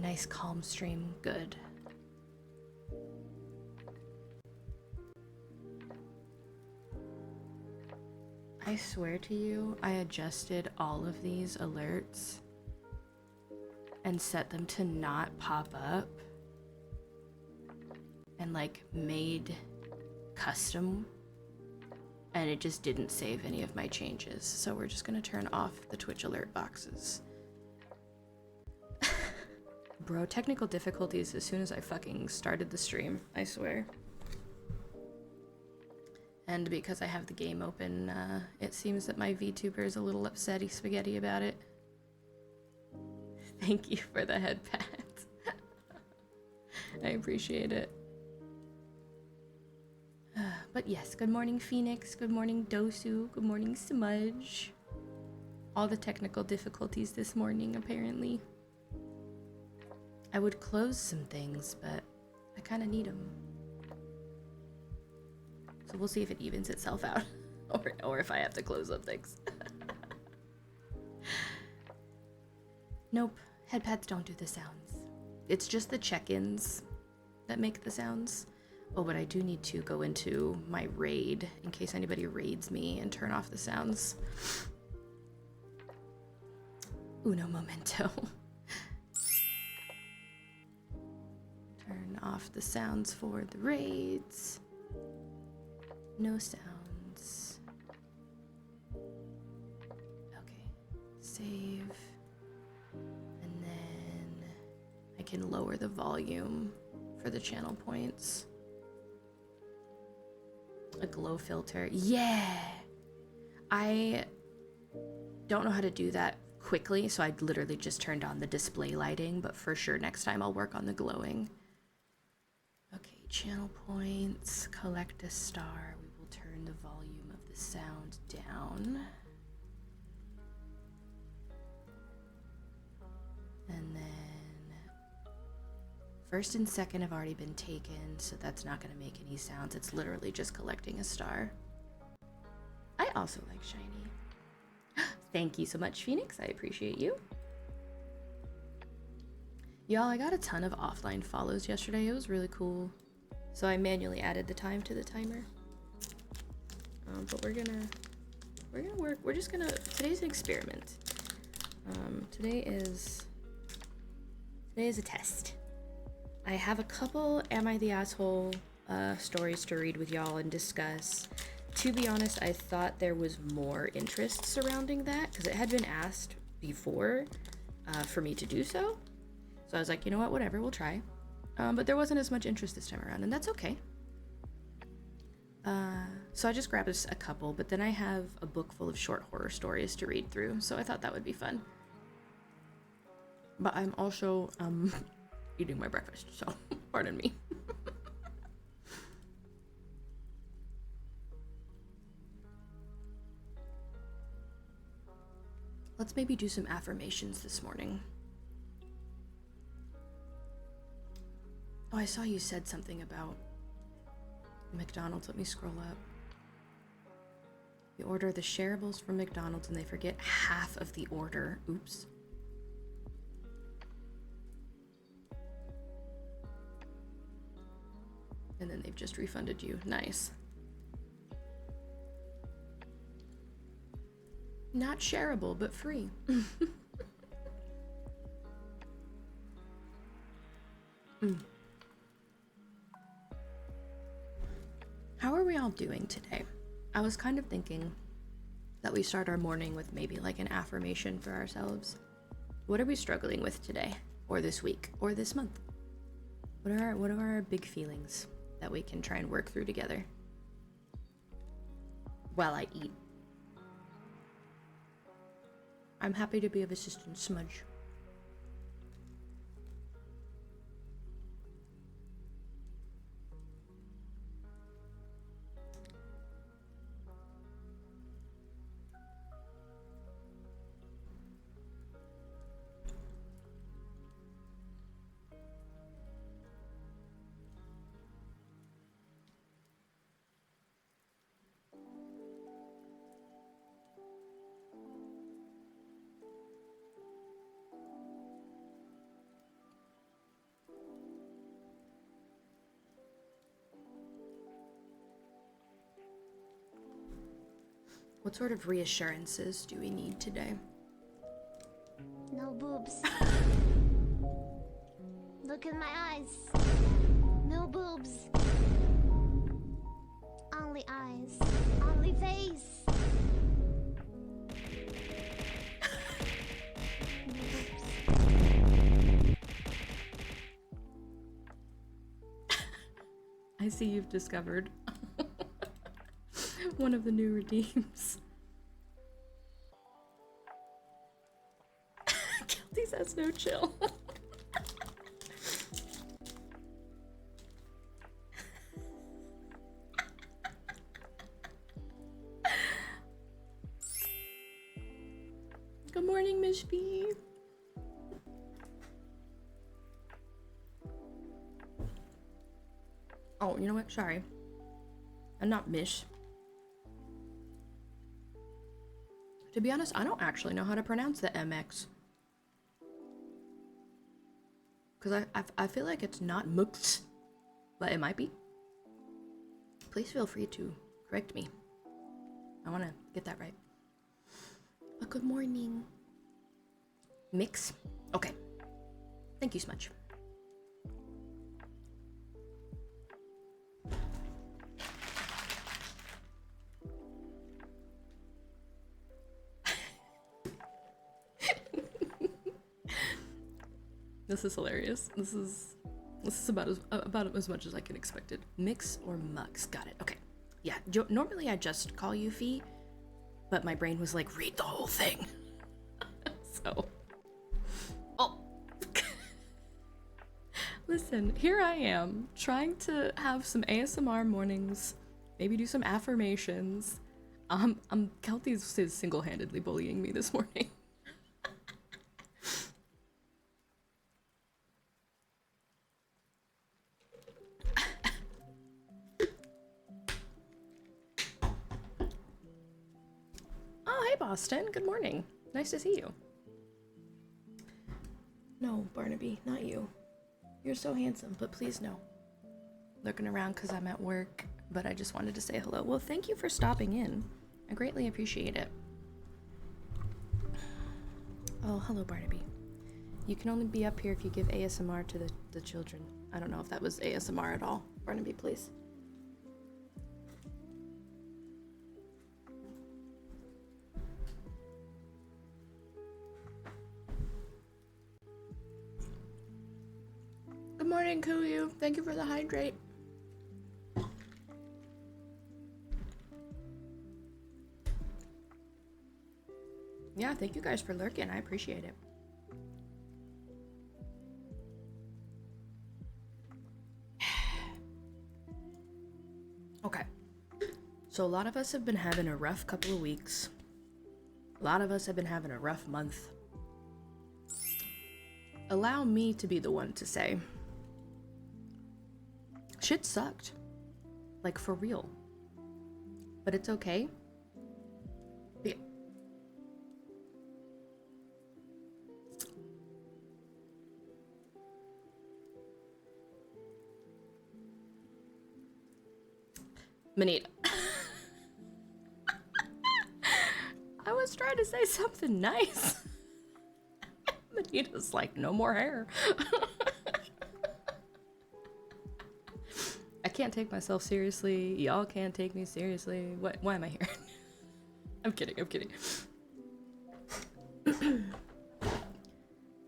Nice calm stream. Good. I swear to you, I adjusted all of these alerts and set them to not pop up and like made custom, and it just didn't save any of my changes. So we're just gonna turn off the Twitch alert boxes. Bro, technical difficulties as soon as I fucking started the stream, I swear. And because I have the game open, it seems that my VTuber is a little upsetty spaghetti about it. Thank you for the head pat. I appreciate it. But yes, good morning Phoenix, good morning Dosu, good morning Smudge. All the technical difficulties this morning, apparently. I would close some things, but I kind of need them. So we'll see if it evens itself out, or if I have to close up things. Nope, headpads don't do the sounds. It's just the check-ins that make the sounds. Oh, but I do need to go into my raid in case anybody raids me and turn off the sounds. Uno momento. Turn off the sounds for the raids. No sounds. Okay, save. And then I can lower the volume for the channel points. A glow filter. Yeah! I don't know how to do that quickly, so I literally just turned on the display lighting, but for sure next time I'll work on the glowing. Okay, channel points, collect a star. We will turn the volume of the sound down. And then first and second have already been taken, so that's not going to make any sounds. It's literally just collecting a star. I also like shiny. Thank you so much, Phoenix. I appreciate you. Y'all, I got a ton of offline follows yesterday. It was really cool. So I manually added the time to the timer. But we're gonna work. We're just gonna, today's an experiment. Today is a test. I have a couple Am I the Asshole stories to read with y'all and discuss. To be honest, I thought there was more interest surrounding that because it had been asked before for me to do so. So I was like, you know what, whatever, we'll try. But there wasn't as much interest this time around, and that's okay. So I just grabbed a couple, but then I have a book full of short horror stories to read through, so I thought that would be fun. But I'm also eating my breakfast, so pardon me. Let's maybe do some affirmations this morning. Oh, I saw you said something about McDonald's. Let me scroll up. You order the shareables from McDonald's and they forget half of the order. Oops. And then they've just refunded you. Nice. Not shareable, but free. How are we all doing today? I was kind of thinking that we start our morning with maybe like an affirmation for ourselves. What are we struggling with today, or this week, or this month? What are our big feelings that we can try and work through together while I eat? I'm happy to be of assistance, Smudge. What sort of reassurances do we need today? No boobs. Look in my eyes. No boobs. Only eyes. Only face. No boobs. I see you've discovered one of the new redeems. Guilty says no chill. Good morning, Miss B. Oh, you know what? Sorry. I'm not Mish. To be honest, I don't actually know how to pronounce the MX. Because I feel like it's not Mux, but it might be. Please feel free to correct me. I want to get that right. Good morning. Mix? Okay. Thank you so much. This is hilarious. This is about as much as I can expect it. Mix or mux? Got it. Okay. Yeah. Normally I just call you Fee, but my brain was like, read the whole thing. So. Oh. Listen, here I am trying to have some ASMR mornings, maybe do some affirmations. Kelty's single-handedly bullying me this morning. Oh, hey Boston, good morning. Nice to see you. No, Barnaby, not you. You're so handsome, but please no. Looking around because I'm at work, but I just wanted to say hello. Well, thank you for stopping in. I greatly appreciate it. Oh, hello, Barnaby. You can only be up here if you give ASMR to the children. I don't know if that was ASMR at all. Barnaby, please. Good morning, Kuyu. Thank you for the hydrate. Yeah, thank you guys for lurking. I appreciate it. Okay. So a lot of us have been having a rough couple of weeks. A lot of us have been having a rough month. Allow me to be the one to say, shit sucked. Like, for real. But it's okay. Yeah. Manita. I was trying to say something nice. Manita's like, no more hair. I can't take myself seriously. Y'all can't take me seriously. Why am I here? I'm kidding.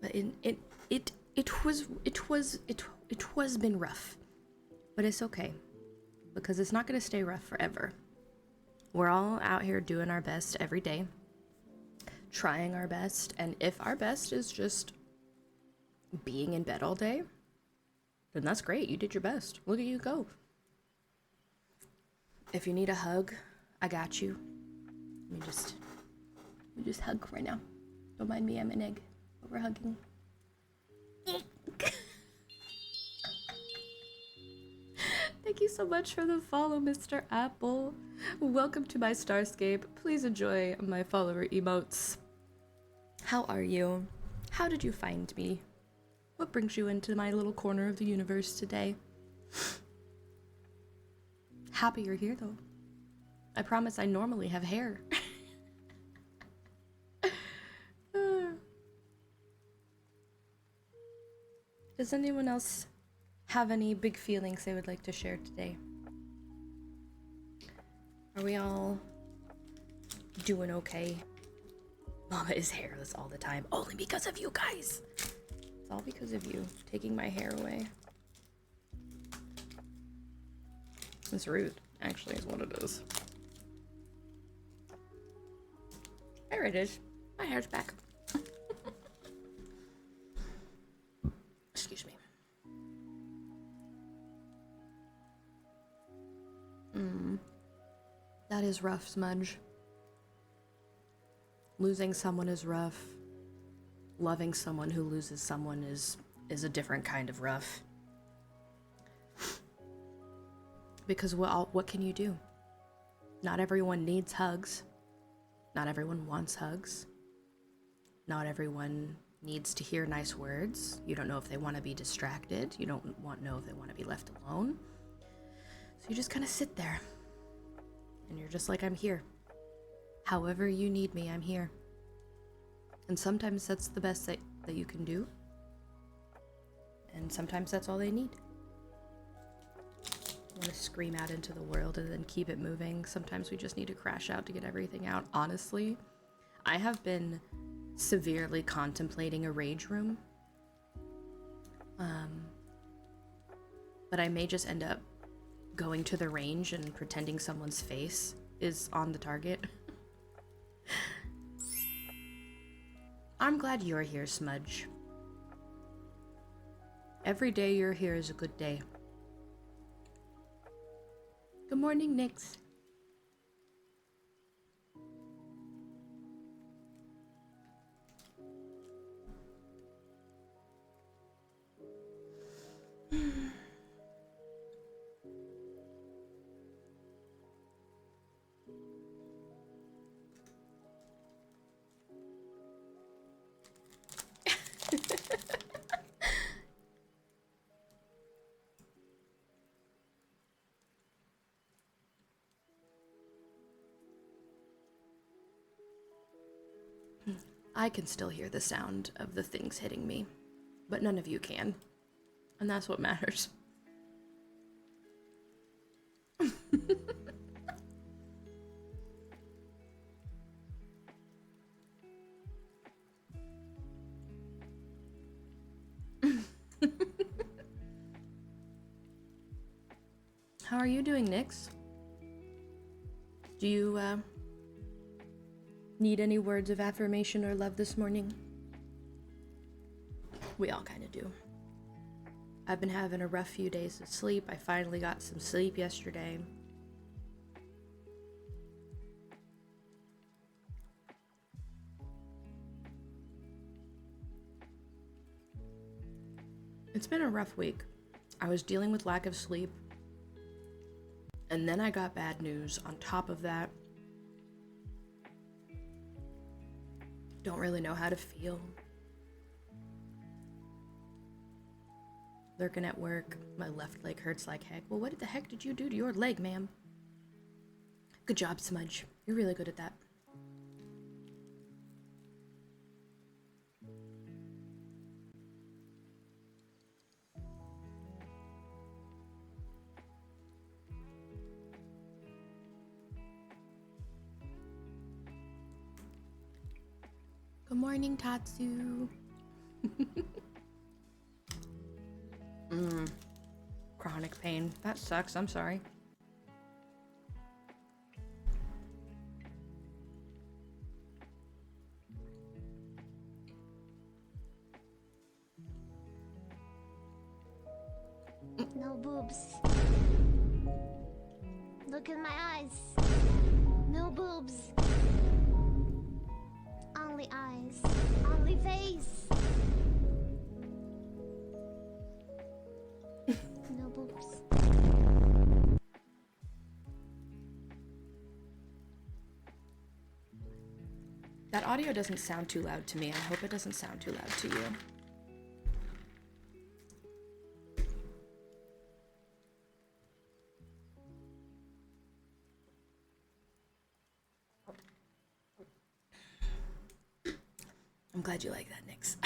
But it was been rough. But it's okay. Because it's not gonna stay rough forever. We're all out here doing our best every day. Trying our best. And if our best is just being in bed all day, then that's great. You did your best. Look at you go. If you need a hug, I got you. Let me just hug right now. Don't mind me, I'm an egg. But we're hugging. Thank you so much for the follow, Mr. Apple. Welcome to my Starscape. Please enjoy my follower emotes. How are you? How did you find me? What brings you into my little corner of the universe today? Happy you're here, though. I promise I normally have hair. Does anyone else have any big feelings they would like to share today? Are we all doing okay? Mama is hairless all the time, only because of you guys. It's all because of you taking my hair away. It's rude, actually, is what it is. There it is. My hair's back. Excuse me. That is rough, Smudge. Losing someone is rough. Loving someone who loses someone is a different kind of rough. Because what can you do? Not everyone needs hugs. Not everyone wants hugs. Not everyone needs to hear nice words. You don't know if they want to be distracted. You don't know if they want to be left alone. So you just kind of sit there. And you're just like, I'm here. However you need me, I'm here. And sometimes that's the best that you can do. And sometimes that's all they need. You want to scream out into the world and then keep it moving. Sometimes we just need to crash out to get everything out. Honestly, I have been severely contemplating a rage room. But I may just end up going to the range and pretending someone's face is on the target. I'm glad you're here, Smudge. Every day you're here is a good day. Good morning, Nyx. I can still hear the sound of the things hitting me, but none of you can. And that's what matters. How are you doing, Nyx? Do you, need any words of affirmation or love this morning? We all kind of do. I've been having a rough few days of sleep. I finally got some sleep yesterday. It's been a rough week. I was dealing with lack of sleep. And then I got bad news on top of that. Don't really know how to feel. Lurking at work. My left leg hurts like heck. Well, what the heck did you do to your leg, ma'am? Good job, Smudge. You're really good at that. Good morning, Tatsu. Chronic pain. That sucks. I'm sorry. No boobs. Look in my eyes. No boobs. Only eyes. Only face. No boobs. That audio doesn't sound too loud to me. I hope it doesn't sound too loud to you. I'm glad you like that, Nyx.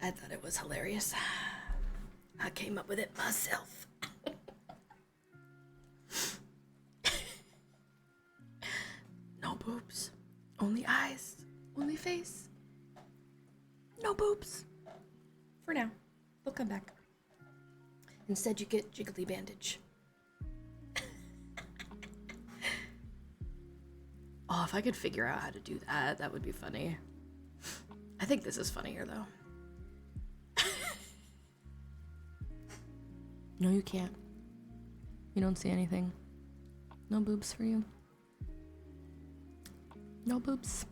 I thought it was hilarious. I came up with it myself. No boobs. Only eyes. Only face. No boobs. For now. They'll come back. Instead, you get jiggly bandage. Oh, if I could figure out how to do that, that would be funny. I think this is funnier, though. No, you can't. You don't see anything. No boobs for you. No boobs.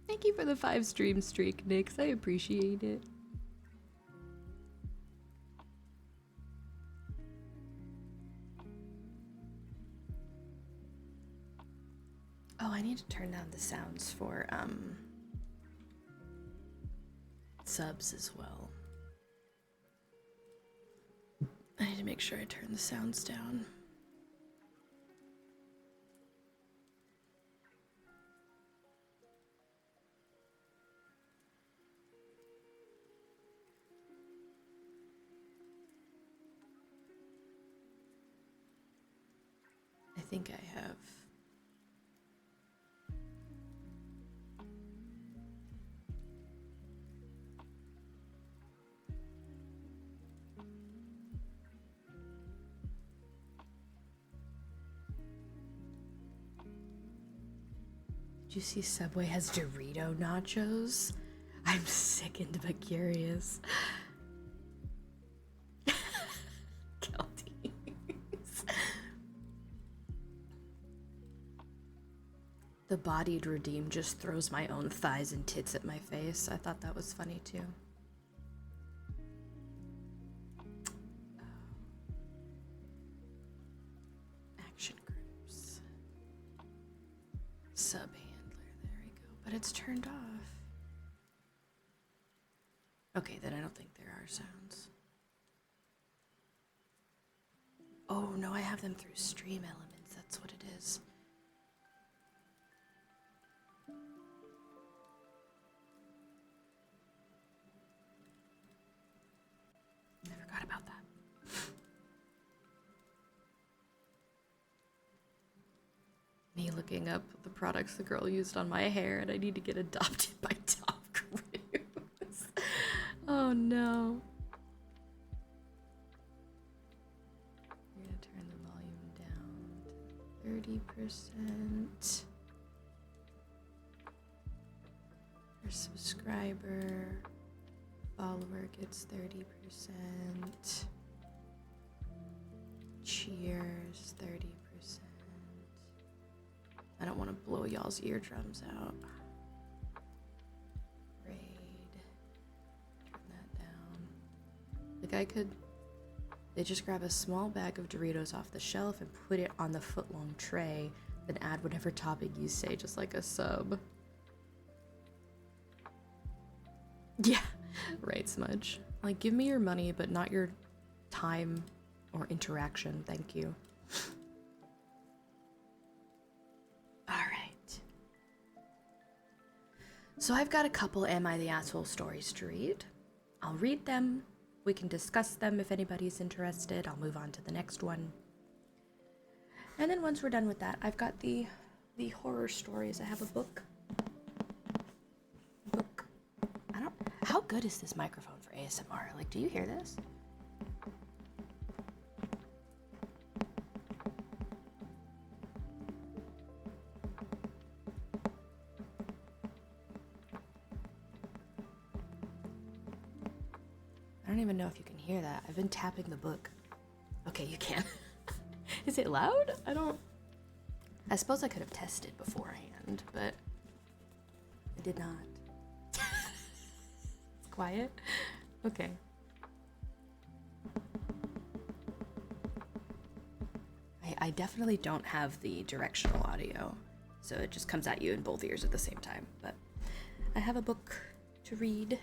Thank you for the 5 stream streak, Nix. I appreciate it. Oh, I need to turn down the sounds for subs as well. I need to make sure I turn the sounds down. I think I have. Did you see Subway has Dorito nachos? I'm sickened but curious. Guilty. The bodied redeem just throws my own thighs and tits at my face. I thought that was funny too. Action groups. Sub handler, there we go. But it's turned off. Okay, then I don't think there are sounds. Oh no, I have them through stream elements. That's what it is. I forgot about that. Me looking up the products the girl used on my hair, and I need to get adopted by Top Cruise. Oh no. I'm gonna turn the volume down to 30%. Per subscriber, follower gets 30%. Cheers, 30%. I don't want to blow y'all's eardrums out. Raid. Turn that down. Like I could... They just grab a small bag of Doritos off the shelf and put it on the foot-long tray, then add whatever topping you say, just like a sub. Yeah, right, Smudge. Like, give me your money, but not your time or interaction. Thank you. Alright. So I've got a couple Am I the Asshole stories to read. I'll read them. We can discuss them if anybody's interested. I'll move on to the next one. And then once we're done with that, I've got the horror stories. I have a book. How good is this microphone for ASMR? Like, do you hear this? I don't even know if you can hear that. I've been tapping the book. Okay, you can. Is it loud? I suppose I could have tested beforehand, but I did not. Quiet? Okay. I definitely don't have the directional audio, so it just comes at you in both ears at the same time, but I have a book to read.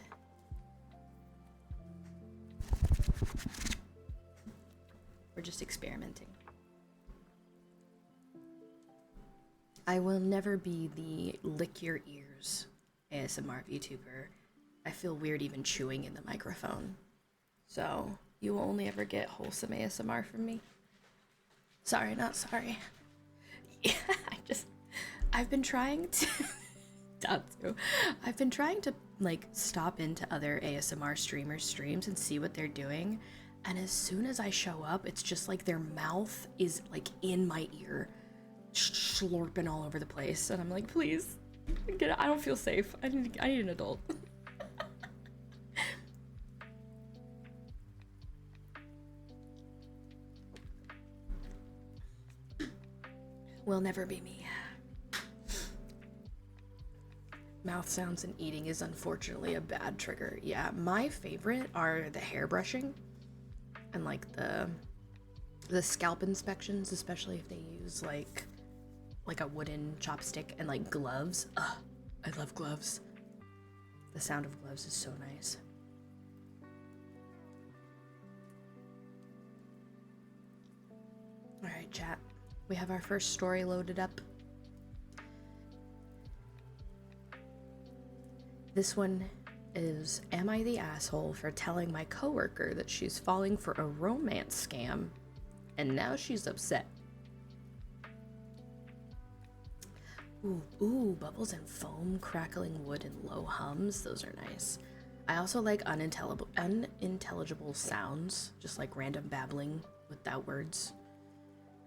We're just experimenting. I will never be the lick your ears ASMR VTuber. I feel weird even chewing in the microphone. So you will only ever get wholesome ASMR from me. Sorry, not sorry. Yeah, I've been trying to, I've been trying to like stop into other ASMR streamers' streams and see what they're doing. And as soon as I show up, it's just like their mouth is like in my ear, slurping all over the place. And I'm like, please, get out. I don't feel safe. I need an adult. Will never be me. Mouth sounds and eating is unfortunately a bad trigger. Yeah, my favorite are the hair brushing and like the scalp inspections, especially if they use like a wooden chopstick and like gloves. Ugh, I love gloves. The sound of gloves is so nice. All right, chat. We have our first story loaded up. This one is, am I the asshole for telling my coworker that she's falling for a romance scam and now she's upset? Ooh, bubbles and foam, crackling wood and low hums. Those are nice. I also like unintelligible sounds, just like random babbling without words.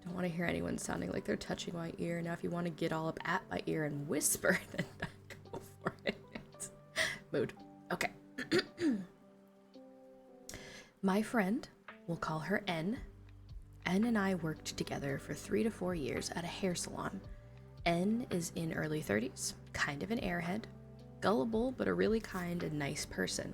Don't want to hear anyone sounding like they're touching my ear. Now, if you want to get all up at my ear and whisper, then go for it. Mood. Okay. My friend, we'll call her N. N and I worked together for 3 to 4 years at a hair salon. N is in early 30s, kind of an airhead, gullible but a really kind and nice person.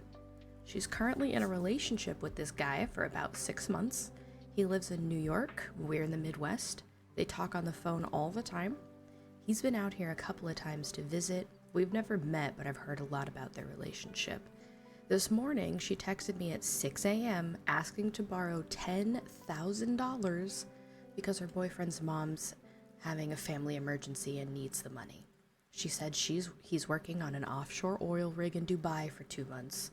She's currently in a relationship with this guy for about 6 months. He lives in New York, we're in the Midwest. They talk on the phone all the time. He's been out here a couple of times to visit. We've never met, but I've heard a lot about their relationship. This morning, she texted me at 6 a.m. asking to borrow $10,000 because her boyfriend's mom's having a family emergency and needs the money. She said he's working on an offshore oil rig in Dubai for 2 months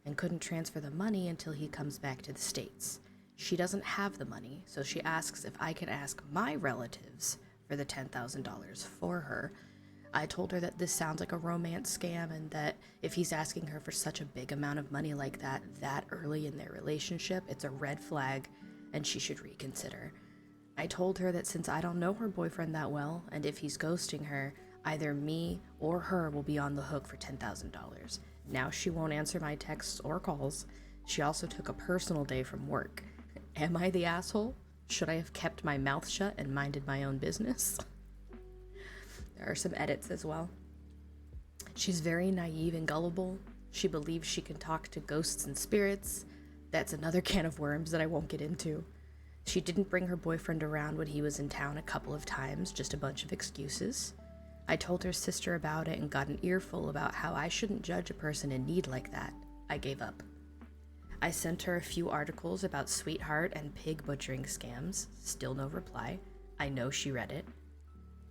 and couldn't transfer the money until he comes back to the States. She doesn't have the money, so she asks if I can ask my relatives for the $10,000 for her. I told her that this sounds like a romance scam and that if he's asking her for such a big amount of money like that early in their relationship, it's a red flag and she should reconsider. I told her that since I don't know her boyfriend that well, and if he's ghosting her, either me or her will be on the hook for $10,000. Now she won't answer my texts or calls. She also took a personal day from work. Am I the asshole? Should I have kept my mouth shut and minded my own business? There are some edits as well. She's very naive and gullible. She believes she can talk to ghosts and spirits. That's another can of worms that I won't get into. She didn't bring her boyfriend around when he was in town a couple of times, just a bunch of excuses. I told her sister about it and got an earful about how I shouldn't judge a person in need like that. I gave up. I sent her a few articles about sweetheart and pig butchering scams. Still no reply. I know she read it.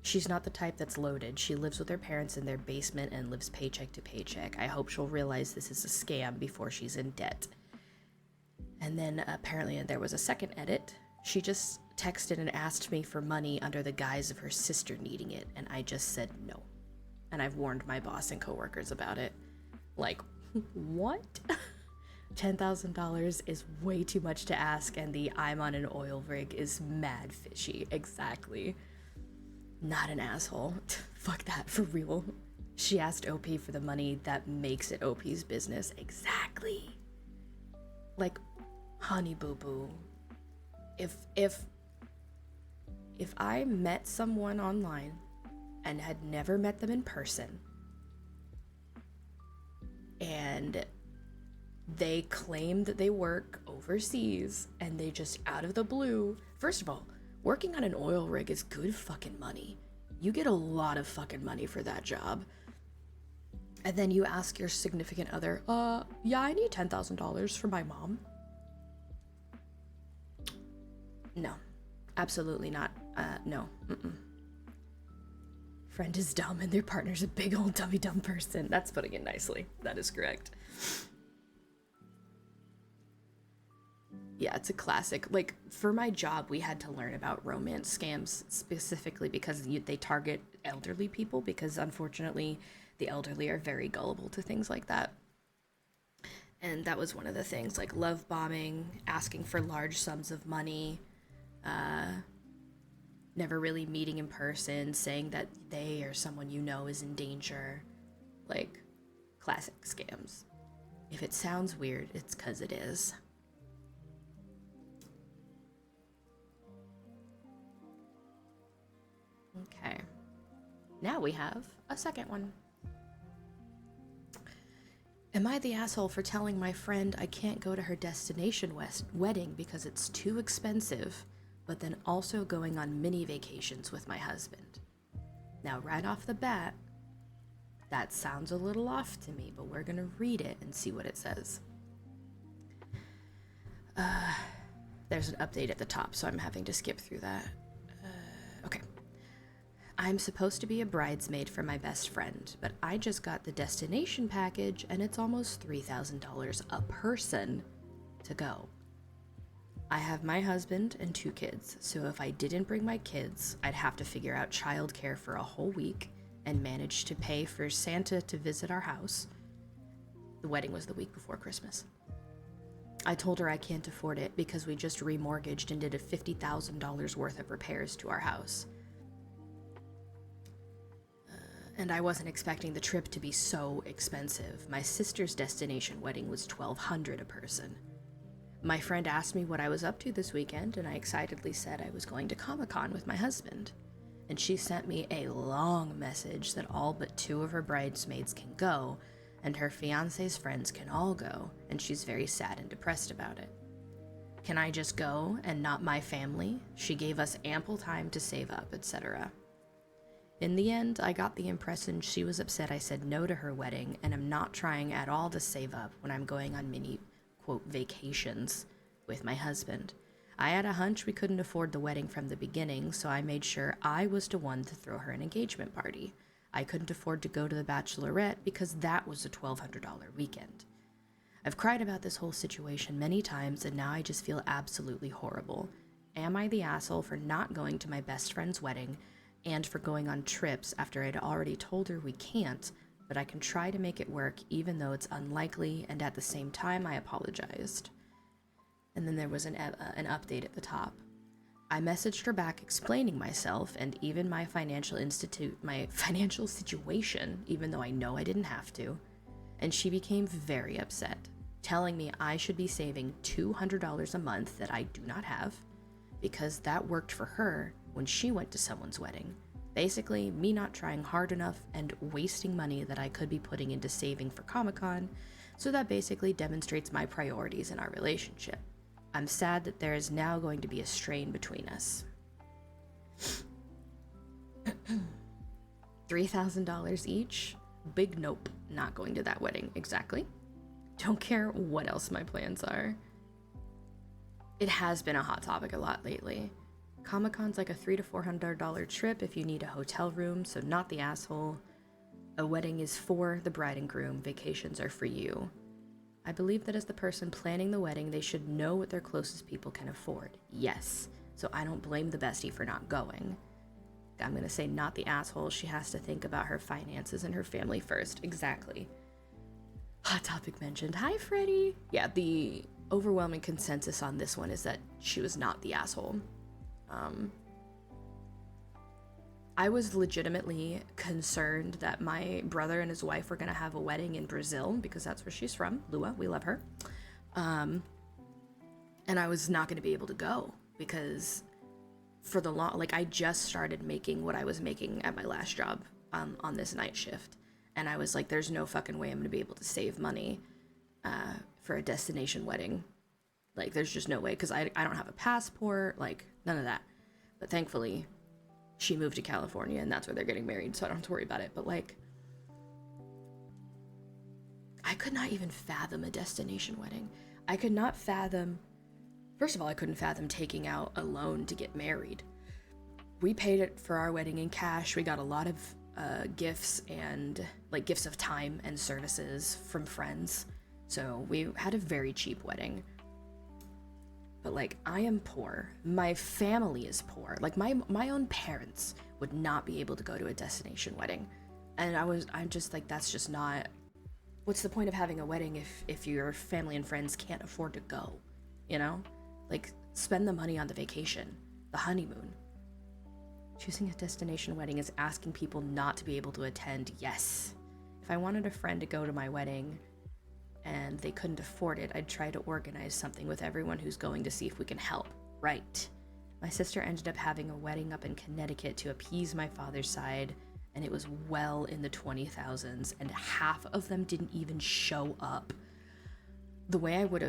She's not the type that's loaded. She lives with her parents in their basement and lives paycheck to paycheck. I hope she'll realize this is a scam before she's in debt. And then apparently there was a second edit. She just texted and asked me for money under the guise of her sister needing it, and I just said no. And I've warned my boss and coworkers about it. Like, what? $10,000 is way too much to ask, and the I'm on an oil rig is mad fishy. Exactly. Not an asshole. Fuck that, for real. She asked OP for the money that makes it OP's business. Exactly. Like, honey boo boo. If I met someone online and had never met them in person, and they claim that they work overseas and they just out of the blue, first of all, working on an oil rig is good fucking money. You get a lot of fucking money for that job. And then you ask your significant other, yeah, I need $10,000 for my mom. No, absolutely not. No. Friend is dumb and their partner's a big old dummy dumb person. That's putting it nicely. That is correct. Yeah, it's a classic. Like, for my job, we had to learn about romance scams specifically because they target elderly people, because unfortunately, the elderly are very gullible to things like that. And that was one of the things, like love bombing, asking for large sums of money, never really meeting in person, saying that they or someone you know is in danger. Like, classic scams. If it sounds weird, it's 'cause it is. Okay. Now we have a second one. Am I the asshole for telling my friend I can't go to her destination wedding because it's too expensive, but then also going on mini vacations with my husband? Now, right off the bat, that sounds a little off to me, but we're gonna read it and see what it says. There's an update at the top, so I'm having to skip through that. Okay. I'm supposed to be a bridesmaid for my best friend, but I just got the destination package and it's almost $3,000 a person to go. I have my husband and 2 kids, so if I didn't bring my kids, I'd have to figure out childcare for a whole week and manage to pay for Santa to visit our house. The wedding was the week before Christmas. I told her I can't afford it because we just remortgaged and did a $50,000 worth of repairs to our house. And I wasn't expecting the trip to be so expensive. My sister's destination wedding was $1,200 a person. My friend asked me what I was up to this weekend, and I excitedly said I was going to Comic-Con with my husband. And she sent me a long message that all but 2 of her bridesmaids can go, and her fiance's friends can all go, and she's very sad and depressed about it. Can I just go and not my family? She gave us ample time to save up, etc. In the end, I got the impression she was upset I said no to her wedding, and I'm not trying at all to save up when I'm going on mini, quote, vacations with my husband. I had a hunch we couldn't afford the wedding from the beginning, so I made sure I was the one to throw her an engagement party. I couldn't afford to go to the bachelorette because that was a $1,200 weekend. I've cried about this whole situation many times, and now I just feel absolutely horrible. Am I the asshole for not going to my best friend's wedding and for going on trips after I'd already told her we can't, but I can try to make it work even though it's unlikely, and at the same time I apologized. And then there was an update at the top. I messaged her back explaining myself and even my financial situation, even though I know I didn't have to, and she became very upset, telling me I should be saving $200 a month that I do not have, because that worked for her when she went to someone's wedding. Basically, me not trying hard enough and wasting money that I could be putting into saving for Comic-Con, so that basically demonstrates my priorities in our relationship. I'm sad that there is now going to be a strain between us. $3,000 each? Big nope, not going to that wedding. Exactly. Don't care what else my plans are. It has been a hot topic a lot lately. Comic-Con's like a $300 to $400 trip if you need a hotel room, so not the asshole. A wedding is for the bride and groom, vacations are for you. I believe that as the person planning the wedding, they should know what their closest people can afford. Yes, so I don't blame the bestie for not going. I'm gonna say not the asshole, she has to think about her finances and her family first. Exactly. Hot topic mentioned. Hi, Freddie. Yeah, the overwhelming consensus on this one is that she was not the asshole. I was legitimately concerned that my brother and his wife were going to have a wedding in Brazil because that's where she's from. Lua, we love her. And I was not going to be able to go because for the long, like I just started making what I was making at my last job on this night shift. And I was like, there's no fucking way I'm going to be able to save money for a destination wedding. Like, there's just no way because I don't have a passport, like none of that. But thankfully, she moved to California and that's where they're getting married, so I don't have to worry about it. But like, I could not even fathom a destination wedding. I could not fathom, first of all, I couldn't fathom taking out a loan to get married. We paid it for our wedding in cash. We got a lot of gifts and like gifts of time and services from friends. So we had a very cheap wedding. But like, I am poor. My family is poor. Like my own parents would not be able to go to a destination wedding. And I'm just like, that's just not, what's the point of having a wedding if your family and friends can't afford to go, you know? Like, spend the money on the vacation, the honeymoon. Choosing a destination wedding is asking people not to be able to attend, yes. If I wanted a friend to go to my wedding and they couldn't afford it, I'd try to organize something with everyone who's going to see if we can help, right? My sister ended up having a wedding up in Connecticut to appease my father's side, and it was well in the 20,000s, and half of them didn't even show up. The way I would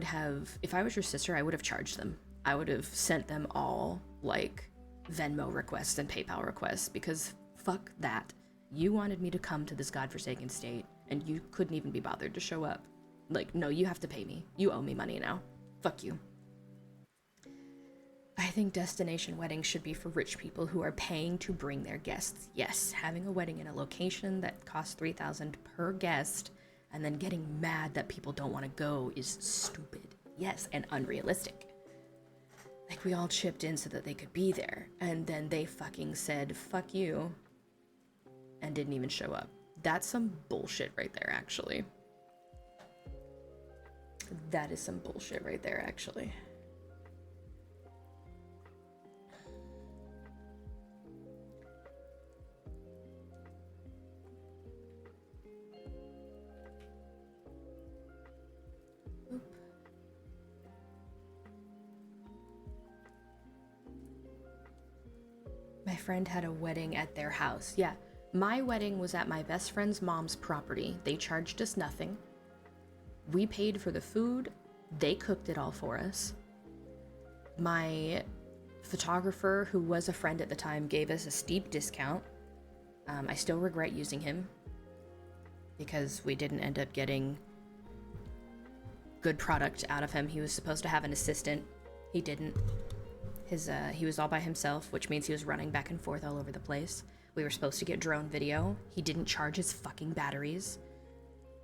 have, if I was your sister, I would have charged them. I would have sent them all, like, Venmo requests and PayPal requests, because fuck that. You wanted me to come to this godforsaken state, and you couldn't even be bothered to show up. Like, no, you have to pay me. You owe me money now. Fuck you. I think destination weddings should be for rich people who are paying to bring their guests. Yes, having a wedding in a location that costs $3,000 per guest and then getting mad that people don't want to go is stupid. Yes, and unrealistic. Like, we all chipped in so that they could be there, and then they fucking said, fuck you, and didn't even show up. That's some bullshit right there, actually. That is some bullshit right there, actually. My friend had a wedding at their house. Yeah, my wedding was at my best friend's mom's property. They charged us nothing. We paid for the food. They cooked it all for us. My photographer, who was a friend at the time, gave us a steep discount. I still regret using him because we didn't end up getting good product out of him. He was supposed to have an assistant. He didn't. He was all by himself, which means he was running back and forth all over the place. We were supposed to get drone video. He didn't charge his fucking batteries.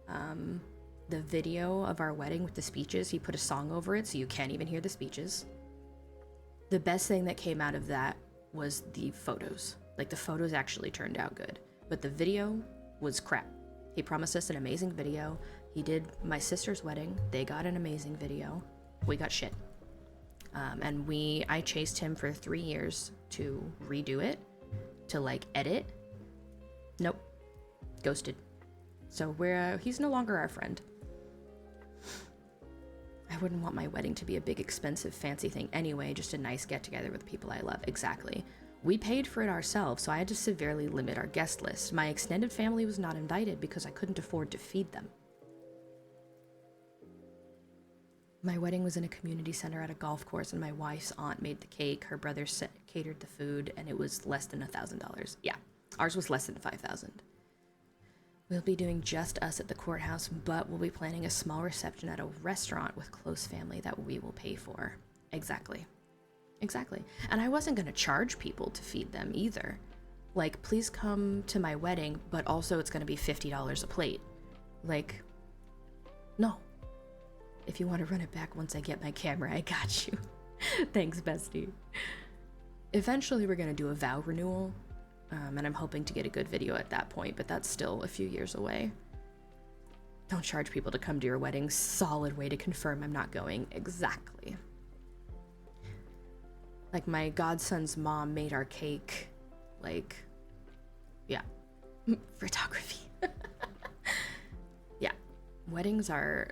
The video of our wedding with the speeches, he put a song over it so you can't even hear the speeches. The best thing that came out of that was the photos. Like, the photos actually turned out good, but the video was crap. He promised us an amazing video. He did my sister's wedding. They got an amazing video. We got shit. And I chased him for 3 years to redo it, to like edit. Nope. Ghosted. So he's no longer our friend. I wouldn't want my wedding to be a big, expensive, fancy thing anyway, just a nice get-together with people I love. Exactly. We paid for it ourselves, so I had to severely limit our guest list. My extended family was not invited because I couldn't afford to feed them. My wedding was in a community center at a golf course, and my wife's aunt made the cake, her brother catered the food, and it was less than $1,000. Yeah, ours was less than $5,000. We'll be doing just us at the courthouse, but we'll be planning a small reception at a restaurant with close family that we will pay for. Exactly. Exactly. And I wasn't going to charge people to feed them either. Like, please come to my wedding, but also it's going to be $50 a plate. Like, no. If you want to run it back once I get my camera, I got you. Thanks, bestie. Eventually, we're going to do a vow renewal, and I'm hoping to get a good video at that point, but that's still a few years away. Don't charge people to come to your wedding. Solid way to confirm I'm not going. Exactly. Like, my godson's mom made our cake. Like, yeah. Photography. Yeah. Weddings are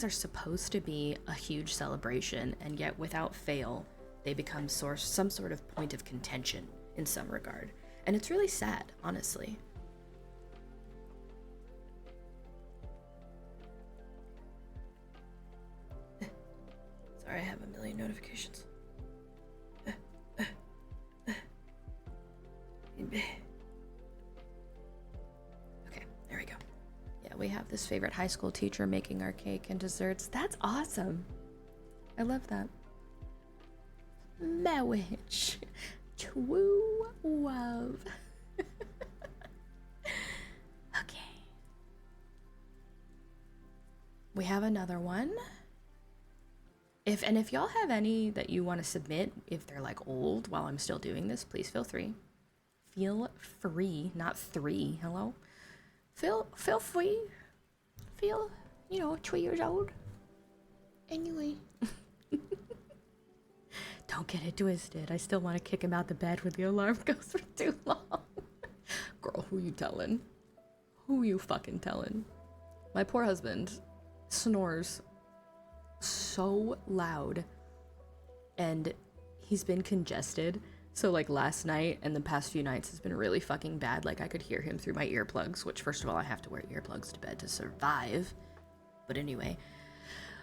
supposed to be a huge celebration, and yet without fail, they become some sort of point of contention in some regard. And it's really sad, honestly. Sorry, I have a million notifications. Okay, there we go. Yeah, we have this favorite high school teacher making our cake and desserts. That's awesome. I love that. Marriage. True love. We have another one. If y'all have any that you want to submit, if they're like old while I'm still doing this, please feel free. Feel free, not three. Hello. Feel free. Feel, 2 years old. Anyway. Don't get it twisted. I still want to kick him out the bed when the alarm goes for too long. Girl, who you telling? Who you fucking telling? My poor husband snores so loud, and he's been congested. So like last night and the past few nights has been really fucking bad. Like I could hear him through my earplugs, which first of all I have to wear earplugs to bed to survive. But anyway,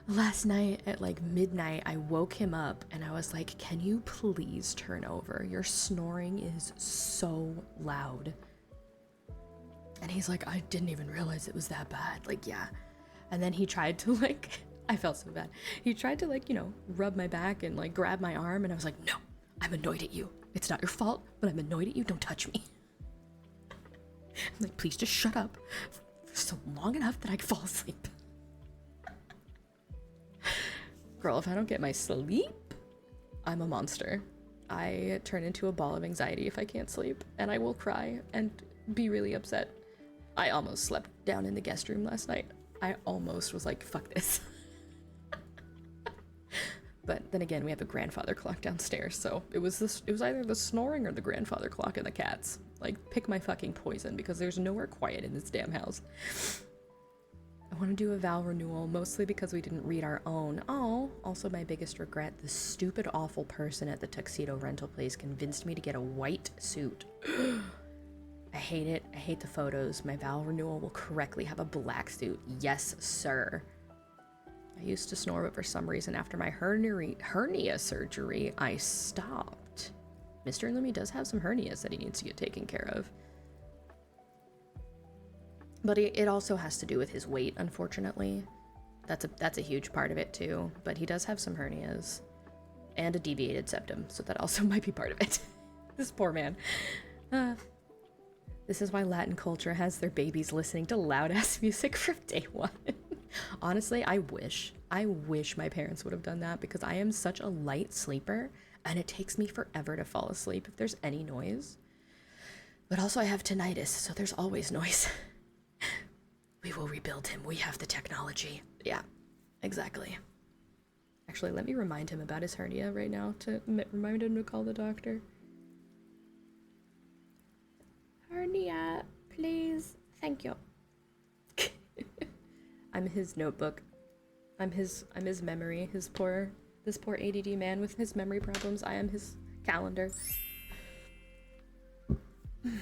last night at like midnight I woke him up and I was like, can you please turn over? Your snoring is so loud. And he's like, I didn't even realize it was that bad. Like, yeah. And then he tried to like, I felt so bad. He tried to like, rub my back and like grab my arm. And I was like, no, I'm annoyed at you. It's not your fault, but I'm annoyed at you. Don't touch me. I'm like, please just shut up for so long enough that I can fall asleep. Girl, if I don't get my sleep, I'm a monster. I turn into a ball of anxiety if I can't sleep. And I will cry and be really upset. I almost slept down in the guest room last night. I almost was like, fuck this. But then again, we have a grandfather clock downstairs, so it was either the snoring or the grandfather clock and the cats. Like, pick my fucking poison, because there's nowhere quiet in this damn house. I want to do a vow renewal, mostly because we didn't read our own. Oh, also my biggest regret, the stupid, awful person at the tuxedo rental place convinced me to get a white suit. I hate it. I hate the photos. My vow renewal will correctly have a black suit. Yes, sir. I used to snore, but for some reason after my hernia surgery, I stopped. Mr. Lumi does have some hernias that he needs to get taken care of. But it also has to do with his weight, unfortunately. That's a huge part of it too. But he does have some hernias and a deviated septum, so that also might be part of it. This poor man. This is why Latin culture has their babies listening to loud-ass music from day one. Honestly, I wish my parents would have done that, because I am such a light sleeper and it takes me forever to fall asleep if there's any noise. But also I have tinnitus, so there's always noise. We will rebuild him. We have the technology. Yeah, exactly. Actually, let me remind him about his hernia right now to remind him to call the doctor. Hernia, please. Thank you. I'm his notebook. I'm his memory. This poor ADD man with his memory problems. I am his calendar. But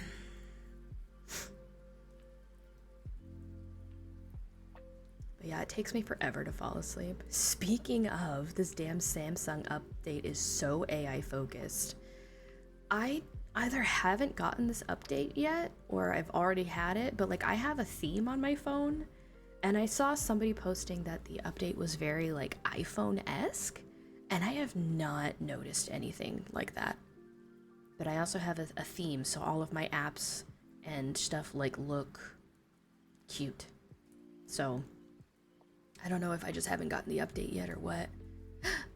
yeah, it takes me forever to fall asleep. Speaking of, this damn Samsung update is so AI focused. I either haven't gotten this update yet or I've already had it, but like I have a theme on my phone. And I saw somebody posting that the update was very like iPhone-esque, and I have not noticed anything like that. But I also have a theme, so all of my apps and stuff like look cute. So I don't know if I just haven't gotten the update yet or what.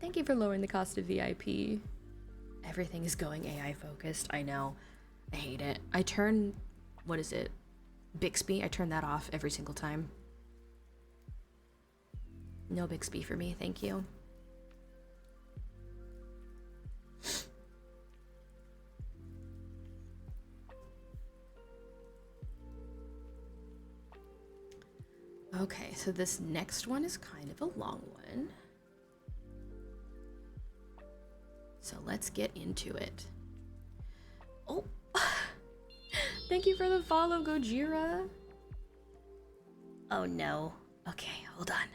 Thank you for lowering the cost of VIP. Everything is going AI focused. I know. I hate it. I turn, what is it? Bixby. I turn that off every single time. No Bixby for me, thank you. Okay, so this next one is kind of a long one. So let's get into it. Oh, thank you for the follow, Gojira. Oh no. Okay, hold on.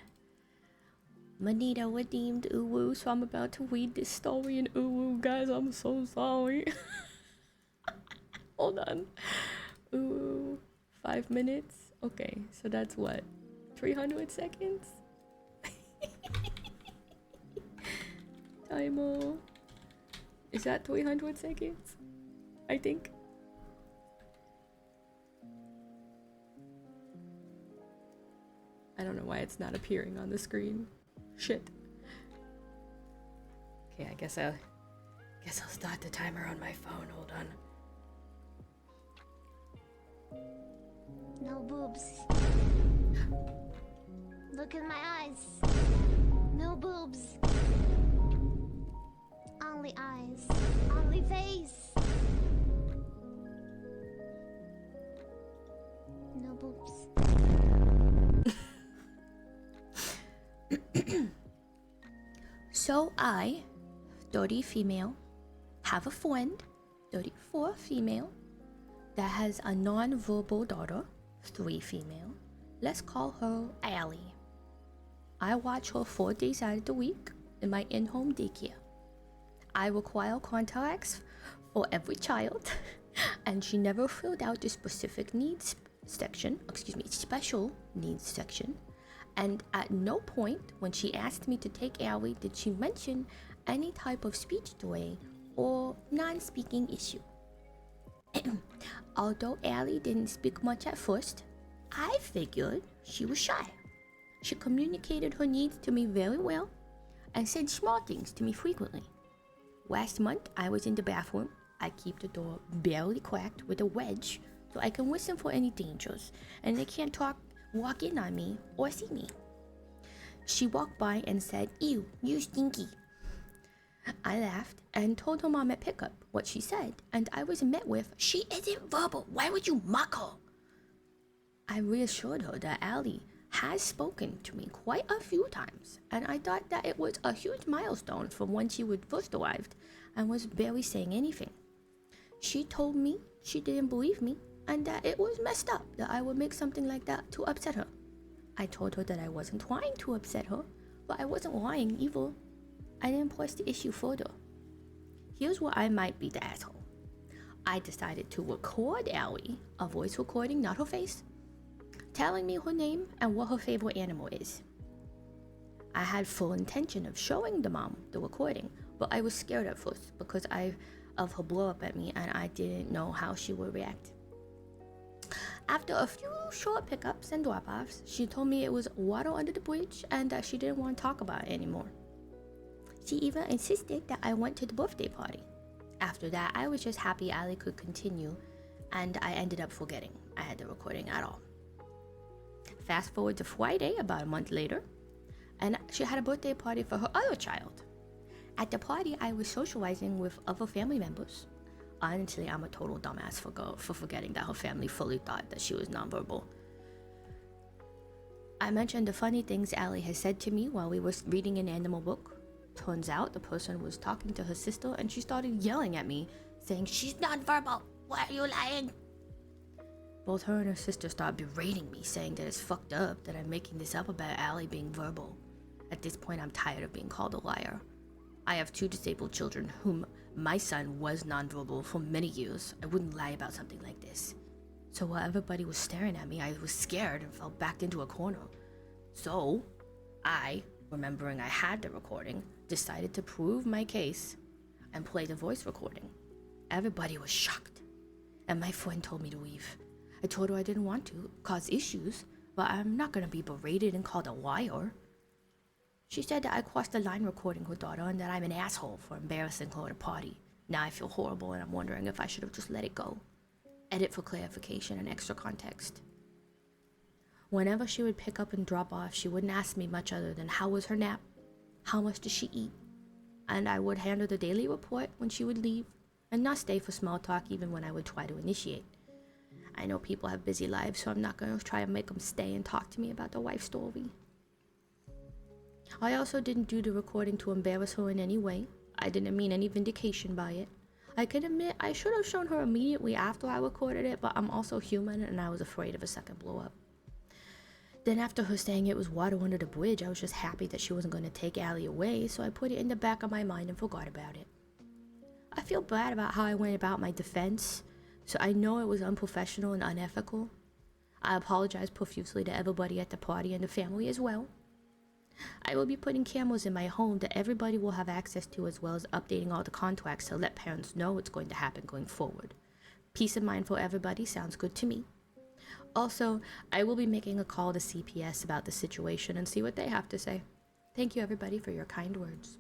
Manita redeemed Uwu, so I'm about to read this story in Uwu. Guys, I'm so sorry. Hold on. Uwu, 5 minutes? Okay, so that's what? 300 seconds? Timer. Is that 300 seconds? I think. I don't know why it's not appearing on the screen. Shit. Okay, I guess I'll start the timer on my phone. Hold on. No boobs. Look in my eyes. No boobs. Only eyes. Only face. No boobs. So I, 30 female, have a friend, 34 female, that has a non-verbal daughter, 3 female. Let's call her Allie. I watch her 4 days out of the week in my in-home daycare. I require contacts for every child, and she never filled out the special needs section, and at no point when she asked me to take Allie did she mention any type of speech delay or non-speaking issue. Although Allie didn't speak much at first, I figured she was shy. She communicated her needs to me very well and said small things to me frequently. Last month, I was in the bathroom. I keep the door barely cracked with a wedge so I can listen for any dangers and they can't walk in on me or see me. She walked by and said, "Ew, you stinky." I laughed and told her mom at pickup what she said, and I was met with, "She isn't verbal. Why would you mock her?" I reassured her that Allie has spoken to me quite a few times, and I thought that it was a huge milestone from when she would first arrived and was barely saying anything. She told me she didn't believe me and that it was messed up that I would make something like that to upset her. I told her that I wasn't trying to upset her, but I wasn't lying either. I didn't press the issue further. Here's where I might be the asshole. I decided to record Allie, a voice recording, not her face, telling me her name and what her favorite animal is. I had full intention of showing the mom the recording, but I was scared at first because of her blow up at me and I didn't know how she would react. After a few short pickups and drop-offs, she told me it was water under the bridge and that she didn't want to talk about it anymore. She even insisted that I went to the birthday party. After that, I was just happy Allie could continue, and I ended up forgetting I had the recording at all. Fast forward to Friday, about a month later, and she had a birthday party for her other child. At the party, I was socializing with other family members. Honestly, I'm a total dumbass for forgetting that her family fully thought that she was nonverbal. I mentioned the funny things Allie had said to me while we were reading an animal book. Turns out the person was talking to her sister and she started yelling at me, saying, "She's nonverbal! Why are you lying?" Both her and her sister started berating me, saying that it's fucked up that I'm making this up about Allie being verbal. At this point, I'm tired of being called a liar. I have 2 disabled children whom my son was nonverbal for many years. I wouldn't lie about something like this. So while everybody was staring at me, I was scared and fell backed into a corner. So I, remembering I had the recording, decided to prove my case and play the voice recording. Everybody was shocked, and my friend told me to leave. I told her I didn't want to cause issues, but I'm not gonna be berated and called a liar. She said that I crossed the line recording her daughter and that I'm an asshole for embarrassing her at a party. Now I feel horrible and I'm wondering if I should have just let it go. Edit for clarification and extra context. Whenever she would pick up and drop off, she wouldn't ask me much other than how was her nap, how much did she eat, and I would hand her the daily report when she would leave and not stay for small talk even when I would try to initiate. I know people have busy lives, so I'm not going to try to make them stay and talk to me about their life story. I also didn't do the recording to embarrass her in any way. I didn't mean any vindication by it. I can admit I should have shown her immediately after I recorded it, but I'm also human and I was afraid of a second blow up. Then after her saying it was water under the bridge, I was just happy that she wasn't going to take Allie away, so I put it in the back of my mind and forgot about it. I feel bad about how I went about my defense, so I know it was unprofessional and unethical. I apologize profusely to everybody at the party and the family as well. I will be putting cameras in my home that everybody will have access to, as well as updating all the contracts to let parents know what's going to happen going forward. Peace of mind for everybody sounds good to me. Also, I will be making a call to CPS about the situation and see what they have to say. Thank you, everybody, for your kind words.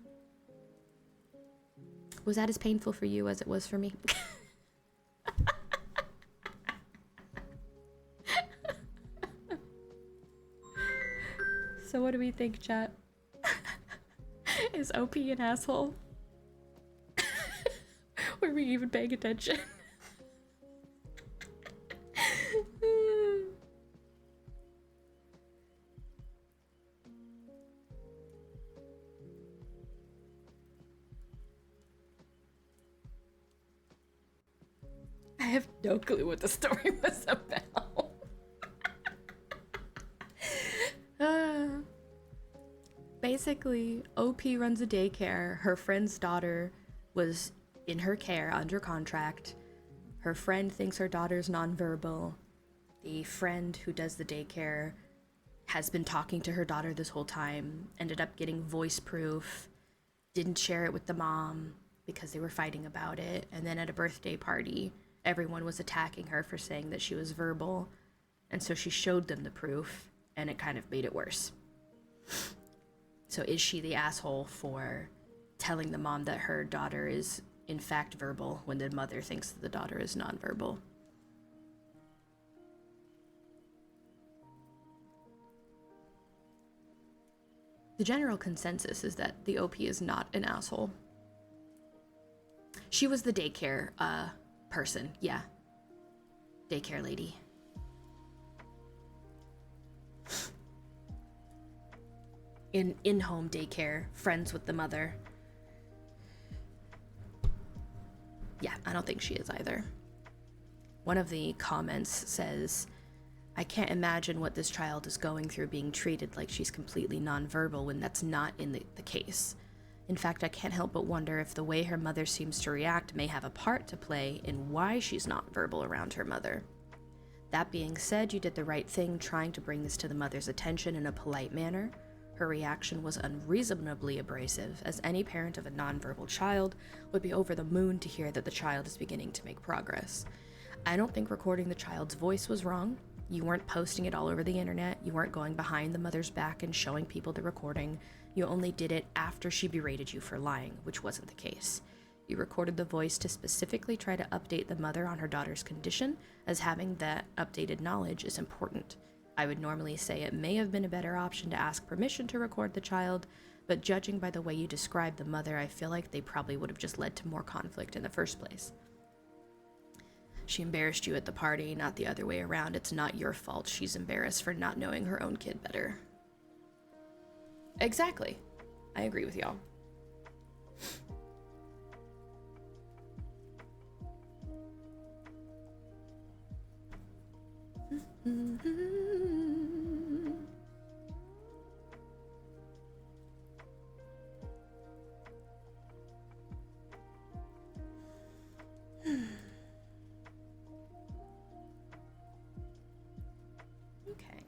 Was that as painful for you as it was for me? So what do we think, chat? Is OP an asshole? Were we even paying attention? I have no clue what the story was about. Basically, OP runs a daycare. Her friend's daughter was in her care under contract. Her friend thinks her daughter's nonverbal. The friend who does the daycare has been talking to her daughter this whole time, ended up getting voice proof, didn't share it with the mom because they were fighting about it. And then at a birthday party, everyone was attacking her for saying that she was verbal. And so she showed them the proof, and it kind of made it worse. So is she the asshole for telling the mom that her daughter is in fact verbal when the mother thinks that the daughter is nonverbal? The general consensus is that the OP is not an asshole. She was the daycare person, yeah. Daycare lady. In-home daycare, friends with the mother. Yeah, I don't think she is either. One of the comments says, I can't imagine what this child is going through being treated like she's completely nonverbal when that's not in the case. In fact, I can't help but wonder if the way her mother seems to react may have a part to play in why she's not verbal around her mother. That being said, you did the right thing trying to bring this to the mother's attention in a polite manner. Her reaction was unreasonably abrasive, as any parent of a nonverbal child would be over the moon to hear that the child is beginning to make progress. I don't think recording the child's voice was wrong. You weren't posting it all over the internet. You weren't going behind the mother's back and showing people the recording. You only did it after she berated you for lying, which wasn't the case. You recorded the voice to specifically try to update the mother on her daughter's condition, as having that updated knowledge is important. I would normally say it may have been a better option to ask permission to record the child, but judging by the way you described the mother, I feel like they probably would have just led to more conflict in the first place. She embarrassed you at the party, not the other way around. It's not your fault she's embarrassed for not knowing her own kid better. Exactly. I agree with y'all. Okay.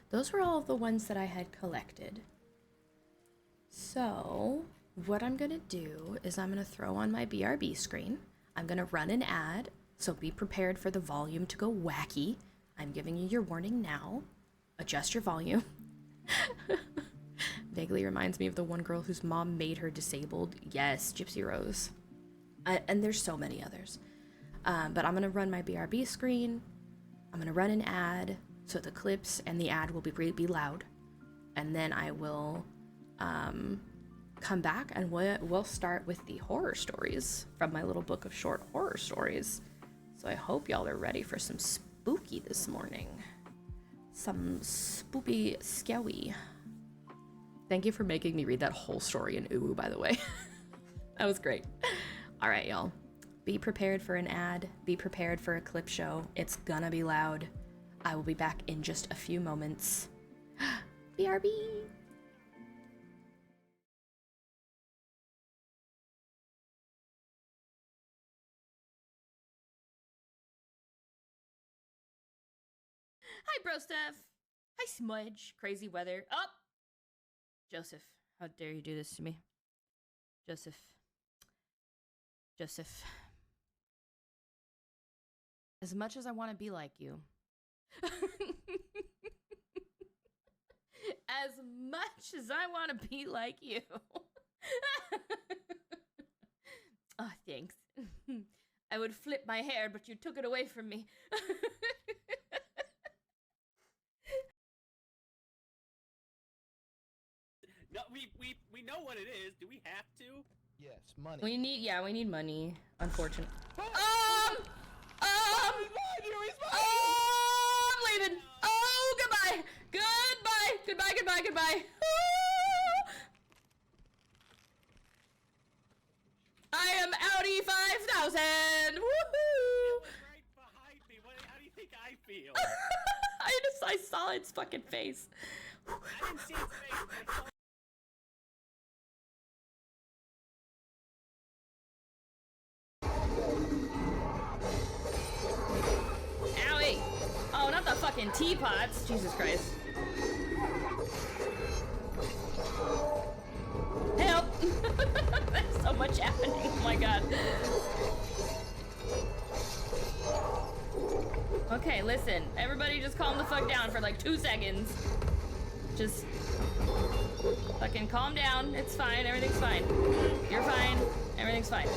Those were all of the ones that I had collected. So, what I'm gonna do is I'm gonna throw on my BRB screen. I'm gonna run an ad, so be prepared for the volume to go wacky. I'm giving you your warning now. Adjust your volume. Vaguely reminds me of the one girl whose mom made her disabled. Yes, Gypsy Rose. And there's so many others. But I'm gonna run my BRB screen. I'm gonna run an ad, so the clips and the ad will be loud. And then I will come back and we'll start with the horror stories from my little book of short horror stories. So I hope y'all are ready for some spooky this morning. Some spoopy scowy. Thank you for making me read that whole story in Uwu, by the way. That was great. All right, y'all. Be prepared for an ad. Be prepared for a clip show. It's gonna be loud. I will be back in just a few moments. BRB! Hi, bro Steph. Hi, Smudge. Crazy weather. Up! Joseph, how dare you do this to me? Joseph. As much as I want to be like you. As much as I want to be like you. Oh, thanks. I would flip my hair, but you took it away from me. No, we know what it is. Do we have to? Yes, money. We need money, unfortunately. I'm leaving. Oh, goodbye. Goodbye. I am outie 5,000. Woohoo! Right behind me. How do you think I feel? I saw its fucking face. I didn't see its face. I saw Owie! Oh, not the fucking teapots. Jesus Christ. Help! There's so much happening. Oh my god. Okay, listen. Everybody just calm the fuck down for like 2 seconds. Just fucking calm down. It's fine. Everything's fine. You're fine. Everything's fine.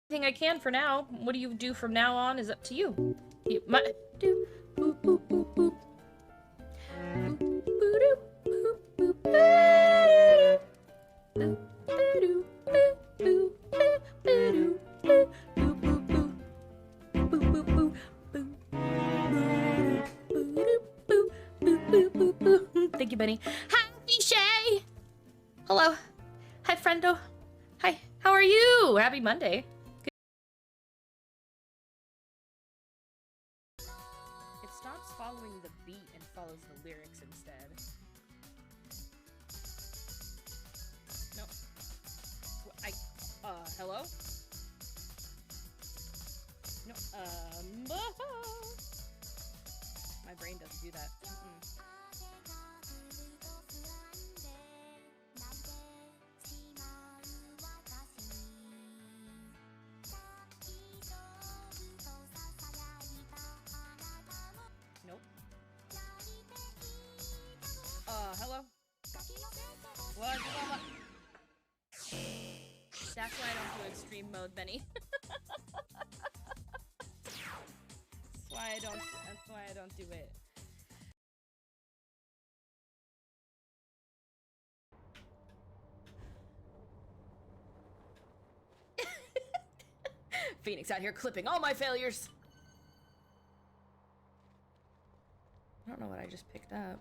Everything I can for now. What do you do from now on is up to you. You my do boop boop boop boop. Boop boop boop boop boop. Boop boop boop boop boop boop boop boop. Boop boop boop boop. Boop boop boop. Thank you, Benny. Hi, Shay. Hello. Hi, friendo. Hi. How are you? Happy Monday. It stops following the beat and follows the lyrics instead. No. Hello? No, my brain doesn't do that. Nope. Hello? What? That's why I don't do extreme mode, Benny. That's why I don't do it. Phoenix out here clipping all my failures. I don't know what I just picked up.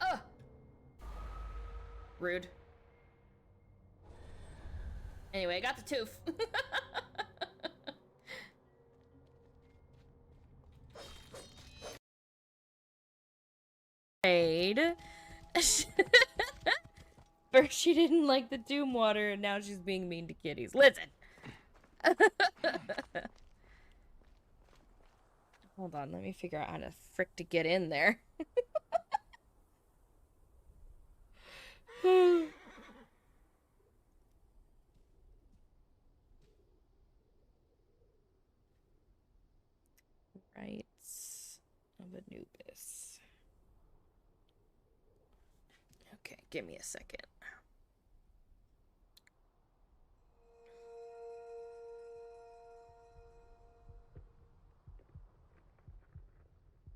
Ugh! Rude. Anyway, I got the tooth. First she didn't like the tomb water, and now she's being mean to kitties. Listen! Hold on, let me figure out how to frick to get in there. Rights of Anubis. Okay, give me a second.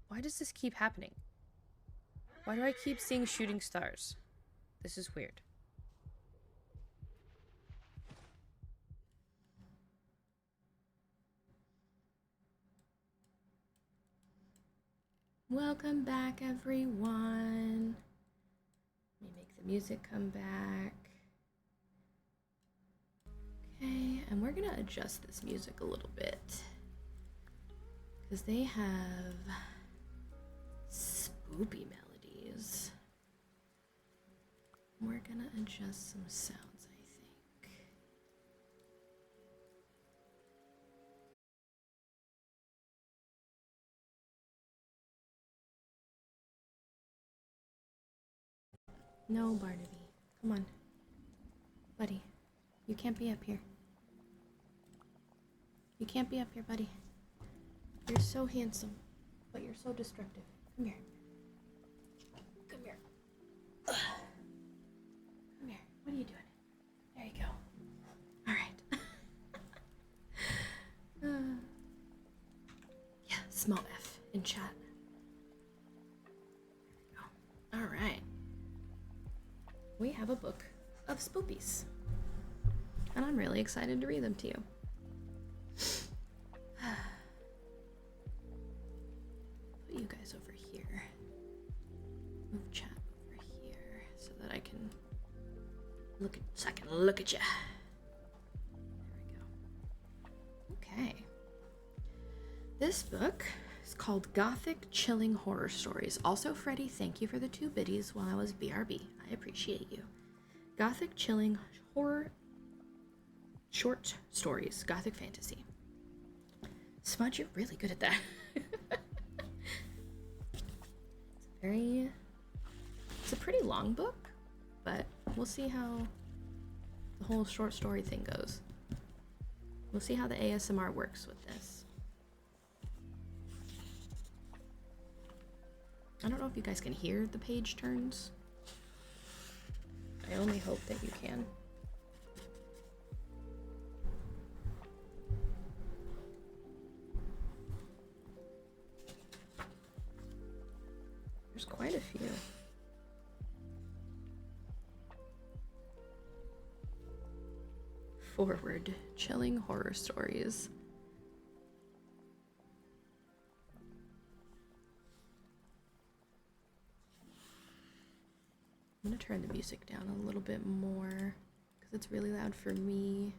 Why does this keep happening? Why do I keep seeing shooting stars? This is weird. Welcome back, everyone. Let me make the music come back. Okay, and we're gonna adjust this music a little bit, because they have spoopy melodies. We're gonna adjust some sounds. No, Barnaby. Come on. Buddy. You can't be up here. You can't be up here, buddy. You're so handsome, but you're so destructive. Come here. Come here. Ugh. Come here. What are you doing? There you go. Alright. Yeah, small F in chat. There we go. Alright. We have a book of spoopies. And I'm really excited to read them to you. Put you guys over here. Move chat over here so that I can look at you. There we go. Okay. This book is called Gothic Chilling Horror Stories. Also, Freddie, thank you for the 2 biddies while I was BRB. I appreciate you. Gothic Chilling Horror Short Stories. Gothic Fantasy. Smudge, you're really good at that. It's a pretty long book, but we'll see how the whole short story thing goes. We'll see how the ASMR works with this. I don't know if you guys can hear the page turns. I only hope that you can. There's quite a few. Forward, chilling horror stories. I'm gonna turn the music down a little bit more because it's really loud for me.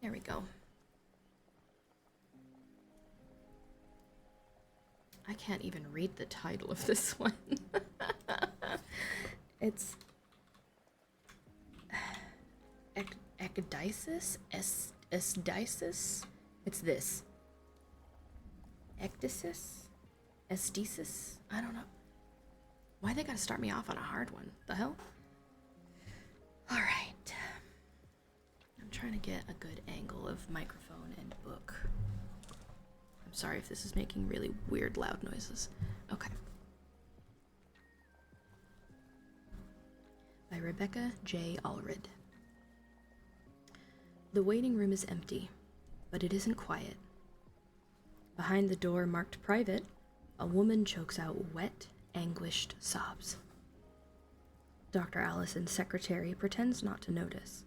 There we go. I can't even read the title of this one. It's Ecdysis? Esdysis? It's this. Ecdysis? Esdesis? I don't know. Why they gotta start me off on a hard one? The hell? Alright. I'm trying to get a good angle of microphone and book. I'm sorry if this is making really weird loud noises. Okay. By Rebecca J. Allred. The waiting room is empty, but it isn't quiet. Behind the door marked private, a woman chokes out wet, anguished sobs. Dr. Allison's secretary pretends not to notice.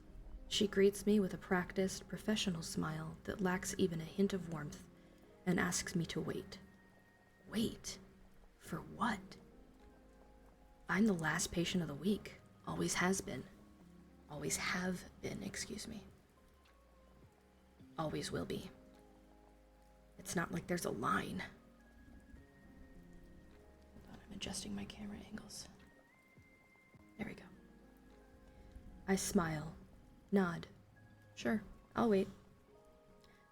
She greets me with a practiced, professional smile that lacks even a hint of warmth and asks me to wait. Wait? For what? I'm the last patient of the week. Always has been. Always have been, excuse me. Always will be. It's not like there's a line. Hold on, I'm adjusting my camera angles. There we go. I smile, nod. Sure, I'll wait.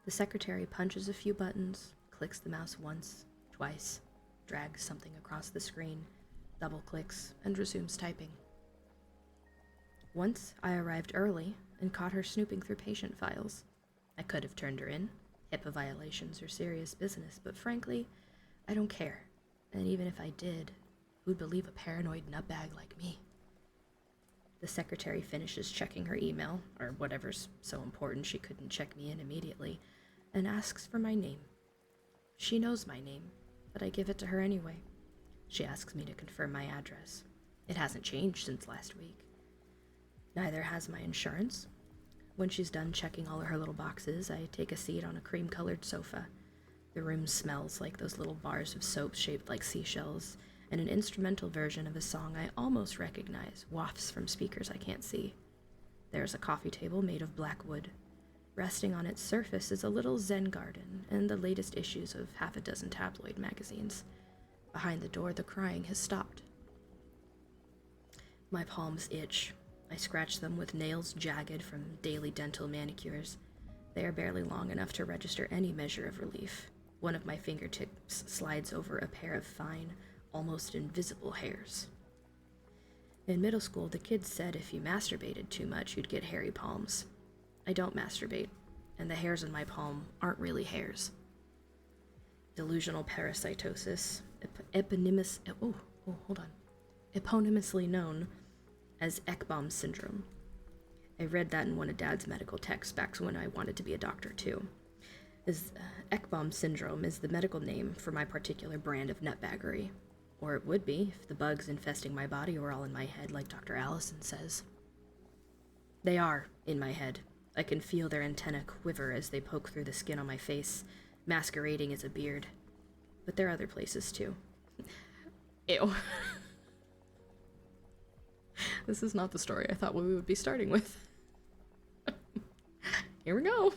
The secretary punches a few buttons, clicks the mouse once, twice, drags something across the screen, double clicks, and resumes typing. Once I arrived early and caught her snooping through patient files. I could have turned her in. HIPAA violations are serious business, but frankly, I don't care. And even if I did, who'd believe a paranoid nutbag like me? The secretary finishes checking her email, or whatever's so important she couldn't check me in immediately, and asks for my name. She knows my name, but I give it to her anyway. She asks me to confirm my address. It hasn't changed since last week. Neither has my insurance. When she's done checking all of her little boxes, I take a seat on a cream-colored sofa. The room smells like those little bars of soap shaped like seashells, and an instrumental version of a song I almost recognize wafts from speakers I can't see. There's a coffee table made of black wood. Resting on its surface is a little Zen garden and the latest issues of half a dozen tabloid magazines. Behind the door, the crying has stopped. My palms itch. I scratch them with nails jagged from daily dental manicures. They are barely long enough to register any measure of relief. One of my fingertips slides over a pair of fine, almost invisible hairs. In middle school, the kids said if you masturbated too much, you'd get hairy palms. I don't masturbate, and the hairs in my palm aren't really hairs. Delusional parasitosis, eponymously known as Ekbom syndrome. I read that in one of Dad's medical texts back when I wanted to be a doctor too. Ekbom syndrome is the medical name for my particular brand of nutbaggery. Or it would be if the bugs infesting my body were all in my head like Dr. Allison says. They are in my head. I can feel their antennae quiver as they poke through the skin on my face, masquerading as a beard. But there are other places too. Ew. This is not the story I thought we would be starting with. Here we go.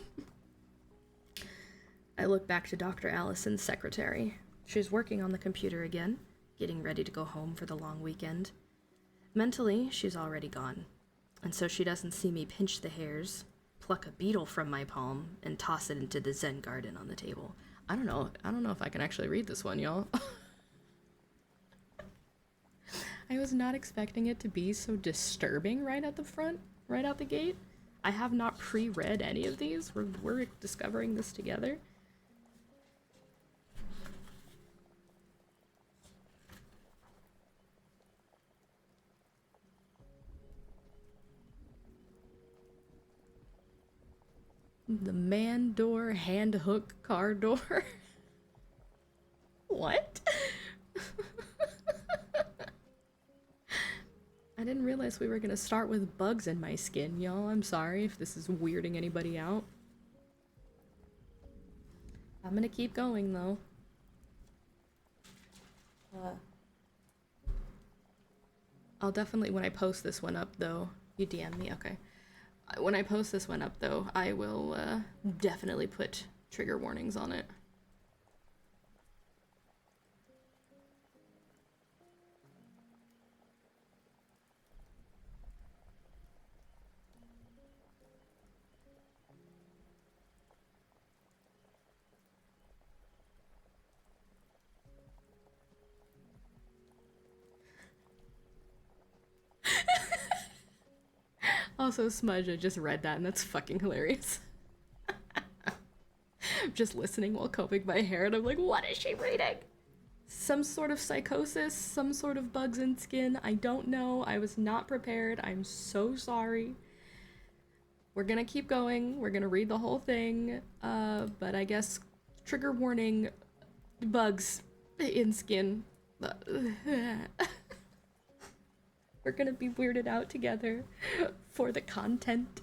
I look back to Dr. Allison's secretary. She's working on the computer again, getting ready to go home for the long weekend. Mentally, she's already gone, and so she doesn't see me pinch the hairs, pluck a beetle from my palm, and toss it into the Zen garden on the table. I don't know if I can actually read this one, y'all. I was not expecting it to be so disturbing right at the front, right out the gate. I have not pre-read any of these. We're discovering this together. The man door, hand hook, car door. What? I didn't realize we were gonna start with bugs in my skin, y'all. I'm sorry if this is weirding anybody out. I'm gonna keep going, though. I'll definitely, when I post this one up, though, you DM me, okay. When I post this one up, though, I will definitely put trigger warnings on it. Also, Smudge, I just read that and that's fucking hilarious. I'm just listening while combing my hair and I'm like, what is she reading? Some sort of psychosis, some sort of bugs in skin. I don't know. I was not prepared. I'm so sorry. We're gonna keep going. We're gonna read the whole thing. But I guess trigger warning, bugs in skin. We're gonna be weirded out together for the content.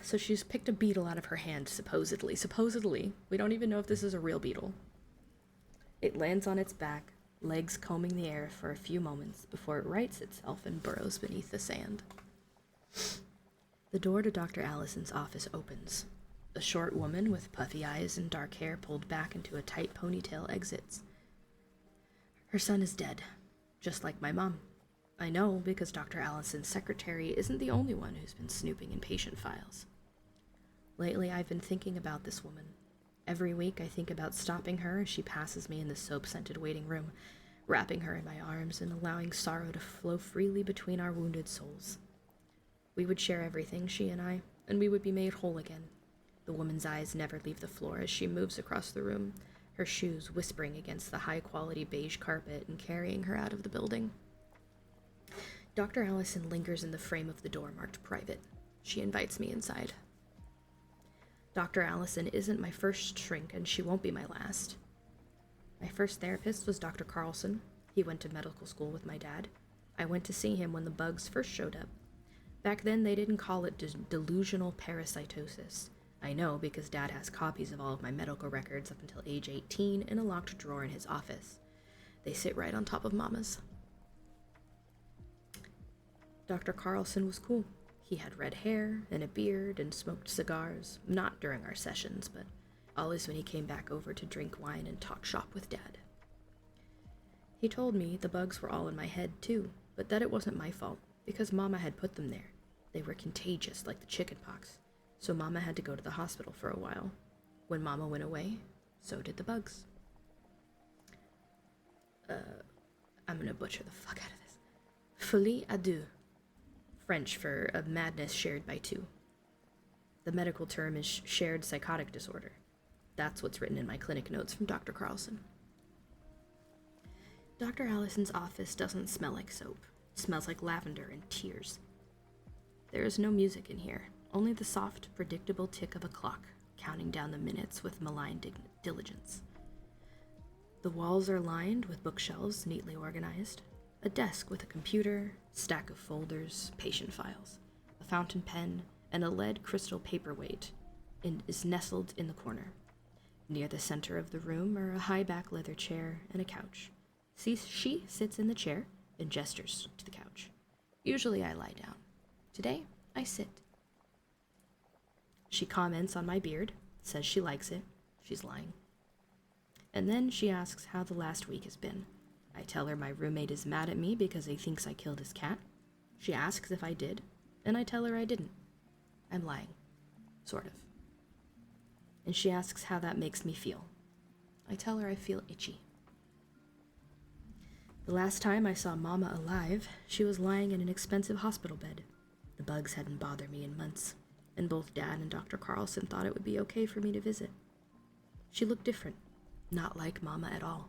So she's picked a beetle out of her hand, supposedly. Supposedly. We don't even know if this is a real beetle. It lands on its back, legs combing the air for a few moments before it rights itself and burrows beneath the sand. The door to Dr. Allison's office opens. A short woman with puffy eyes and dark hair pulled back into a tight ponytail exits. Her son is dead, just like my mom. I know because Dr. Allison's secretary isn't the only one who's been snooping in patient files. Lately, I've been thinking about this woman. Every week, I think about stopping her as she passes me in the soap-scented waiting room, wrapping her in my arms and allowing sorrow to flow freely between our wounded souls. We would share everything, she and we would be made whole again. The woman's eyes never leave the floor as she moves across the room, her shoes whispering against the high-quality beige carpet and carrying her out of the building. Dr. Allison lingers in the frame of the door marked private. She invites me inside. Dr. Allison isn't my first shrink, and she won't be my last. My first therapist was Dr. Carlson. He went to medical school with my dad. I went to see him when the bugs first showed up. Back then, they didn't call it delusional parasitosis. I know because Dad has copies of all of my medical records up until age 18 in a locked drawer in his office. They sit right on top of Mama's. Dr. Carlson was cool. He had red hair and a beard and smoked cigars, not during our sessions, but always when he came back over to drink wine and talk shop with Dad. He told me the bugs were all in my head too, but that it wasn't my fault. because Mama had put them there. They were contagious like the chicken pox, so Mama had to go to the hospital for a while. When Mama went away, so did the bugs. I'm gonna butcher the fuck out of this. Folie à deux, French for a madness shared by two. The medical term is shared psychotic disorder. That's what's written in my clinic notes from Dr. Carlson. Dr. Allison's office doesn't smell like soap. It smells like lavender and tears. There is no music in here, only the soft, predictable tick of a clock, counting down the minutes with malign diligence. The walls are lined with bookshelves neatly organized, a desk with a computer, stack of folders, patient files, a fountain pen, and a lead crystal paperweight is nestled in the corner. Near the center of the room are a high-back leather chair and a couch. She sits in the chair and gestures to the couch. Usually I lie down. Today, I sit. She comments on my beard, says she likes it. She's lying. And then she asks how the last week has been. I tell her my roommate is mad at me because he thinks I killed his cat. She asks if I did, and I tell her I didn't. I'm lying. Sort of. And she asks how that makes me feel. I tell her I feel itchy. The last time I saw Mama alive, she was lying in an expensive hospital bed. The bugs hadn't bothered me in months, and both Dad and Dr. Carlson thought it would be okay for me to visit. She looked different, not like Mama at all.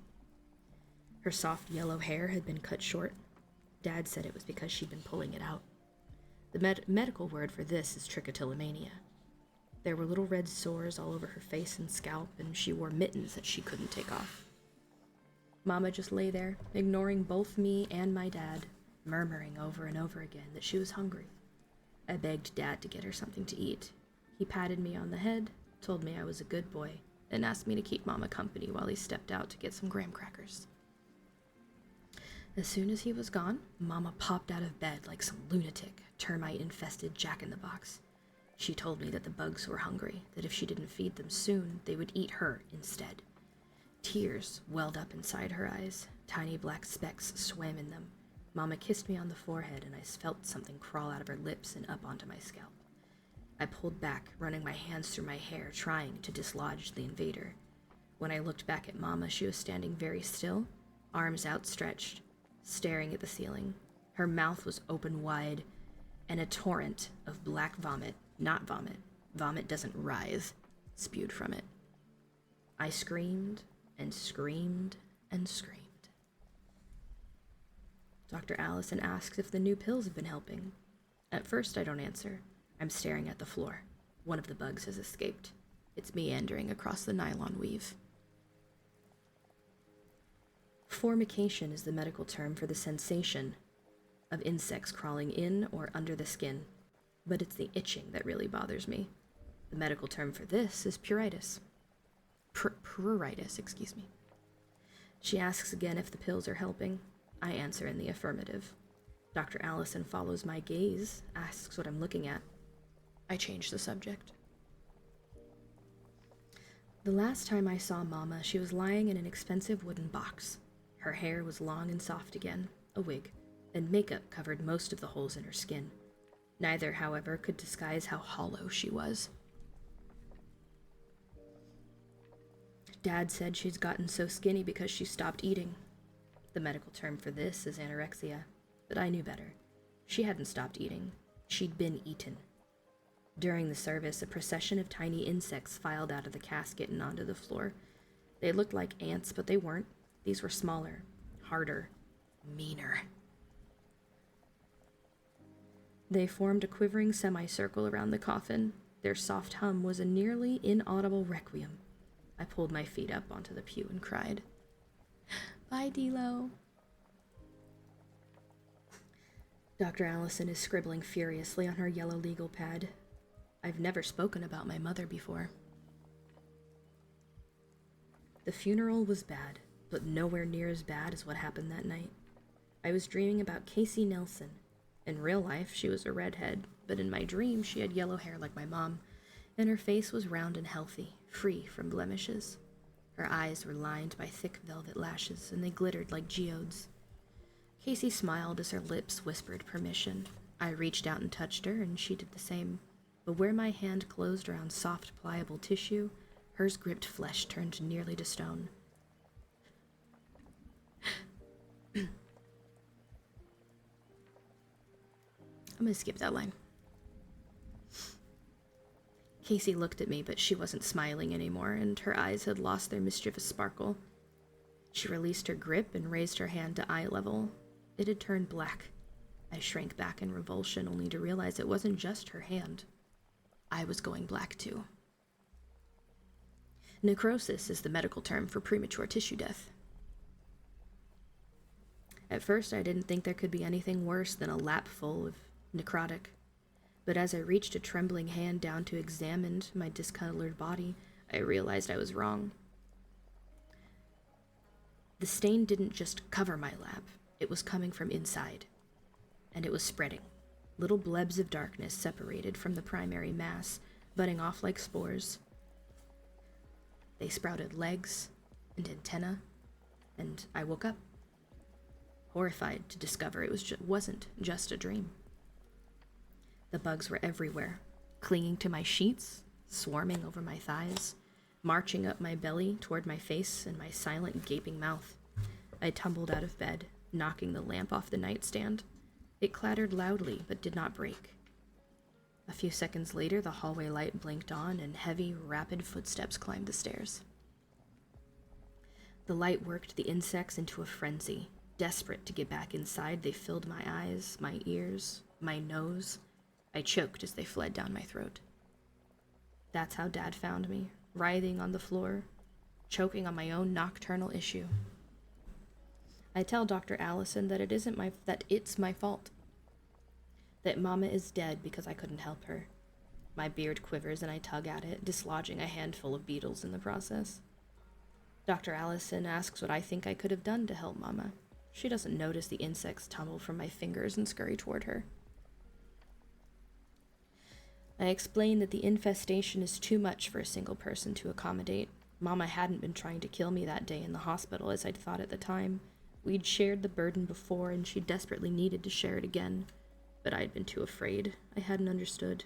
Her soft yellow hair had been cut short. Dad said it was because she'd been pulling it out. The medical word for this is trichotillomania. There were little red sores all over her face and scalp, and she wore mittens that she couldn't take off. Mama just lay there, ignoring both me and my dad, murmuring over and over again that she was hungry. I begged Dad to get her something to eat. He patted me on the head, told me I was a good boy, and asked me to keep Mama company while he stepped out to get some graham crackers. As soon as he was gone, Mama popped out of bed like some lunatic, termite-infested jack-in-the-box. She told me that the bugs were hungry, that if she didn't feed them soon, they would eat her instead. Tears welled up inside her eyes. Tiny black specks swam in them. Mama kissed me on the forehead, and I felt something crawl out of her lips and up onto my scalp. I pulled back, running my hands through my hair, trying to dislodge the invader. When I looked back at Mama, she was standing very still, arms outstretched, staring at the ceiling. Her mouth was open wide, and a torrent of black vomit, not vomit, vomit doesn't rise, spewed from it. I screamed and screamed and screamed. Dr. Allison asks if the new pills have been helping. At first, I don't answer. I'm staring at the floor. One of the bugs has escaped. It's meandering across the nylon weave. Formication is the medical term for the sensation of insects crawling in or under the skin, but it's the itching that really bothers me. The medical term for this is pruritus. Pruritus, excuse me. She asks again if the pills are helping. I answer in the affirmative. Dr. Allison follows my gaze, asks what I'm looking at. I change the subject. The last time I saw Mama, she was lying in an expensive wooden box. Her hair was long and soft again, a wig, and makeup covered most of the holes in her skin. Neither, however, could disguise how hollow she was. Dad said she's gotten so skinny because she stopped eating. The medical term for this is anorexia, but I knew better. She hadn't stopped eating. She'd been eaten. During the service, a procession of tiny insects filed out of the casket and onto the floor. They looked like ants, but they weren't. These were smaller, harder, meaner. They formed a quivering semicircle around the coffin. Their soft hum was a nearly inaudible requiem. I pulled my feet up onto the pew and cried. Bye, D'Lo. Dr. Allison is scribbling furiously on her yellow legal pad. I've never spoken about my mother before. The funeral was bad, but nowhere near as bad as what happened that night. I was dreaming about Casey Nelson. In real life, she was a redhead, but in my dream, she had yellow hair like my mom, and her face was round and healthy, free from blemishes. Her eyes were lined by thick velvet lashes, and they glittered like geodes. Casey smiled as her lips whispered permission. I reached out and touched her, and she did the same. But where my hand closed around soft, pliable tissue, hers gripped flesh turned nearly to stone. I'm gonna skip that line. Casey looked at me, but she wasn't smiling anymore, and her eyes had lost their mischievous sparkle. She released her grip and raised her hand to eye level. It had turned black. I shrank back in revulsion, only to realize it wasn't just her hand. I was going black too. Necrosis is the medical term for premature tissue death. At first, I didn't think there could be anything worse than a lap full of necrotic. But as I reached a trembling hand down to examine my discolored body, I realized I was wrong. The stain didn't just cover my lap, it was coming from inside. And it was spreading. Little blebs of darkness separated from the primary mass, budding off like spores. They sprouted legs and antennae, and I woke up, horrified to discover it wasn't just a dream. The bugs were everywhere, clinging to my sheets, swarming over my thighs, marching up my belly toward my face and my silent, gaping mouth. I tumbled out of bed, knocking the lamp off the nightstand. It clattered loudly, but did not break. A few seconds later, the hallway light blinked on, and heavy, rapid footsteps climbed the stairs. The light worked the insects into a frenzy. Desperate to get back inside, they filled my eyes, my ears, my nose. I choked as they fled down my throat. That's how Dad found me, writhing on the floor, choking on my own nocturnal issue. I tell Dr. Allison that it's my fault. That Mama is dead because I couldn't help her. My beard quivers and I tug at it, dislodging a handful of beetles in the process. Dr. Allison asks what I think I could have done to help Mama. She doesn't notice the insects tumble from my fingers and scurry toward her. I explain that the infestation is too much for a single person to accommodate. Mama hadn't been trying to kill me that day in the hospital as I'd thought at the time. We'd shared the burden before, and she desperately needed to share it again. But I'd been too afraid. I hadn't understood.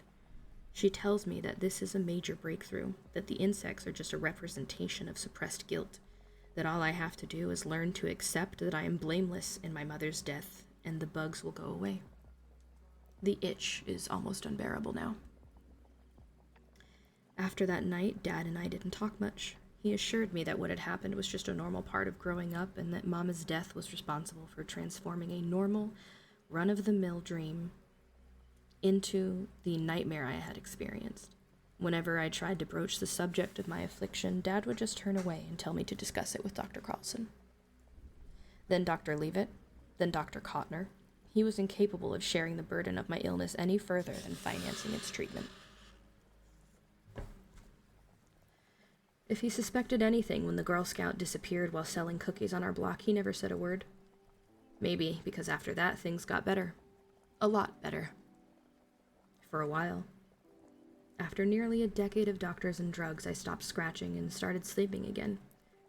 She tells me that this is a major breakthrough, that the insects are just a representation of suppressed guilt, that all I have to do is learn to accept that I am blameless in my mother's death, and the bugs will go away. The itch is almost unbearable now. After that night, Dad and I didn't talk much. He assured me that what had happened was just a normal part of growing up, and that Mama's death was responsible for transforming a normal, run-of-the-mill dream into the nightmare I had experienced. Whenever I tried to broach the subject of my affliction, Dad would just turn away and tell me to discuss it with Dr. Carlson. Then Dr. Leavitt, then Dr. Kottner. He was incapable of sharing the burden of my illness any further than financing its treatment. If he suspected anything when the Girl Scout disappeared while selling cookies on our block, he never said a word. Maybe because after that, things got better. A lot better. For a while. After nearly a decade of doctors and drugs, I stopped scratching and started sleeping again.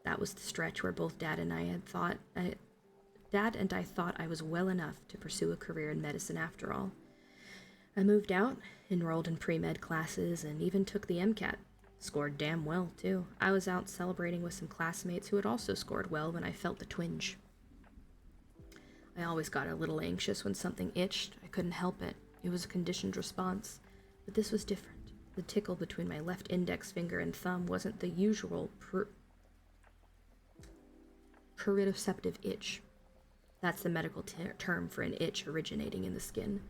That was the stretch where both Dad and I thought I was well enough to pursue a career in medicine after all. I moved out, enrolled in pre-med classes, and even took the MCAT. Scored damn well, too. I was out celebrating with some classmates who had also scored well when I felt the twinge. I always got a little anxious when something itched. I couldn't help it. It was a conditioned response. But this was different. The tickle between my left index finger and thumb wasn't the usual proprioceptive itch. That's the medical term for an itch originating in the skin.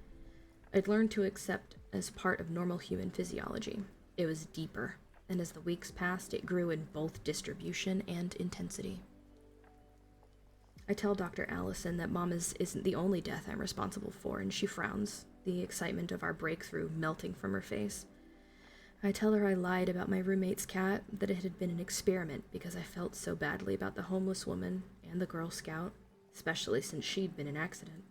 I'd learned to accept as part of normal human physiology. It was deeper, and as the weeks passed, it grew in both distribution and intensity. I tell Dr. Allison that Mama's isn't the only death I'm responsible for, and she frowns, the excitement of our breakthrough melting from her face. I tell her I lied about my roommate's cat, that it had been an experiment because I felt so badly about the homeless woman and the Girl Scout, especially since she'd been an accident.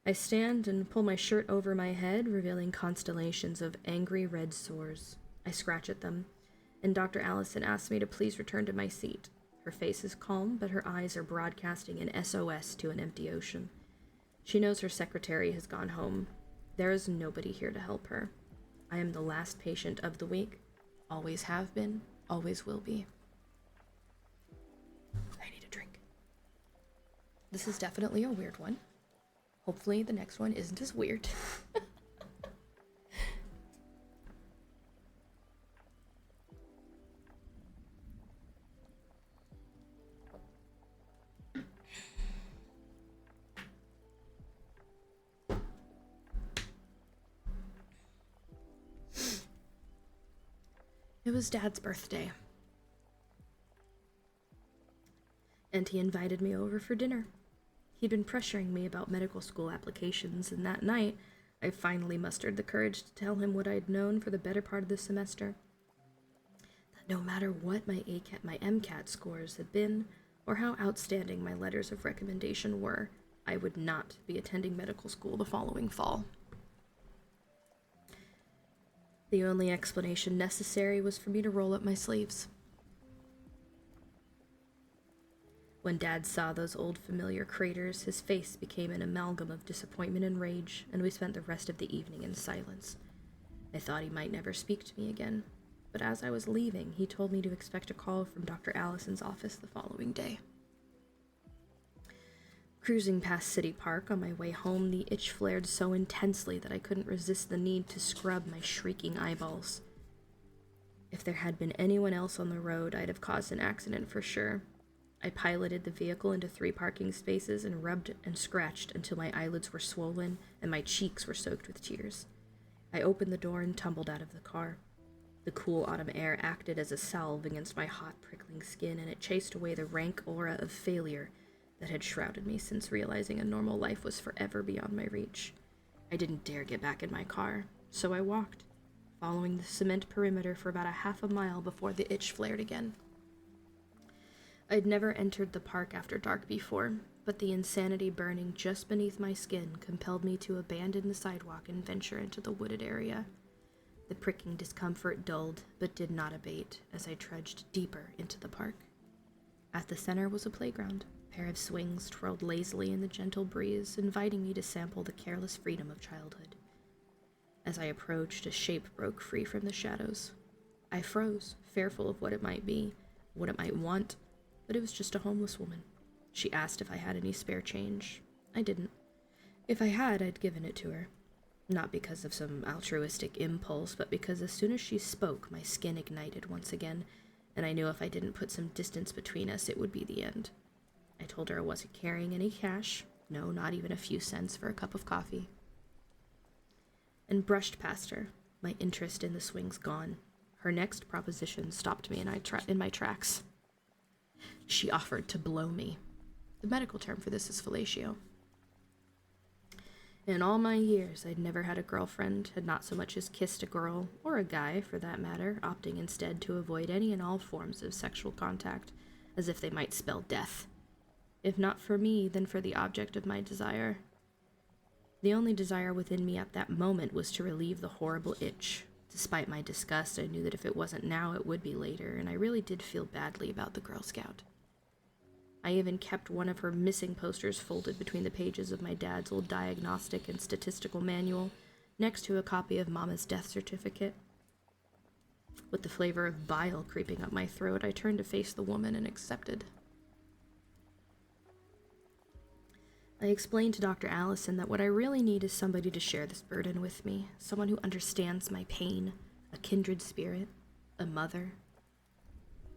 I stand and pull my shirt over my head, revealing constellations of angry red sores. I scratch at them, and Dr. Allison asks me to please return to my seat. Her face is calm, but her eyes are broadcasting an SOS to an empty ocean. She knows her secretary has gone home. There is nobody here to help her. I am the last patient of the week. Always have been, always will be. I need a drink. This is definitely a weird one. Hopefully the next one isn't as weird. It was Dad's birthday, and he invited me over for dinner. He'd been pressuring me about medical school applications, and that night, I finally mustered the courage to tell him what I'd known for the better part of the semester. That no matter what my MCAT scores had been, or how outstanding my letters of recommendation were, I would not be attending medical school the following fall. The only explanation necessary was for me to roll up my sleeves. When Dad saw those old familiar craters, his face became an amalgam of disappointment and rage, and we spent the rest of the evening in silence. I thought he might never speak to me again, but as I was leaving, he told me to expect a call from Dr. Allison's office the following day. Cruising past City Park on my way home, the itch flared so intensely that I couldn't resist the need to scrub my shrieking eyeballs. If there had been anyone else on the road, I'd have caused an accident for sure. I piloted the vehicle into 3 parking spaces and rubbed and scratched until my eyelids were swollen and my cheeks were soaked with tears. I opened the door and tumbled out of the car. The cool autumn air acted as a salve against my hot, prickling skin, and it chased away the rank aura of failure that had shrouded me since realizing a normal life was forever beyond my reach. I didn't dare get back in my car, so I walked, following the cement perimeter for about a half a mile before the itch flared again. I'd never entered the park after dark before, but the insanity burning just beneath my skin compelled me to abandon the sidewalk and venture into the wooded area. The pricking discomfort dulled, but did not abate as I trudged deeper into the park. At the center was a playground. A pair of swings twirled lazily in the gentle breeze, inviting me to sample the careless freedom of childhood. As I approached, a shape broke free from the shadows. I froze, fearful of what it might be, what it might want, but it was just a homeless woman. She asked if I had any spare change. I didn't. If I had, I'd given it to her. Not because of some altruistic impulse, but because as soon as she spoke, my skin ignited once again, and I knew if I didn't put some distance between us, it would be the end. I told her I wasn't carrying any cash, no, not even a few cents for a cup of coffee, and brushed past her, my interest in the swings gone. Her next proposition stopped me in my tracks. She offered to blow me. The medical term for this is fellatio. In all my years, I'd never had a girlfriend, had not so much as kissed a girl, or a guy, for that matter, opting instead to avoid any and all forms of sexual contact, as if they might spell death. If not for me, then for the object of my desire. The only desire within me at that moment was to relieve the horrible itch. Despite my disgust, I knew that if it wasn't now, it would be later, and I really did feel badly about the Girl Scout. I even kept one of her missing posters folded between the pages of my dad's old diagnostic and statistical manual, next to a copy of Mama's death certificate. With the flavor of bile creeping up my throat, I turned to face the woman and accepted. I explained to Dr. Allison that what I really need is somebody to share this burden with me, someone who understands my pain, a kindred spirit, a mother.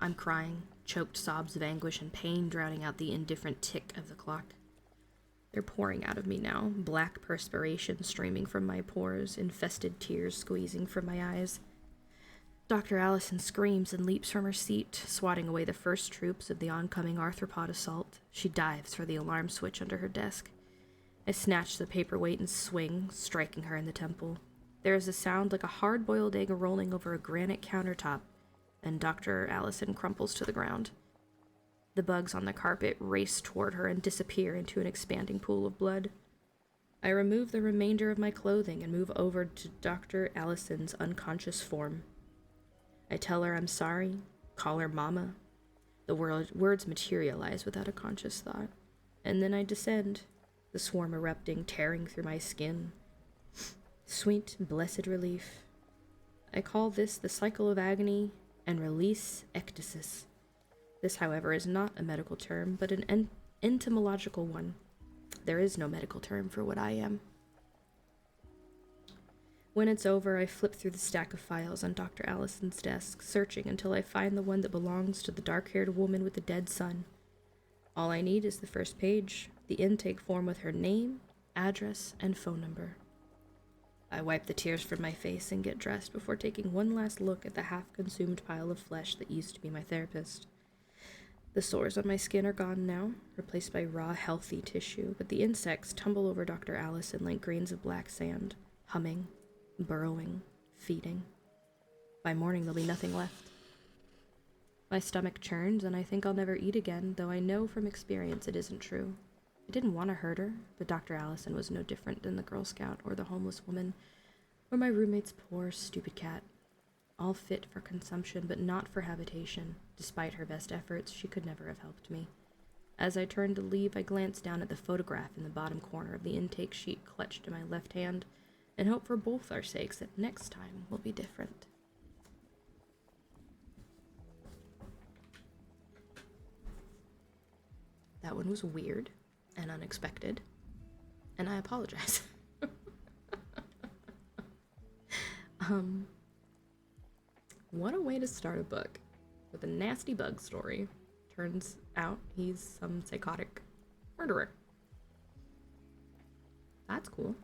I'm crying, choked sobs of anguish and pain drowning out the indifferent tick of the clock. They're pouring out of me now, black perspiration streaming from my pores, infested tears squeezing from my eyes. Dr. Allison screams and leaps from her seat, swatting away the first troops of the oncoming arthropod assault. She dives for the alarm switch under her desk. I snatch the paperweight and swing, striking her in the temple. There is a sound like a hard-boiled egg rolling over a granite countertop, and Dr. Allison crumples to the ground. The bugs on the carpet race toward her and disappear into an expanding pool of blood. I remove the remainder of my clothing and move over to Dr. Allison's unconscious form. I tell her I'm sorry, call her Mama. The words materialize without a conscious thought. And then I descend, the swarm erupting, tearing through my skin. Sweet, blessed relief. I call this the cycle of agony and release ectasis. This, however, is not a medical term, but an entomological one. There is no medical term for what I am. When it's over, I flip through the stack of files on Dr. Allison's desk, searching until I find the one that belongs to the dark-haired woman with the dead son. All I need is the first page, the intake form with her name, address, and phone number. I wipe the tears from my face and get dressed before taking one last look at the half-consumed pile of flesh that used to be my therapist. The sores on my skin are gone now, replaced by raw, healthy tissue, but the insects tumble over Dr. Allison like grains of black sand, humming, burrowing, feeding. By morning, there'll be nothing left. My stomach churns, and I think I'll never eat again, though I know from experience it isn't true. I didn't want to hurt her, but Dr. Allison was no different than the Girl Scout or the homeless woman, or my roommate's poor, stupid cat. All fit for consumption, but not for habitation. Despite her best efforts, she could never have helped me. As I turned to leave, I glanced down at the photograph in the bottom corner of the intake sheet clutched in my left hand, and hope for both our sakes that next time will be different. That one was weird and unexpected, and I apologize. What a way to start a book, with a nasty bug story. Turns out he's some psychotic murderer. That's cool.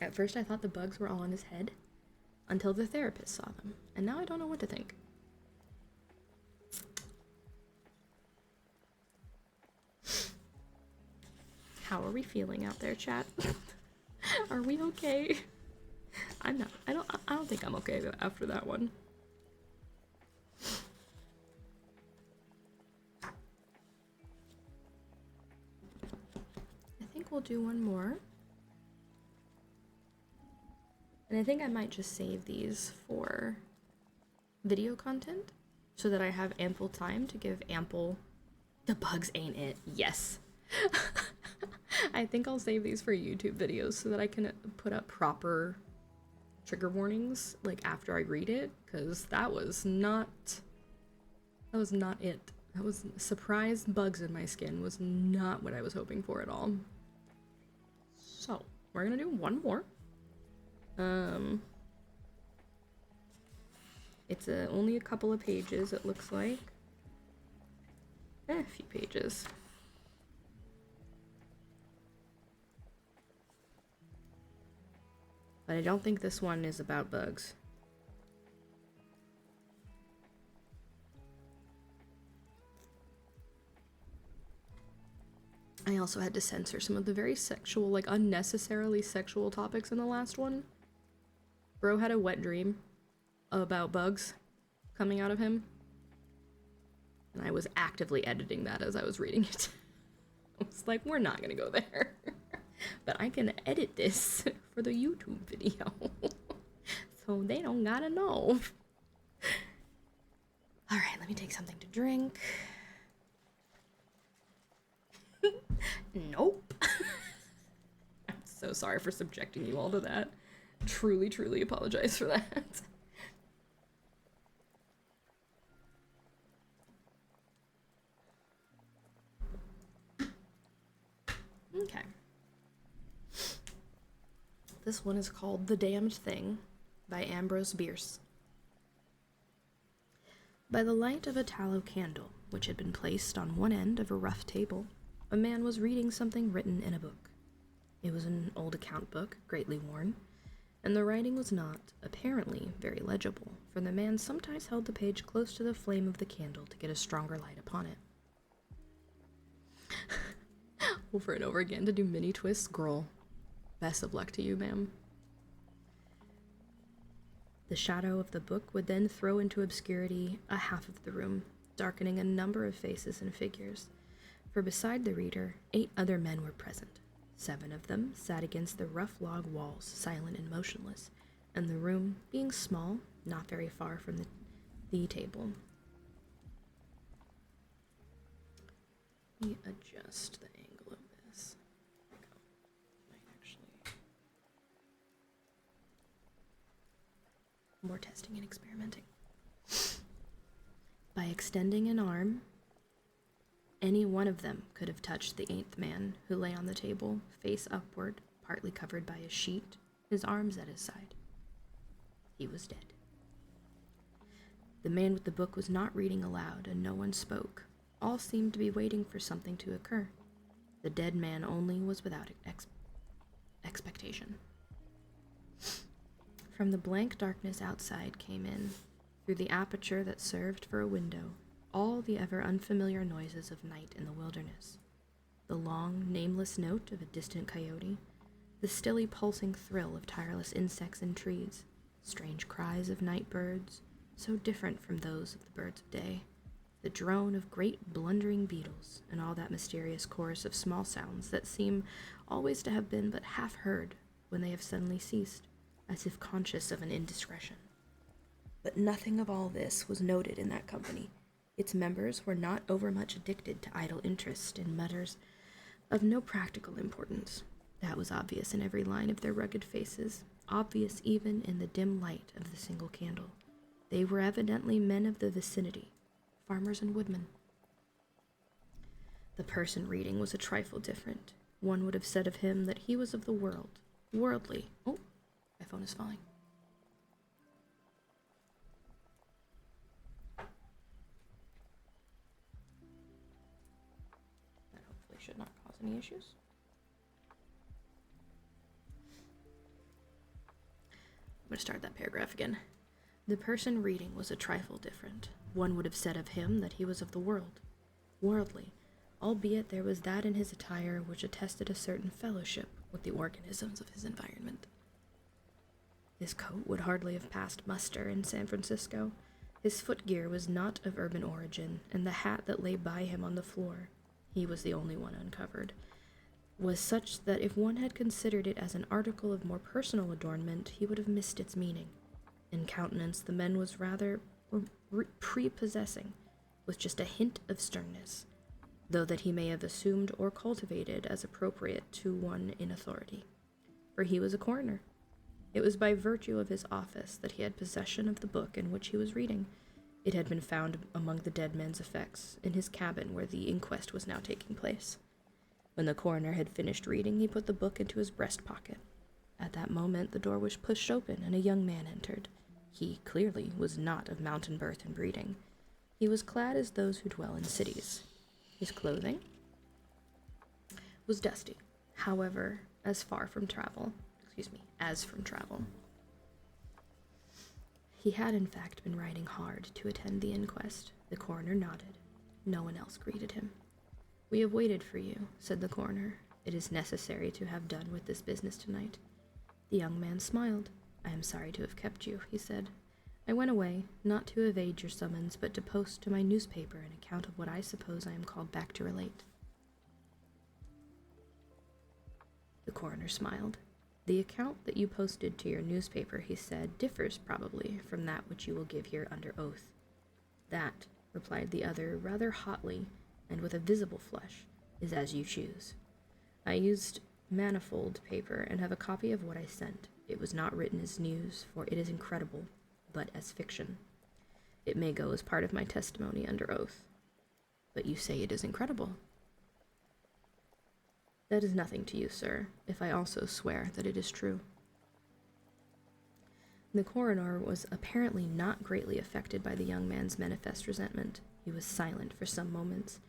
At first I thought the bugs were all in his head, until the therapist saw them, and now I don't know what to think. How are we feeling out there, chat? Are we okay? I'm not. I don't think I'm okay after that one. I think we'll do one more. And I think I might just save these for video content so that I have ample time to give ample... The bugs ain't it. Yes. I think I'll save these for YouTube videos so that I can put up proper trigger warnings like after I read it, because that was not it. That was surprise bugs in my skin was not what I was hoping for at all. So we're gonna do one more. It's only a couple of pages, it looks like. A few pages. But I don't think this one is about bugs. I also had to censor some of the very sexual, like unnecessarily sexual topics in the last one. Bro had a wet dream about bugs coming out of him. And I was actively editing that as I was reading it. I was like, we're not gonna go there. But I can edit this for the YouTube video. So they don't gotta know. Alright, let me take something to drink. Nope. I'm so sorry for subjecting you all to that. Truly, truly apologize for that. Okay. This one is called The Damned Thing by Ambrose Bierce. By the light of a tallow candle, which had been placed on one end of a rough table, a man was reading something written in a book. It was an old account book, greatly worn, and the writing was not, apparently, very legible, for the man sometimes held the page close to the flame of the candle to get a stronger light upon it. Over and over again to do mini twists, girl. Best of luck to you, ma'am. The shadow of the book would then throw into obscurity a half of the room, darkening a number of faces and figures. For beside the reader, 8 other men were present. 7 of them sat against the rough log walls, silent and motionless, and the room, being small, not very far from the table. Let me adjust the angle of this. There we go. Might actually. More testing and experimenting. By extending an arm, any one of them could have touched the eighth man, who lay on the table, face upward, partly covered by a sheet, his arms at his side. He was dead. The man with the book was not reading aloud, and no one spoke. All seemed to be waiting for something to occur. The dead man only was without expectation. From the blank darkness outside came in, through the aperture that served for a window, all the ever unfamiliar noises of night in the wilderness. The long, nameless note of a distant coyote, the stilly pulsing thrill of tireless insects in trees, strange cries of night birds, so different from those of the birds of day, the drone of great blundering beetles, and all that mysterious chorus of small sounds that seem always to have been but half heard when they have suddenly ceased, as if conscious of an indiscretion. But nothing of all this was noted in that company. Its members were not overmuch addicted to idle interest in matters of no practical importance. That was obvious in every line of their rugged faces, obvious even in the dim light of the single candle. They were evidently men of the vicinity, farmers and woodmen. The person reading was a trifle different. One would have said of him that he was of the world, worldly. Oh, my phone is falling. That hopefully should not cause any issues. I'm going to start that paragraph again. The person reading was a trifle different. One would have said of him that he was of the world, worldly, albeit there was that in his attire which attested a certain fellowship with the organisms of his environment. His coat would hardly have passed muster in San Francisco. His footgear was not of urban origin, and the hat that lay by him on the floor, he was the only one uncovered, was such that if one had considered it as an article of more personal adornment, he would have missed its meaning. In countenance, the man was rather prepossessing, with just a hint of sternness, though that he may have assumed or cultivated as appropriate to one in authority. For he was a coroner. It was by virtue of his office that he had possession of the book in which he was reading. It had been found among the dead man's effects, in his cabin where the inquest was now taking place. When the coroner had finished reading, he put the book into his breast pocket. At that moment, the door was pushed open, and a young man entered. He, clearly, was not of mountain birth and breeding. He was clad as those who dwell in cities. His clothing was dusty, however, as from travel. He had, in fact, been riding hard to attend the inquest. The coroner nodded. No one else greeted him. "We have waited for you," said the coroner. "It is necessary to have done with this business tonight." The young man smiled. "I am sorry to have kept you," he said. "I went away, not to evade your summons, but to post to my newspaper an account of what I suppose I am called back to relate." The coroner smiled. "The account that you posted to your newspaper," he said, "differs probably from that which you will give here under oath." "That," replied the other rather hotly, and with a visible flush, "is as you choose. I used manifold paper and have a copy of what I sent. It was not written as news, for it is incredible, but as fiction. It may go as part of my testimony under oath." "But you say it is incredible." "That is nothing to you, sir, if I also swear that it is true." The coroner was apparently not greatly affected by the young man's manifest resentment. He was silent for some moments,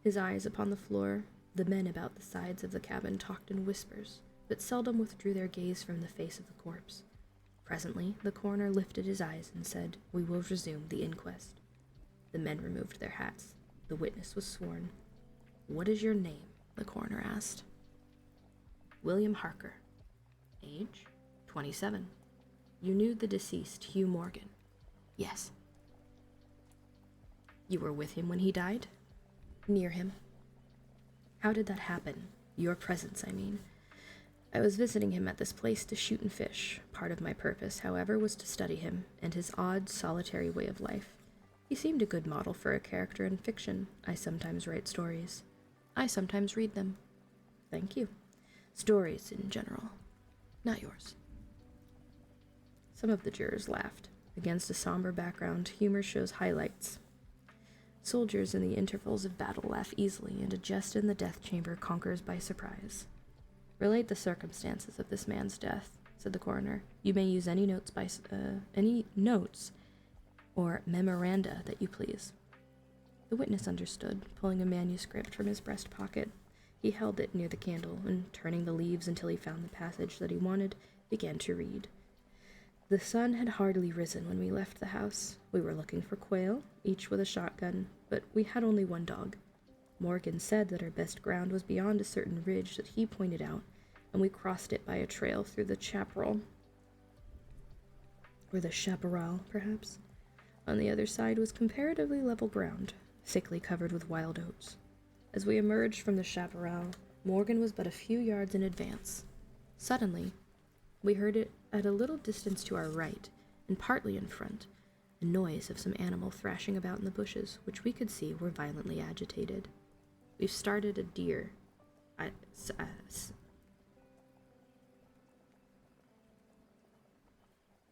his eyes upon the floor. The men about the sides of the cabin talked in whispers, but seldom withdrew their gaze from the face of the corpse. Presently, the coroner lifted his eyes and said, "We will resume the inquest." The men removed their hats. The witness was sworn. "What is your name?" the coroner asked. "William Harker." "Age?" 27. "You knew the deceased, Hugh Morgan?" "Yes." "You were with him when he died?" "Near him." "How did that happen? Your presence, I mean." "I was visiting him at this place to shoot and fish. Part of my purpose, however, was to study him, and his odd, solitary way of life. He seemed a good model for a character in fiction. I sometimes write stories." I sometimes read them. Thank you. Stories in general. Not yours. Some of the jurors laughed. Against a somber background, humor shows highlights. Soldiers in the intervals of battle laugh easily, and a jest in the death chamber conquers by surprise. Relate the circumstances of this man's death, said the coroner. You may use any notes or memoranda that you please. The witness understood, pulling a manuscript from his breast pocket. He held it near the candle, and turning the leaves until he found the passage that he wanted, began to read. The sun had hardly risen when we left the house. We were looking for quail, each with a shotgun, but we had only one dog. Morgan said that our best ground was beyond a certain ridge that he pointed out, and we crossed it by a trail through the chaparral. Or the chaparral, perhaps. On the other side was comparatively level ground, thickly covered with wild oats. As we emerged from the chaparral, Morgan was but a few yards in advance. Suddenly, we heard it at a little distance to our right, and partly in front, a noise of some animal thrashing about in the bushes, which we could see were violently agitated. We've started a deer.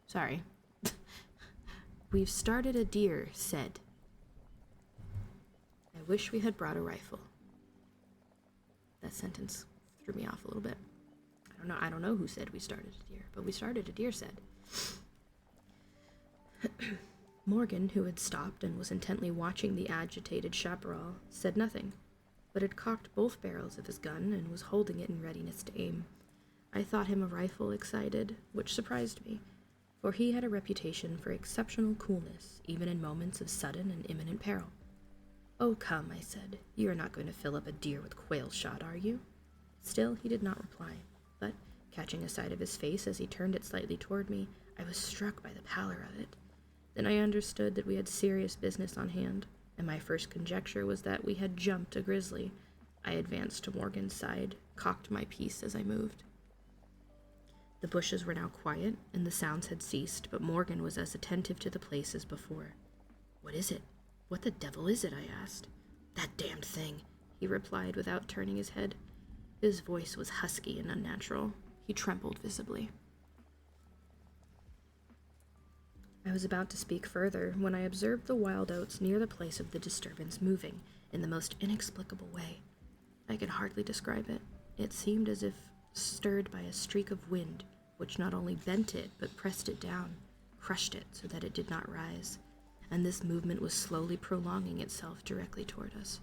Sorry. We've started a deer, said. I wish we had brought a rifle. That sentence threw me off a little bit. I don't know who said we started a deer, but we started a deer, said. Morgan, who had stopped and was intently watching the agitated chaparral, said nothing, but had cocked both barrels of his gun and was holding it in readiness to aim. I thought him a rifle excited, which surprised me, for he had a reputation for exceptional coolness, even in moments of sudden and imminent peril. Oh, come, I said. You are not going to fill up a deer with quail shot, are you? Still, he did not reply, but, catching a sight of his face as he turned it slightly toward me, I was struck by the pallor of it. Then I understood that we had serious business on hand, and my first conjecture was that we had jumped a grizzly. I advanced to Morgan's side, cocked my piece as I moved. The bushes were now quiet, and the sounds had ceased, but Morgan was as attentive to the place as before. What is it? What the devil is it? I asked. That damned thing, he replied without turning his head. His voice was husky and unnatural. He trembled visibly. I was about to speak further when I observed the wild oats near the place of the disturbance moving in the most inexplicable way. I could hardly describe it. It seemed as if stirred by a streak of wind, which not only bent it, but pressed it down, crushed it so that it did not rise, and this movement was slowly prolonging itself directly toward us.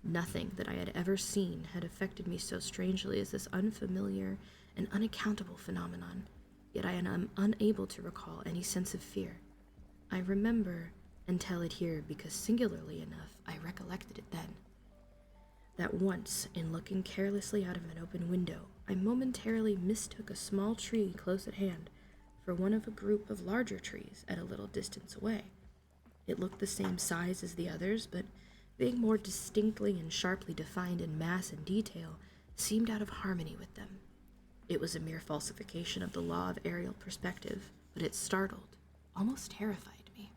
Nothing that I had ever seen had affected me so strangely as this unfamiliar and unaccountable phenomenon, yet I am unable to recall any sense of fear. I remember and tell it here because, singularly enough, I recollected it then. That once, in looking carelessly out of an open window, I momentarily mistook a small tree close at hand for one of a group of larger trees at a little distance away. It looked the same size as the others, but being more distinctly and sharply defined in mass and detail, seemed out of harmony with them. It was a mere falsification of the law of aerial perspective, but it startled, almost terrified me.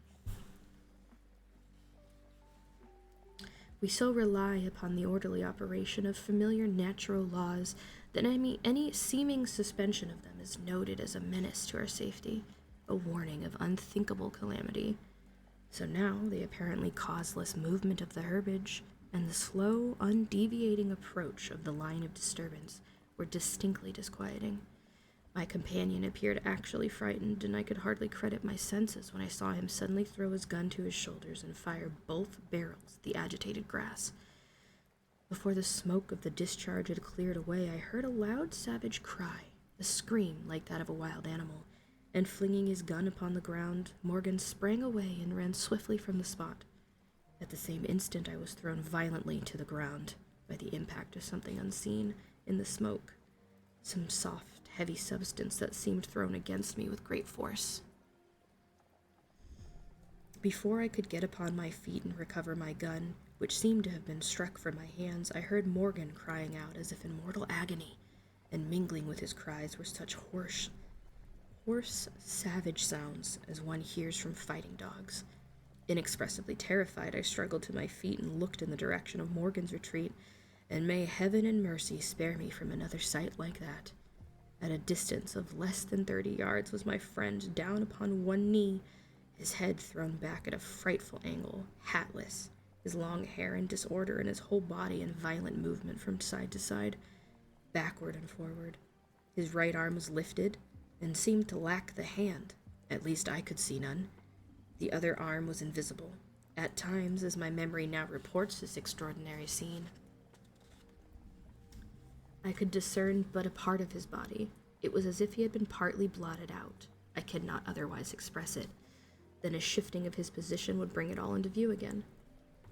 We so rely upon the orderly operation of familiar natural laws that any seeming suspension of them is noted as a menace to our safety, a warning of unthinkable calamity. So now the apparently causeless movement of the herbage and the slow, undeviating approach of the line of disturbance were distinctly disquieting. My companion appeared actually frightened, and I could hardly credit my senses when I saw him suddenly throw his gun to his shoulders and fire both barrels at the agitated grass. Before the smoke of the discharge had cleared away, I heard a loud, savage cry, a scream like that of a wild animal, and flinging his gun upon the ground, Morgan sprang away and ran swiftly from the spot. At the same instant, I was thrown violently to the ground by the impact of something unseen in the smoke, some soft, heavy substance that seemed thrown against me with great force. Before I could get upon my feet and recover my gun, which seemed to have been struck from my hands, I heard Morgan crying out as if in mortal agony, and mingling with his cries were such hoarse, savage sounds as one hears from fighting dogs. Inexpressibly terrified, I struggled to my feet and looked in the direction of Morgan's retreat, and may heaven in mercy spare me from another sight like that. At a distance of less than 30 yards was my friend down upon one knee, his head thrown back at a frightful angle, hatless, his long hair in disorder and his whole body in violent movement from side to side, backward and forward. His right arm was lifted and seemed to lack the hand. At least I could see none. The other arm was invisible. At times, as my memory now reports this extraordinary scene, I could discern but a part of his body. It was as if he had been partly blotted out. I could not otherwise express it. Then a shifting of his position would bring it all into view again.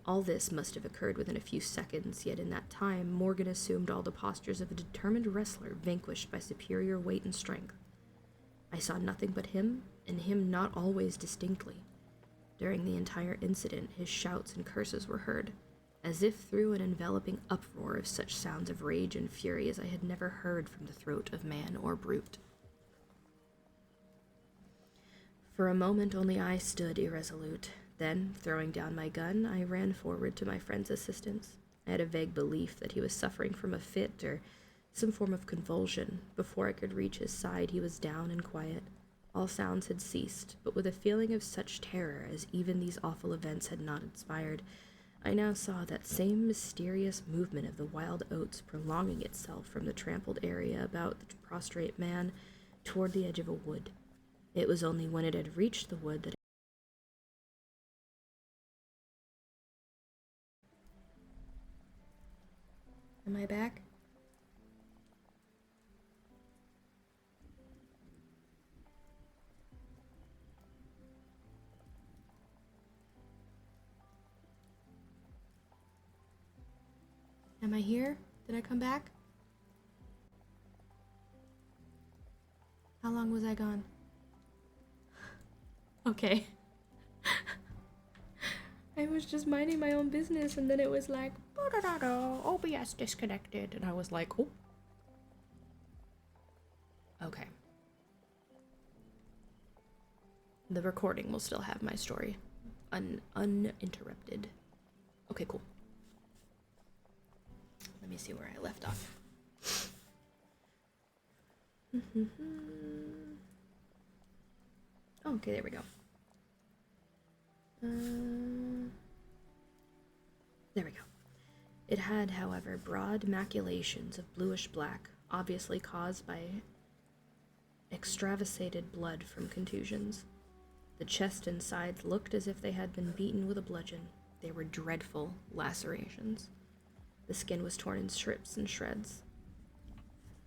All this must have occurred within a few seconds, yet in that time Morgan assumed all the postures of a determined wrestler vanquished by superior weight and strength. I saw nothing but him, and him not always distinctly. During the entire incident, his shouts and curses were heard, as if through an enveloping uproar of such sounds of rage and fury as I had never heard from the throat of man or brute. For a moment only I stood irresolute. Then, throwing down my gun, I ran forward to my friend's assistance. I had a vague belief that he was suffering from a fit or some form of convulsion. Before I could reach his side, he was down and quiet. All sounds had ceased, but with a feeling of such terror as even these awful events had not inspired, I now saw that same mysterious movement of the wild oats prolonging itself from the trampled area about the prostrate man toward the edge of a wood. It was only when it had reached the wood that Am I back? Am I here? Did I come back? How long was I gone? Okay. I was just minding my own business, and then it was like, OBS disconnected, and I was like, oh. Okay. The recording will still have my story uninterrupted. Okay, cool. Let me see where I left off. Oh, okay, there we go. There we go. It had, however, broad maculations of bluish black, obviously caused by extravasated blood from contusions. The chest and sides looked as if they had been beaten with a bludgeon. They were dreadful lacerations. The skin was torn in strips and shreds.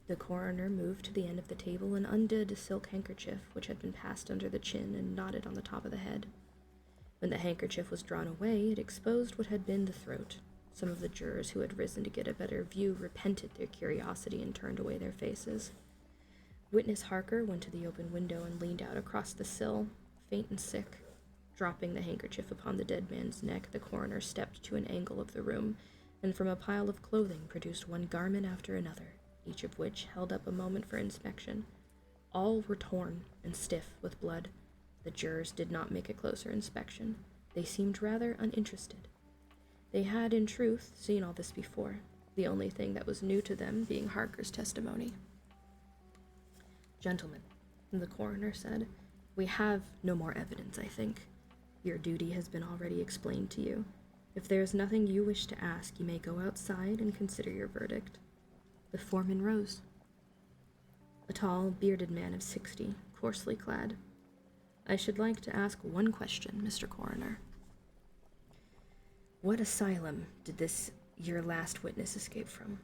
The coroner moved to the end of the table and undid a silk handkerchief which had been passed under the chin and knotted on the top of the head. When the handkerchief was drawn away, it exposed what had been the throat. Some of the jurors who had risen to get a better view repented their curiosity and turned away their faces. Witness Harker went to the open window and leaned out across the sill, faint and sick. Dropping the handkerchief upon the dead man's neck, the coroner stepped to an angle of the room, and from a pile of clothing produced one garment after another, each of which held up a moment for inspection. All were torn and stiff with blood. The jurors did not make a closer inspection. They seemed rather uninterested. They had, in truth, seen all this before, the only thing that was new to them being Harker's testimony. "Gentlemen," the coroner said, "we have no more evidence, I think. Your duty has been already explained to you. If there is nothing you wish to ask, you may go outside and consider your verdict." The foreman rose. A tall, bearded man of 60, coarsely clad. "I should like to ask one question, Mr. Coroner. What asylum did your last witness escape from?"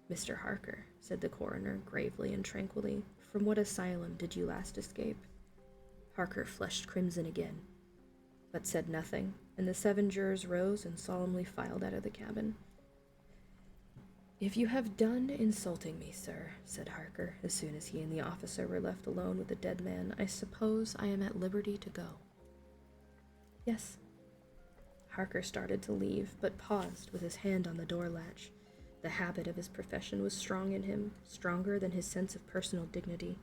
"Mr. Harker," said the coroner, gravely and tranquilly, "from what asylum did you last escape?" Harker flushed crimson again, but said nothing, and the 7 jurors rose and solemnly filed out of the cabin. "If you have done insulting me, sir," said Harker, as soon as he and the officer were left alone with the dead man, "I suppose I am at liberty to go." "Yes." Harker started to leave, but paused with his hand on the door latch. The habit of his profession was strong in him, stronger than his sense of personal dignity.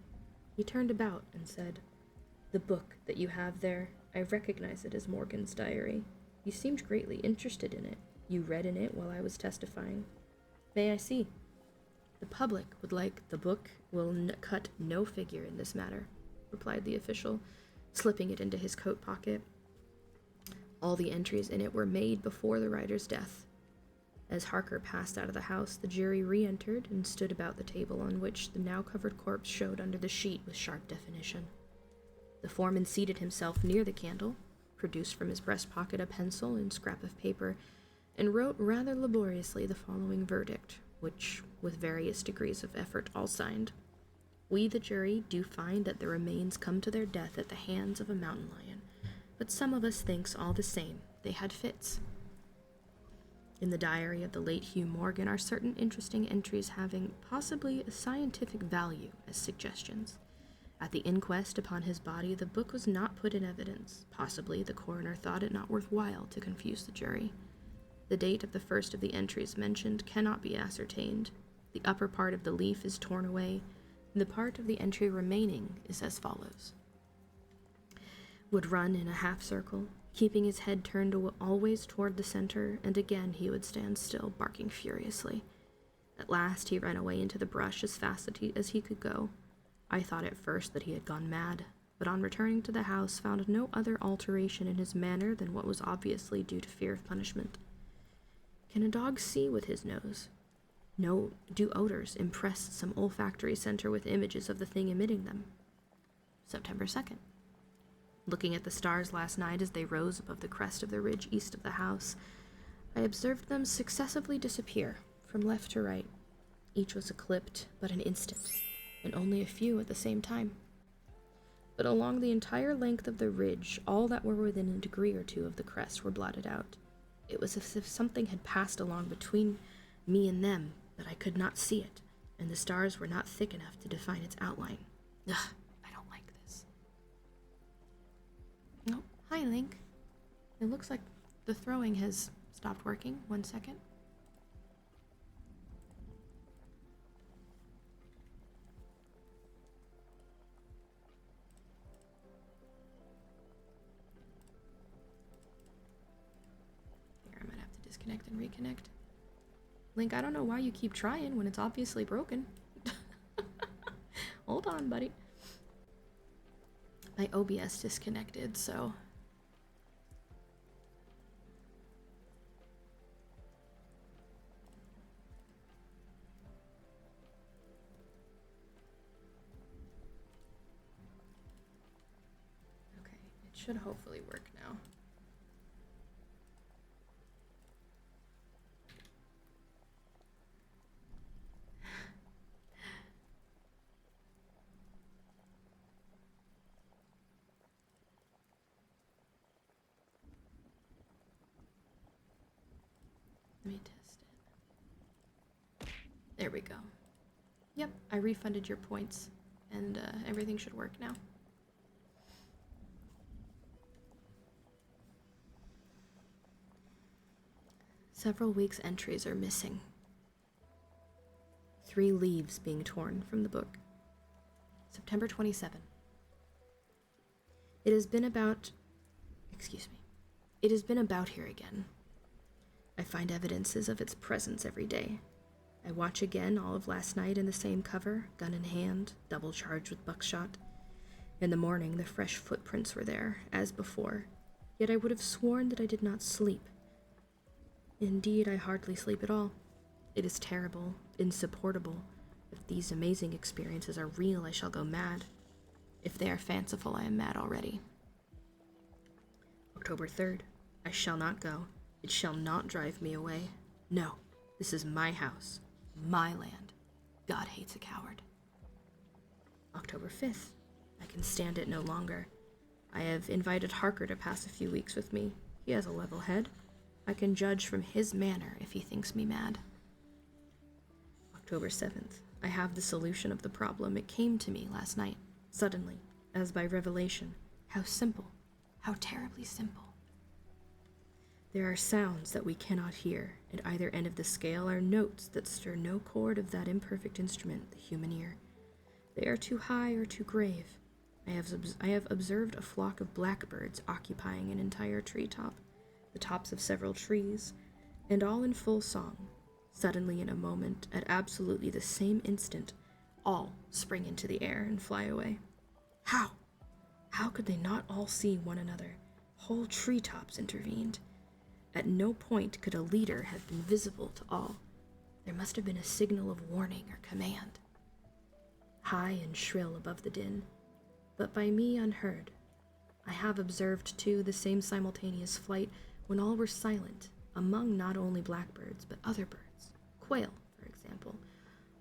He turned about and said, "The book that you have there, I recognize it as Morgan's diary. You seemed greatly interested in it. You read in it while I was testifying." May I see? The public would like the book will cut no figure in this matter, replied the official, slipping it into his coat pocket. All the entries in it were made before the writer's death. As Harker passed out of the house, the jury re-entered and stood about the table on which the now-covered corpse showed under the sheet with sharp definition. The foreman seated himself near the candle, produced from his breast pocket a pencil and scrap of paper, and wrote rather laboriously the following verdict, which, with various degrees of effort, all signed. We, the jury, do find that the remains come to their death at the hands of a mountain lion, but some of us thinks all the same they had fits. In the diary of the late Hugh Morgan are certain interesting entries having possibly a scientific value as suggestions. At the inquest upon his body, the book was not put in evidence. Possibly the coroner thought it not worthwhile to confuse the jury. The date of the first of the entries mentioned cannot be ascertained. The upper part of the leaf is torn away, and the part of the entry remaining is as follows. Would run in a half circle, keeping his head turned always toward the center, and again he would stand still, barking furiously. At last he ran away into the brush as fast as he could go. I thought at first that he had gone mad, but on returning to the house found no other alteration in his manner than what was obviously due to fear of punishment. Can a dog see with his nose? No, do odors impress some olfactory center with images of the thing emitting them? September 2nd. Looking at the stars last night as they rose above the crest of the ridge east of the house, I observed them successively disappear, from left to right. Each was eclipsed but an instant, and only a few at the same time. But along the entire length of the ridge, all that were within a degree or two of the crest were blotted out. It was as if something had passed along between me and them, but I could not see it, and the stars were not thick enough to define its outline. Ugh, I don't like this. Oh, hi, Link. It looks like the throwing has stopped working. 1 second. Here, I might have to disconnect and reconnect. Link, I don't know why you keep trying when it's obviously broken. Hold on, buddy. My OBS disconnected, so... Okay, it should hopefully work now. Let me test it. There we go. Yep, I refunded your points, and everything should work now. Several weeks' entries are missing. 3 leaves being torn from the book. September 27. It has been about here again. I find evidences of its presence every day. I watch again all of last night in the same cover, gun in hand, double charged with buckshot. In the morning, the fresh footprints were there, as before, yet I would have sworn that I did not sleep. Indeed, I hardly sleep at all. It is terrible, insupportable. If these amazing experiences are real, I shall go mad. If they are fanciful, I am mad already. October 3rd. I shall not go. It shall not drive me away. No, this is my house, my land. God hates a coward. October 5th. I can stand it no longer. I have invited Harker to pass a few weeks with me. He has a level head. I can judge from his manner if he thinks me mad. October 7th. I have the solution of the problem. It came to me last night, suddenly, as by revelation. How simple. How terribly simple. There are sounds that we cannot hear. At either end of the scale are notes that stir no chord of that imperfect instrument, the human ear. They are too high or too grave. I have observed a flock of blackbirds occupying an entire treetop, the tops of several trees, and all in full song. Suddenly, in a moment, at absolutely the same instant, all spring into the air and fly away. How? How could they not all see one another? Whole treetops intervened. At no point could a leader have been visible to all. There must have been a signal of warning or command. High and shrill above the din, but by me unheard. I have observed, too, the same simultaneous flight when all were silent, among not only blackbirds, but other birds, quail, for example,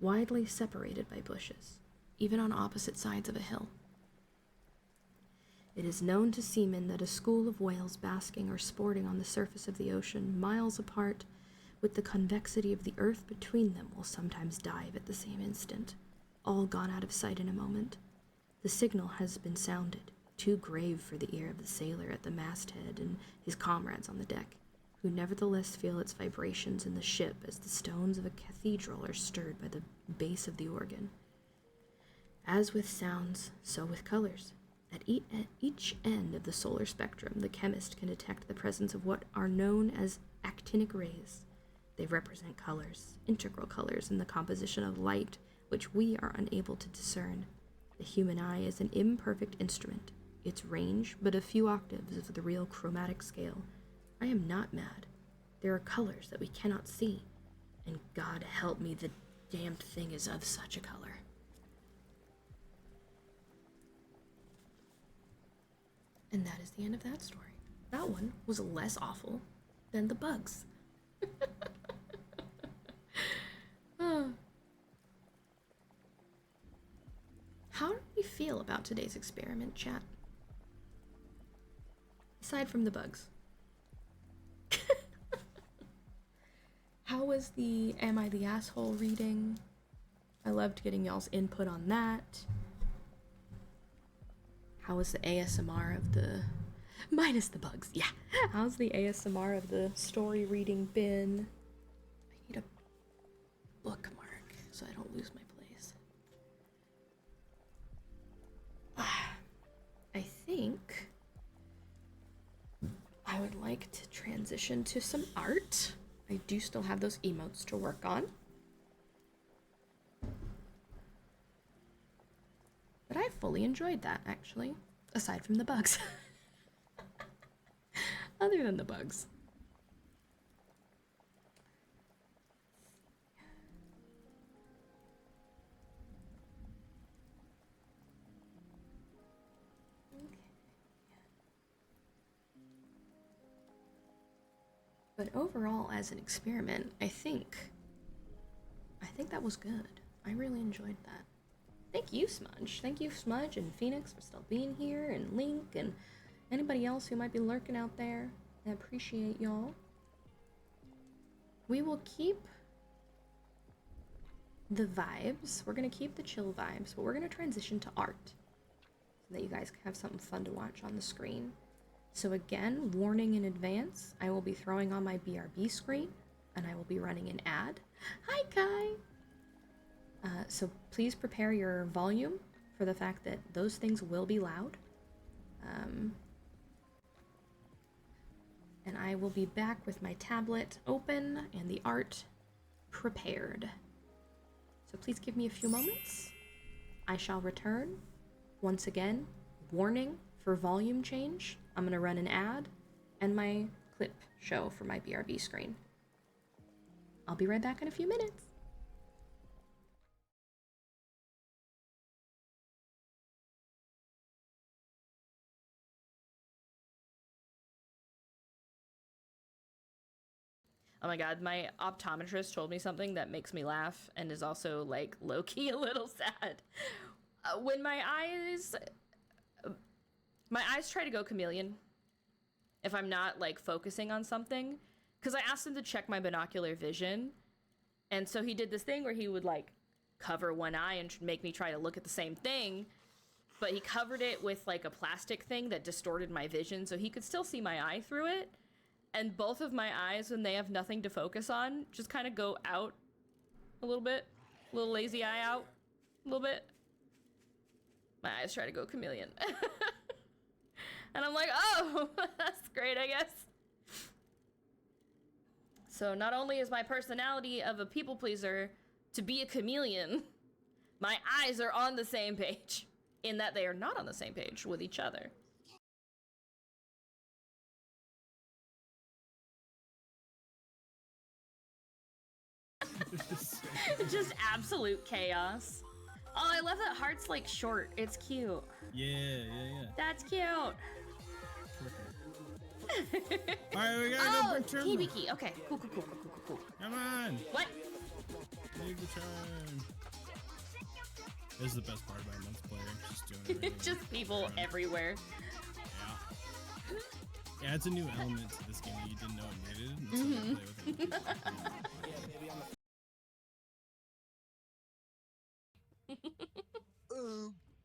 widely separated by bushes, even on opposite sides of a hill. It is known to seamen that a school of whales basking or sporting on the surface of the ocean, miles apart, with the convexity of the earth between them, will sometimes dive at the same instant, all gone out of sight in a moment. The signal has been sounded, too grave for the ear of the sailor at the masthead and his comrades on the deck, who nevertheless feel its vibrations in the ship as the stones of a cathedral are stirred by the bass of the organ. As with sounds, so with colors. At each end of the solar spectrum, the chemist can detect the presence of what are known as actinic rays. They represent colors, integral colors in the composition of light, which we are unable to discern. The human eye is an imperfect instrument, its range but a few octaves of the real chromatic scale. I am not mad. There are colors that we cannot see, and God help me, the damned thing is of such a color. And that is the end of that story. That one was less awful than the bugs. How do we feel about today's experiment, chat? Aside from the bugs. How was the Am I the Asshole reading? I loved getting y'all's input on that. How was the ASMR of the... Minus the bugs, yeah. How's the ASMR of the story reading been? I need a bookmark so I don't lose my place. I think I would like to transition to some art. I do still have those emotes to work on. But I fully enjoyed that, actually. Aside from the bugs. Other than the bugs. Okay. But overall, as an experiment, I think that was good. I really enjoyed that. Thank you, Smudge. Thank you, Smudge and Phoenix, for still being here, and Link, and anybody else who might be lurking out there. I appreciate y'all. We will keep the vibes. We're going to keep the chill vibes, but we're going to transition to art so that you guys can have something fun to watch on the screen. So again, warning in advance, I will be throwing on my BRB screen, and I will be running an ad. Hi, Kai! So please prepare your volume for the fact that those things will be loud. And I will be back with my tablet open and the art prepared. So please give me a few moments. I shall return. Once again, warning for volume change. I'm going to run an ad and my clip show for my BRB screen. I'll be right back in a few minutes. Oh my god, my optometrist told me something that makes me laugh and is also, like, low-key a little sad. When my eyes try to go chameleon if I'm not, like, focusing on something. Because I asked him to check my binocular vision, and so he did this thing where he would, like, cover one eye and make me try to look at the same thing, but he covered it with, like, a plastic thing that distorted my vision, so he could still see my eye through it. And both of my eyes, when they have nothing to focus on, just kind of go out a little bit. A little lazy eye out a little bit. My eyes try to go chameleon. And I'm like, oh, that's great, I guess. So not only is my personality of a people pleaser to be a chameleon, my eyes are on the same page, in that they are not on the same page with each other. Just absolute chaos. Oh, I love that Heart's like short. It's cute. Yeah. That's cute. Alright, we gotta Oh, go bring terminal. Hibiki. Okay, cool. Come on. What? Take the turn. This is the best part about multiplayer. Just doing everything. Just people everywhere. Yeah. It adds a new element to this game that you didn't know it needed until you play with it. Oh.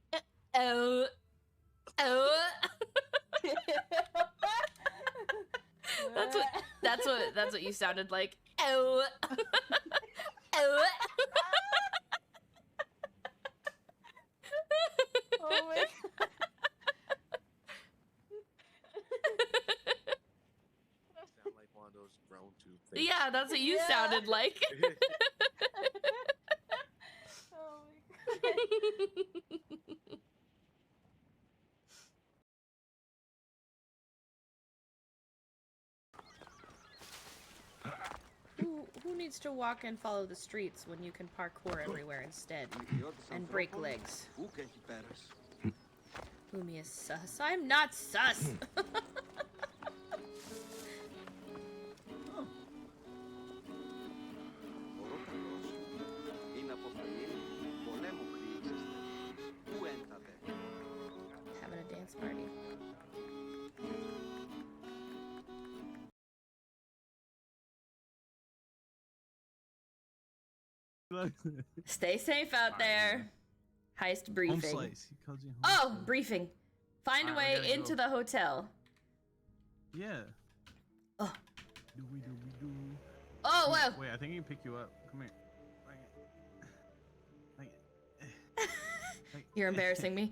That's what you sounded like. Oh. Oh. Oh my god. Sound like one of those grown tube things. Yeah, that's what you sounded like. Oh my god. Who needs to walk and follow the streets when you can parkour everywhere instead and break legs? Umi is sus. I'm not sus. Having a dance party. Stay safe out there. Heist Home briefing. slice. He calls you home Oh, slice. briefing. Find a Alright, we way gotta into go. the hotel. Yeah. Oh. Do. Oh, whoa. Wait, I think he can pick you up. Come here. You're embarrassing me.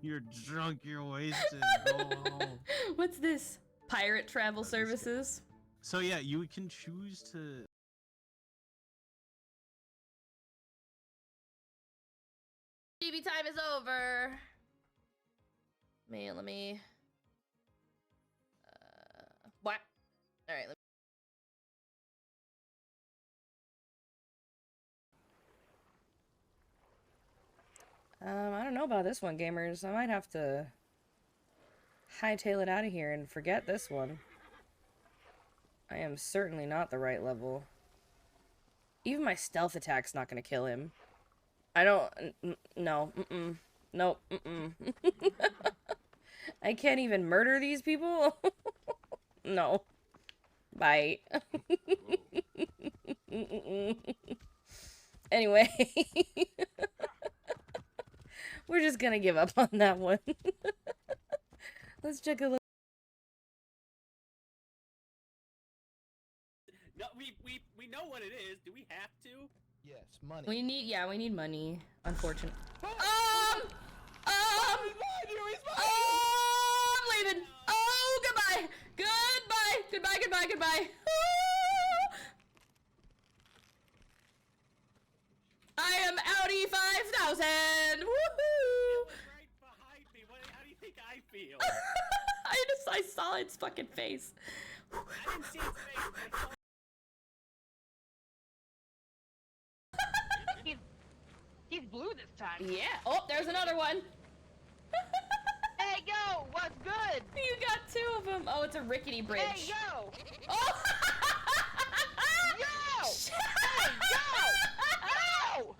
You're drunk, you're wasted. Go home. What's this? Pirate travel services? So yeah, you can choose to. TV time is over. Let me. What? All right. I don't know about this one, gamers. I might have to hightail it out of here and forget this one. I am certainly not the right level. Even my stealth attack's not gonna kill him. I don't... No. Nope. I can't even murder these people? No. Bye. Anyway. We're just gonna give up on that one. Let's check a look. No, we know what it is. Do we have to? Yes, money. We need money, unfortunately. I'm leaving. Oh, goodbye. Goodbye. I am Audi 5000. Woohoo! Right behind me. How do you think I feel? I saw its fucking face. I didn't see its face. I saw He's blue this time. Yeah. Oh, there's another one. Hey, yo, what's good? You got two of them. Oh, it's a rickety bridge. Hey, yo! Oh! Yo! Hey, yo! Yo!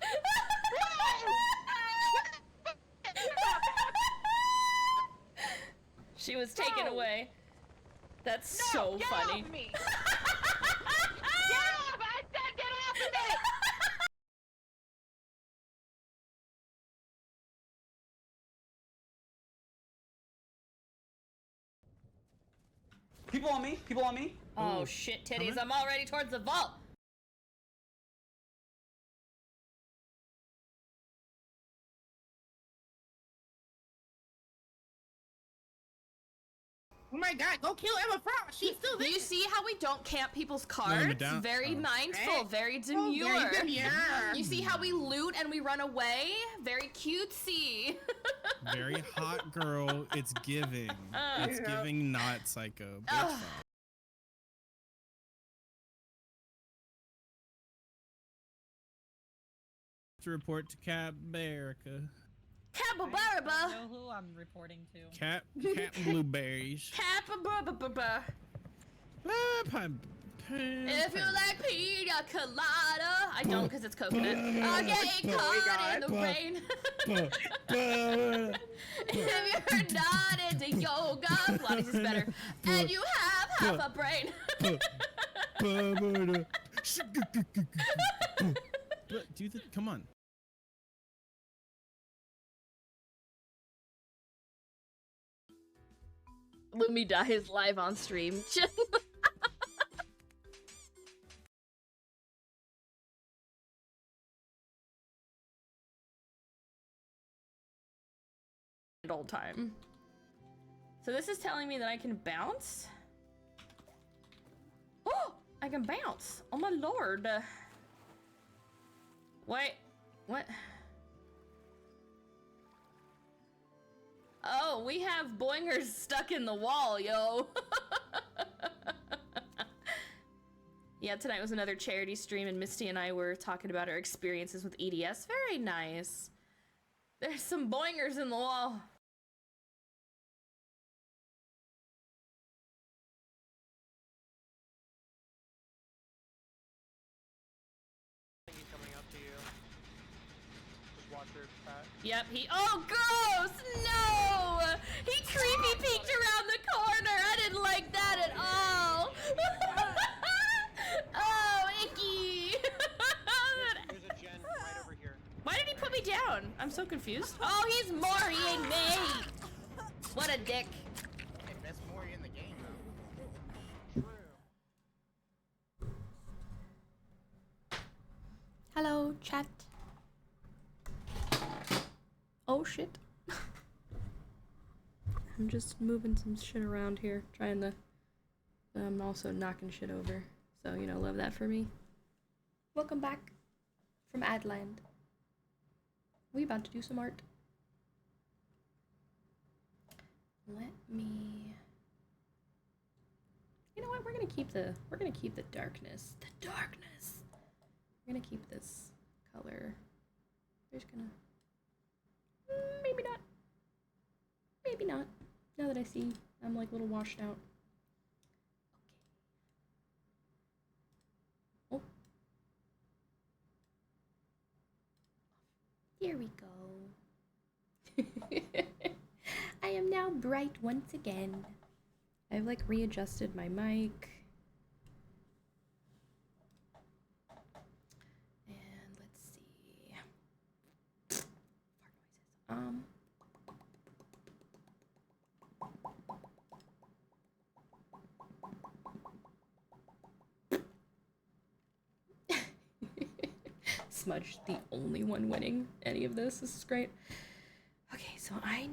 She was taken No. away. That's No, so get funny. off me! Get off! I said get off of me! People on me! People on me! Oh shit, titties! Coming? I'm already towards the vault. Oh my god, go kill Emma Frost. She's still there. You see how we don't camp people's No, cards? down. Very Oh. mindful, Right. very Oh, demure. very demure. You see how we loot and we run away? Very cutesy. Very hot girl. It's giving. It's Yeah. giving not psycho. Bitch Ugh. fuck. To report to Cap America. Capybara. know who I'm reporting to. Cat blueberries. Capybara. If you If like pina colada, I don't because it's coconut. I'm getting caught in the rain. If you're not into yoga, Pilates is better, and you have half a brain. Do the come on. Lumi dies live on stream. Old time. So this is telling me that I can bounce? Oh, I can bounce. Oh my lord. Wait, what? Oh, we have boingers stuck in the wall, yo. Yeah, tonight was another charity stream and Misty and I were talking about our experiences with EDS. Very nice. There's some boingers in the wall. Coming up to you. Just watch her fat. Yep, oh, gross! No! He creepy peeked around the corner. I didn't like that at all. Oh, icky. There's a gen right over here. Why did he put me down? I'm so confused. Oh, he's Moriing me. What a dick. Hey, best Mori in the game, though. Hello, chat. Oh, shit. I'm just moving some shit around here, trying to... I'm also knocking shit over. So, you know, love that for me. Welcome back from Adland. We about to do some art. Let me... You know what? We're gonna keep the darkness. The darkness. We're gonna keep this color. We're just gonna... Maybe not. Maybe not. Now that I see I'm like a little washed out. Okay. Oh. Here we go. I am now bright once again. I've like readjusted my mic. And let's see. Fart noises. Smudge, the only one winning any of this. This is great. Okay, so I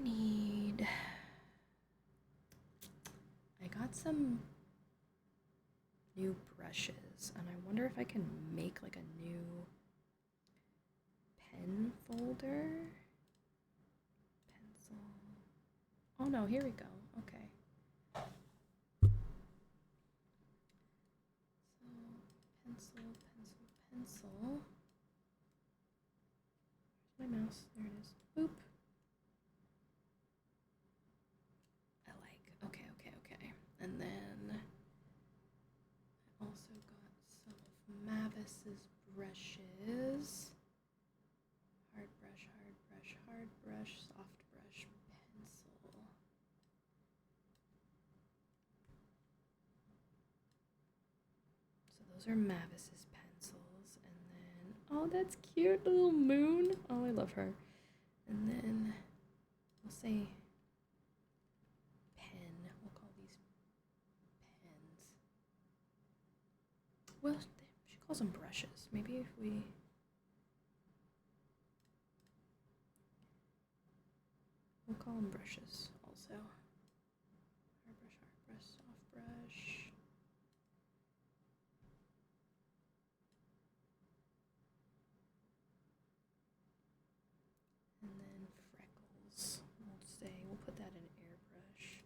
got some new brushes, and I wonder if I can make like a new pen folder. Pencil. Oh no, here we go. Okay. So, pencil. Where's my mouse? There it is. Boop. I like. Okay. And then I also got some of Mavis's brushes. Hard brush, soft brush, pencil. So those are Mavis's pencils. And then, oh, that's cute, little moon. Oh, I love her. And then we'll say pen. We'll call these pens. Well, she calls them brushes. Maybe if we... We'll call them brushes also. Hard brush. put that in airbrush.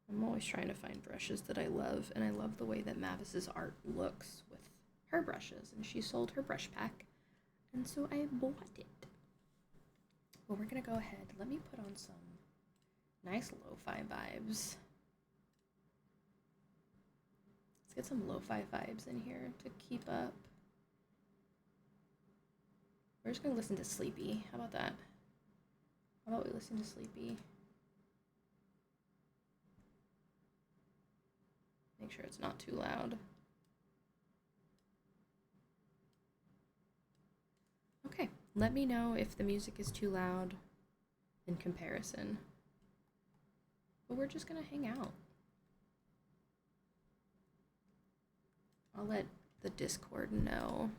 I'm always trying to find brushes that I love, and I love the way that Mavis's art looks with her brushes, and she sold her brush pack, and so I bought it. Well, we're gonna go ahead. Let me put on some nice lo-fi vibes. Let's get some lo-fi vibes in here to keep up. We're just gonna listen to Sleepy. How about that? How about we listen to Sleepy? Make sure it's not too loud. Okay, let me know if the music is too loud in comparison. But we're just gonna hang out. I'll let the Discord know.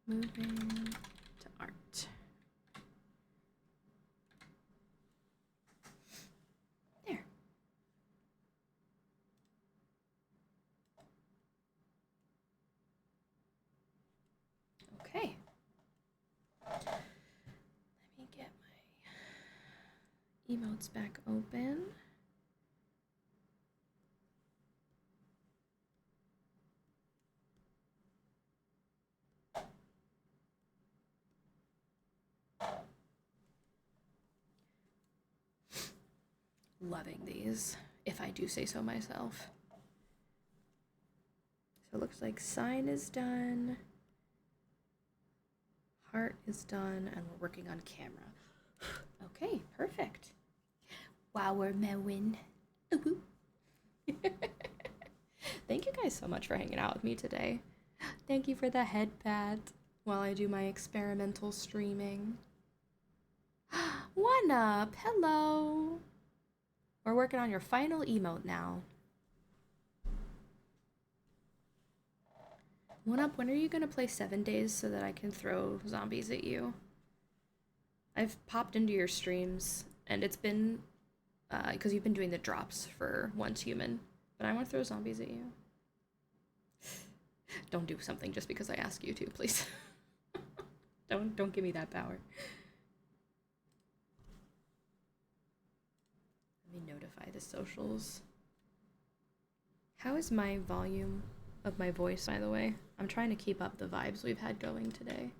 Moving to art. There. Okay. Let me get my emotes back open. Loving these, if I do say so myself. So it looks like sign is done, heart is done, and we're working on camera. Okay, perfect. Wow, we're mowing. Thank you guys so much for hanging out with me today. Thank you for the head pat while I do my experimental streaming. One up, hello. We're working on your final emote now. One up, when are you gonna play 7 days so that I can throw zombies at you? I've popped into your streams, and it's been, because you've been doing the drops for Once Human, but I want to throw zombies at you. Don't do something just because I ask you to, please. Don't give me that power. Let me notify the socials. How is my volume of my voice, by the way? I'm trying to keep up the vibes we've had going today.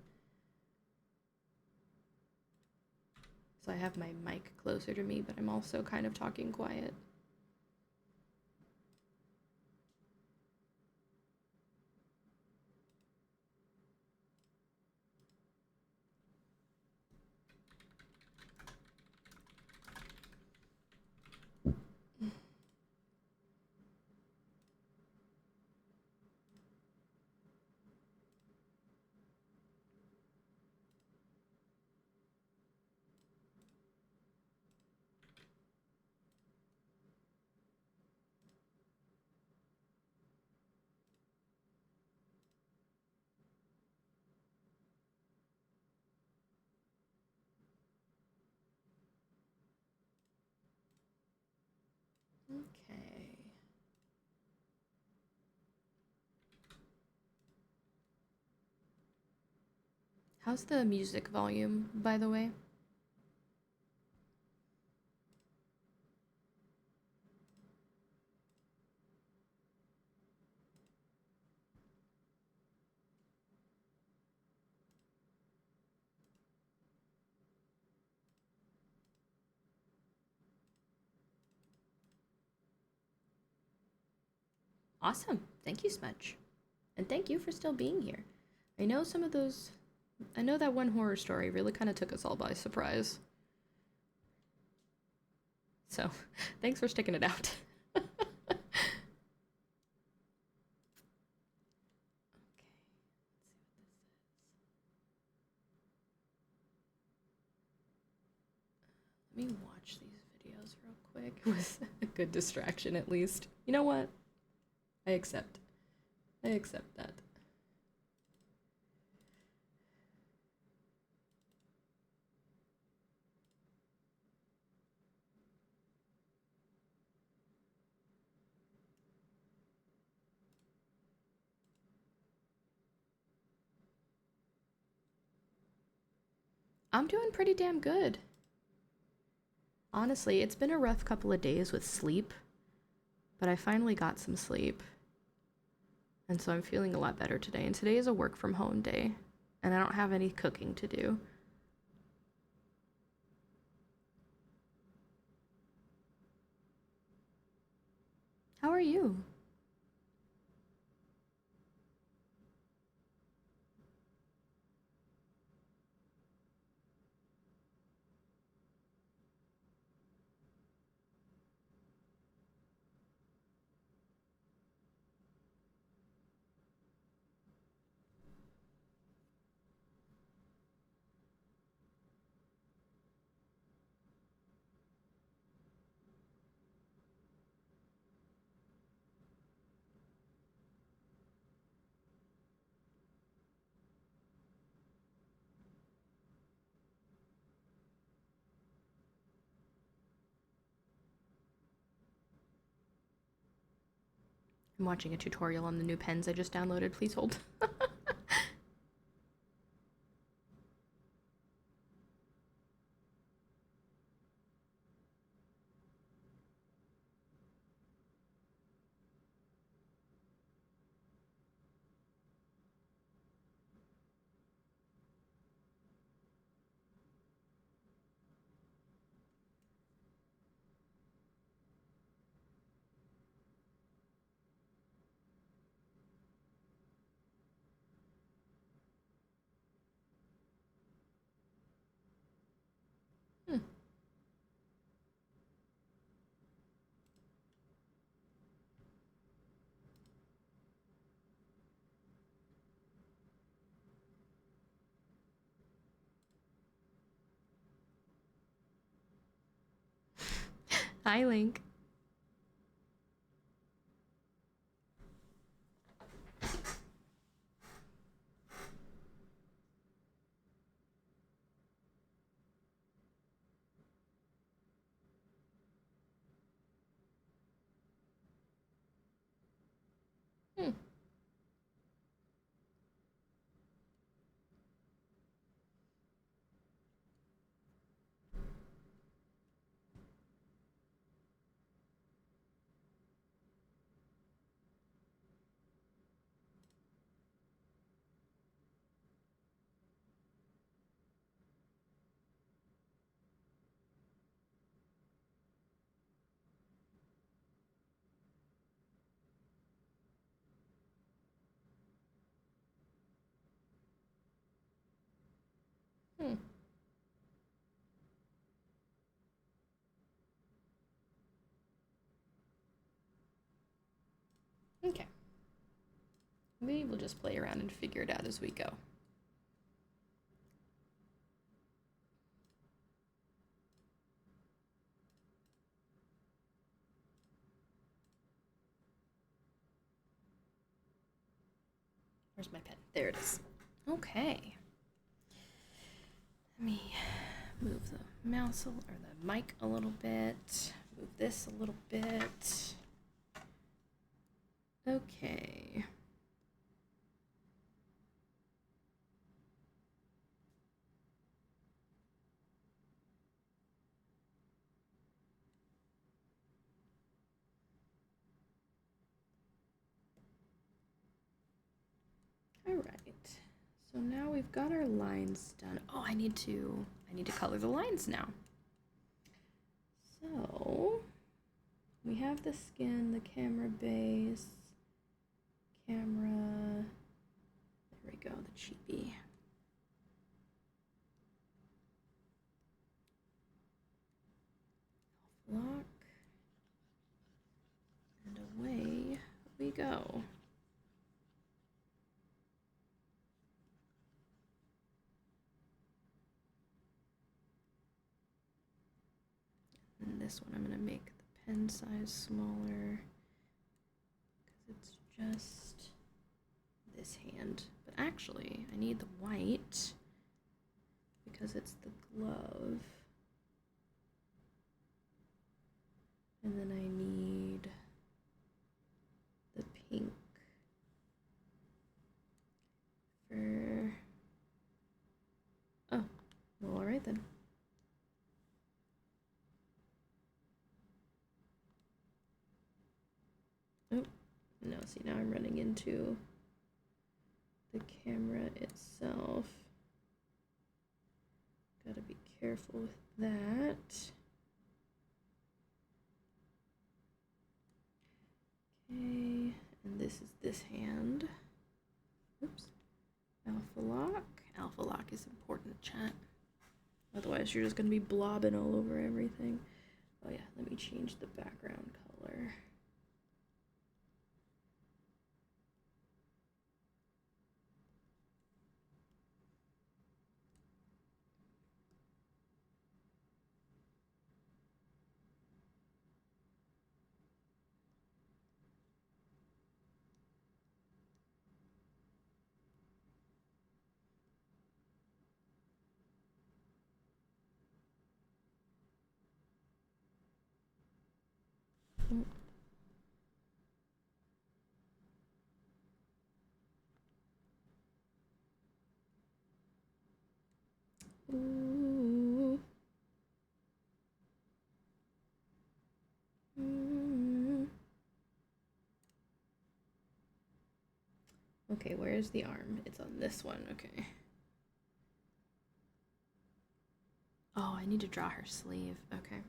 So I have my mic closer to me, but I'm also kind of talking quiet. Okay. How's the music volume, by the way? Awesome. Thank you, Smudge. And thank you for still being here. I know some of those... I know that one horror story really kind of took us all by surprise. So, thanks for sticking it out. Okay. Let me watch these videos real quick. It was a good distraction, at least. You know what? I accept. I accept that. I'm doing pretty damn good. Honestly, it's been a rough couple of days with sleep, but I finally got some sleep. And so I'm feeling a lot better today. And today is a work from home day, and I don't have any cooking to do. How are you? I'm watching a tutorial on the new pens I just downloaded. Please hold. Hi, Link. Okay. We will just play around and figure it out as we go. Where's my pen? There it is. Okay. Let me move the mouse or the mic a little bit. Move this a little bit. Okay. All right. So now we've got our lines done. Oh, I need to color the lines now. So we have the skin, the camera base, camera. There we go, the chibi. Lock. And away we go. And this one I'm going to make the pen size smaller because it's just this hand. But actually, I need the white because it's the glove. And then I need the pink for... Oh, well, alright. right then. Oh, no, see, now I'm running into the camera itself. Gotta be careful with that. Okay, and this is this hand. Oops. Alpha lock. Alpha lock is important, chat. Otherwise, you're just gonna be blobbing all over everything. Oh yeah, let me change the background color. Ooh. Okay, where's the arm? It's on this one, okay. Oh, I need to draw her sleeve, okay.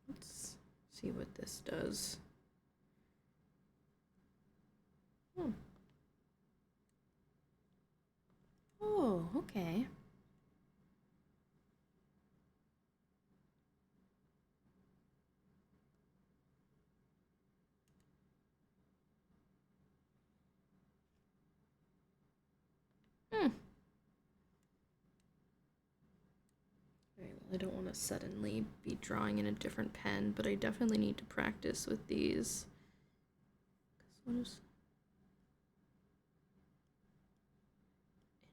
Let's see what this does. Oh. Oh, okay. Very well, I don't want to suddenly be drawing in a different pen, but I definitely need to practice with these. 'Cause what is...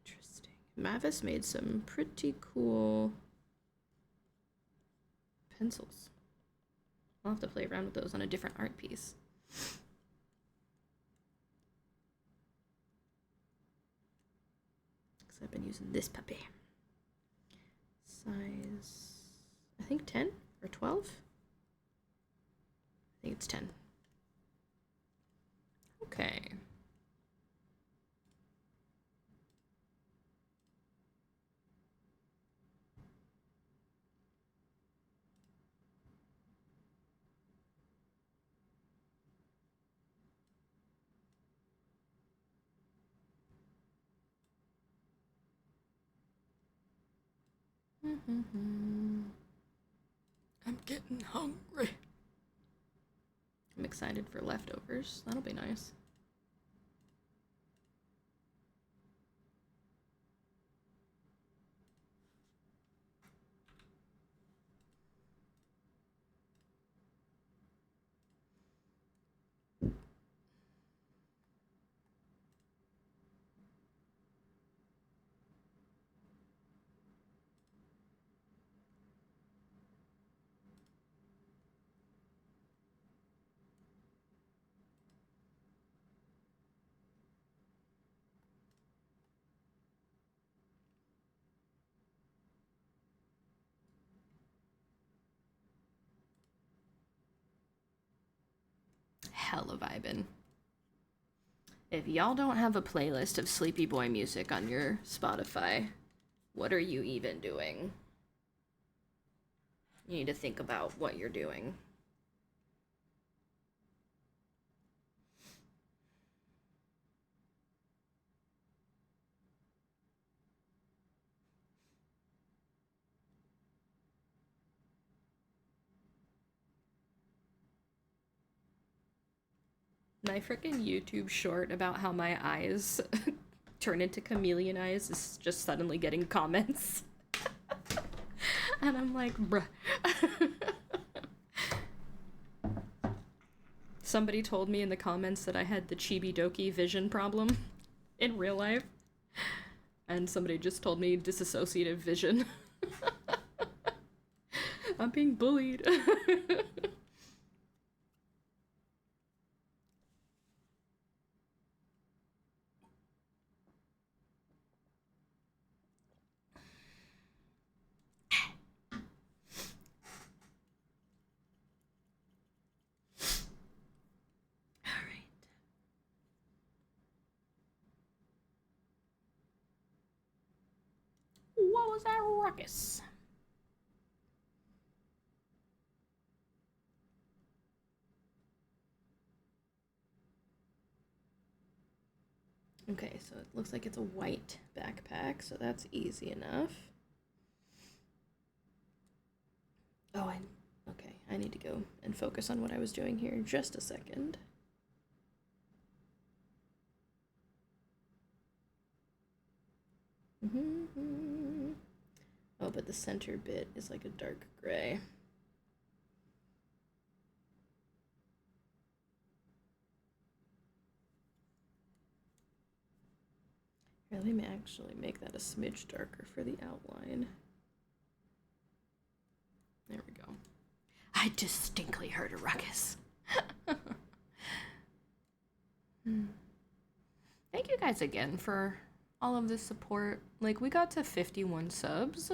Interesting. Mavis made some pretty cool pencils. I'll have to play around with those on a different art piece. Because I've been using this puppy. Size, I think 10 or 12? I think it's 10. Okay. I'm getting hungry. I'm excited for leftovers. That'll be nice. Hella vibin'. If y'all don't have a playlist of Sleepy Boy music on your Spotify, what are you even doing? You need to think about what you're doing. My freaking YouTube short about how my eyes turn into chameleon eyes is just suddenly getting comments. And I'm like, bruh. somebody told me in the comments that I had the Chibi Doki vision problem in real life. And somebody just told me disassociative vision. I'm being bullied. What was that ruckus? Okay, so it looks like it's a white backpack, so that's easy enough. Oh, okay, I need to go and focus on what I was doing here in just a second. Oh, but the center bit is like a dark gray. Here, let me actually make that a smidge darker for the outline. There we go. I distinctly heard a ruckus. Thank you guys again for all of this support. Like, we got to 51 subs,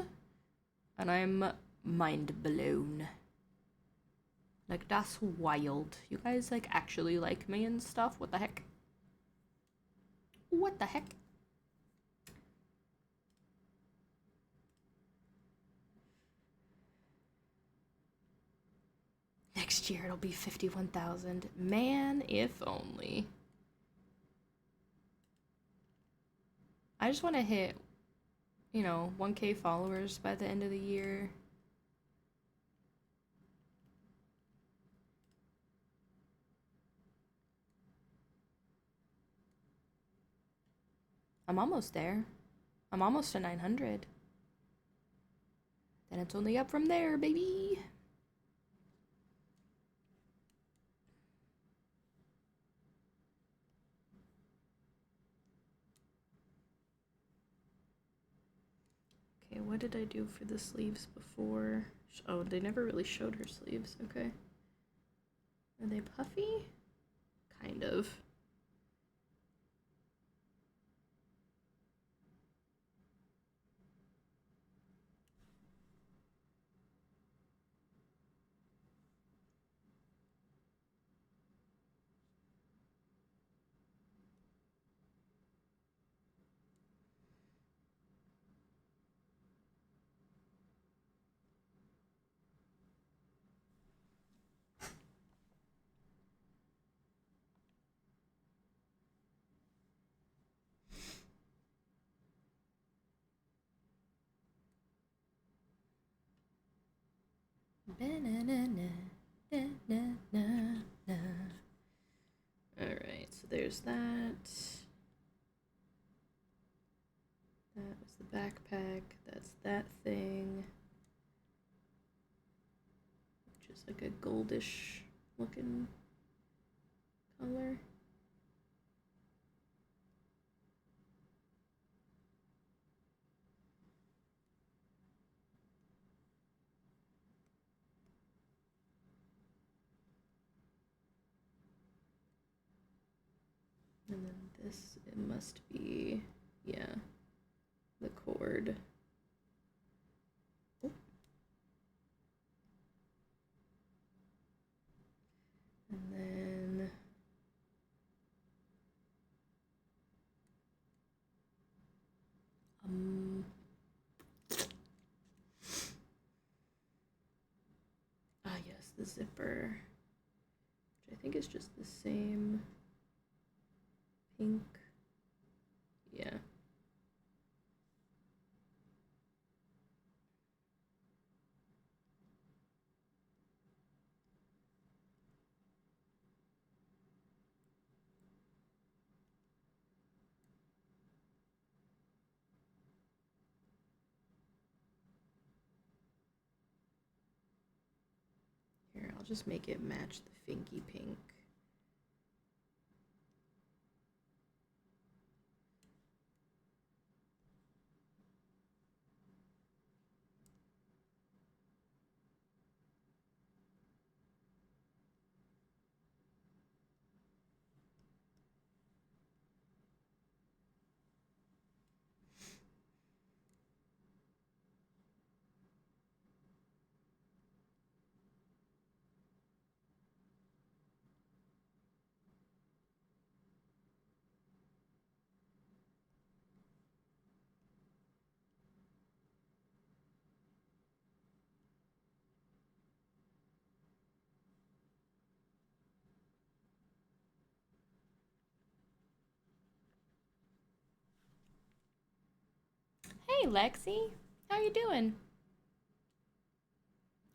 and I'm mind blown. Like, that's wild. You guys, like, actually like me and stuff? What the heck? What the heck? Next year it'll be 51,000. Man, if only. I just want to hit, you know, 1K followers by the end of the year. I'm almost there. I'm almost to 900. Then it's only up from there, baby. Okay, what did I do for the sleeves before? Oh, they never really showed her sleeves. Okay. Are they puffy? Kind of. Alright, so there's that. That was the backpack. That's that thing. Which is like a goldish looking color. And then this, it must be, yeah, the cord. Oh. And then yes, the zipper, which I think is just the same pink. Yeah. Here, I'll just make it match the Finky pink. Hey, Lexi. How you doing?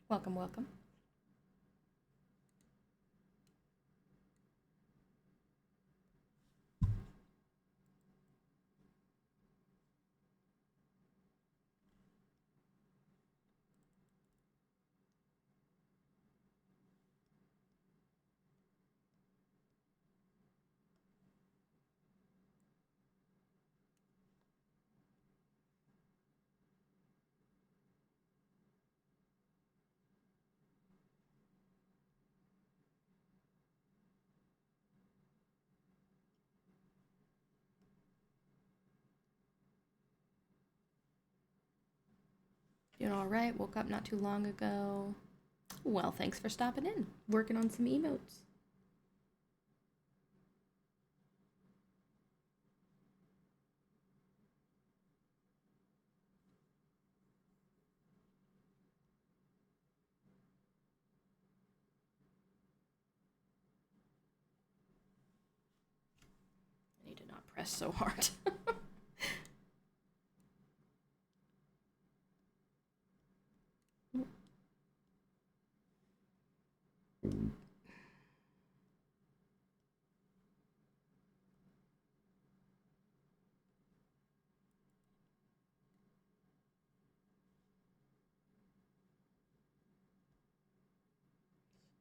Welcome, welcome. Doing all right. Woke up not too long ago. Well, thanks for stopping in. Working on some emotes. I need to not press so hard.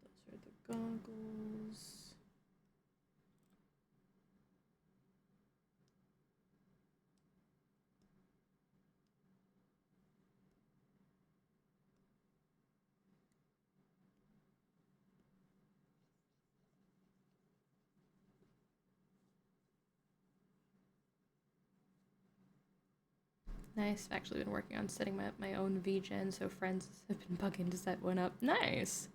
Those are the goggles. Nice. I've actually been working on setting my own VGen, so friends have been bugging to set one up. Nice.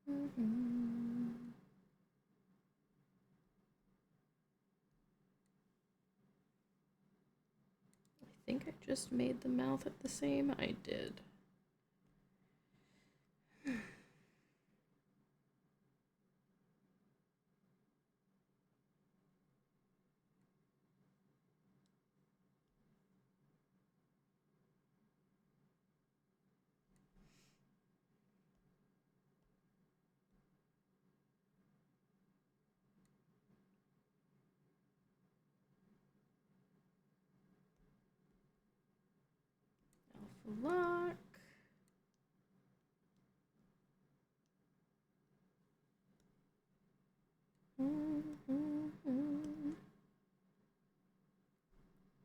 I think I just made the mouth at the same. I did. Alpha lock.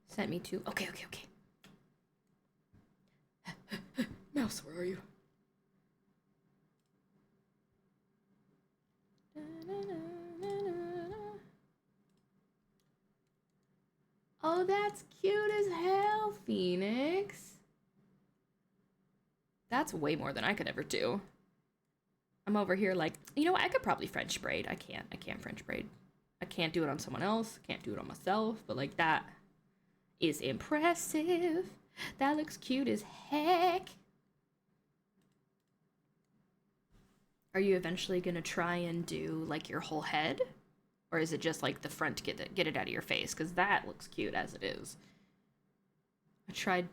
Sent me to. Okay. Mouse, where are you? Oh, that's cute as hell, Phoenix. That's way more than I could ever do. I'm over here like, you know what? I could probably French braid. I can't French braid. I can't do it on someone else. Can't do it on myself. But like that is impressive. That looks cute as heck. Are you eventually gonna try and do like your whole head? Or is it just like the front to get it out of your face? Because that looks cute as it is. I tried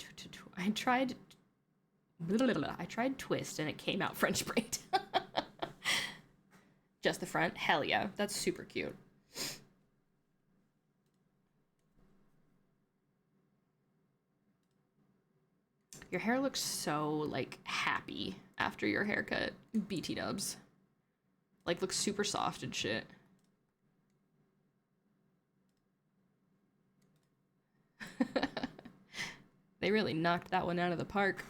twist and it came out French braid. Just the front? Hell yeah. That's super cute. Your hair looks so, like, happy after your haircut. BT dubs. Like, looks super soft and shit. They really knocked that one out of the park.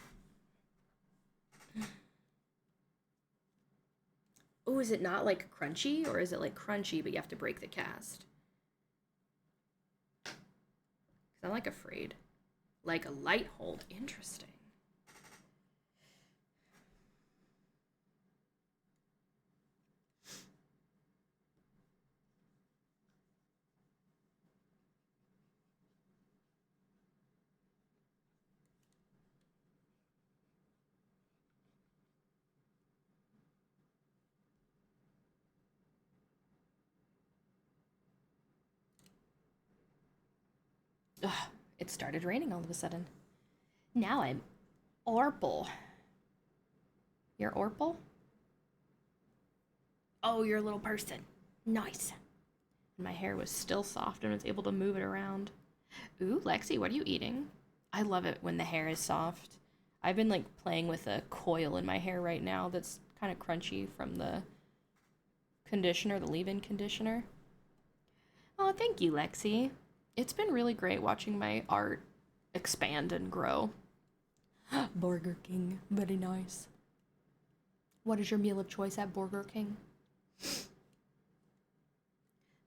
Oh, Oh, is it not like crunchy, or is it like crunchy but you have to break the cast? 'Cause I'm like afraid. Like a light hold. Interesting. Ugh, it started raining all of a sudden. Now I'm Orpal. You're Orpal? Oh, you're a little person. Nice. My hair was still soft and was able to move it around. Ooh, Lexi, what are you eating? I love it when the hair is soft. I've been like playing with a coil in my hair right now that's kind of crunchy from the conditioner, the leave-in conditioner. Oh, thank you, Lexi. It's been really great watching my art expand and grow. Burger King, very nice. What is your meal of choice at Burger King?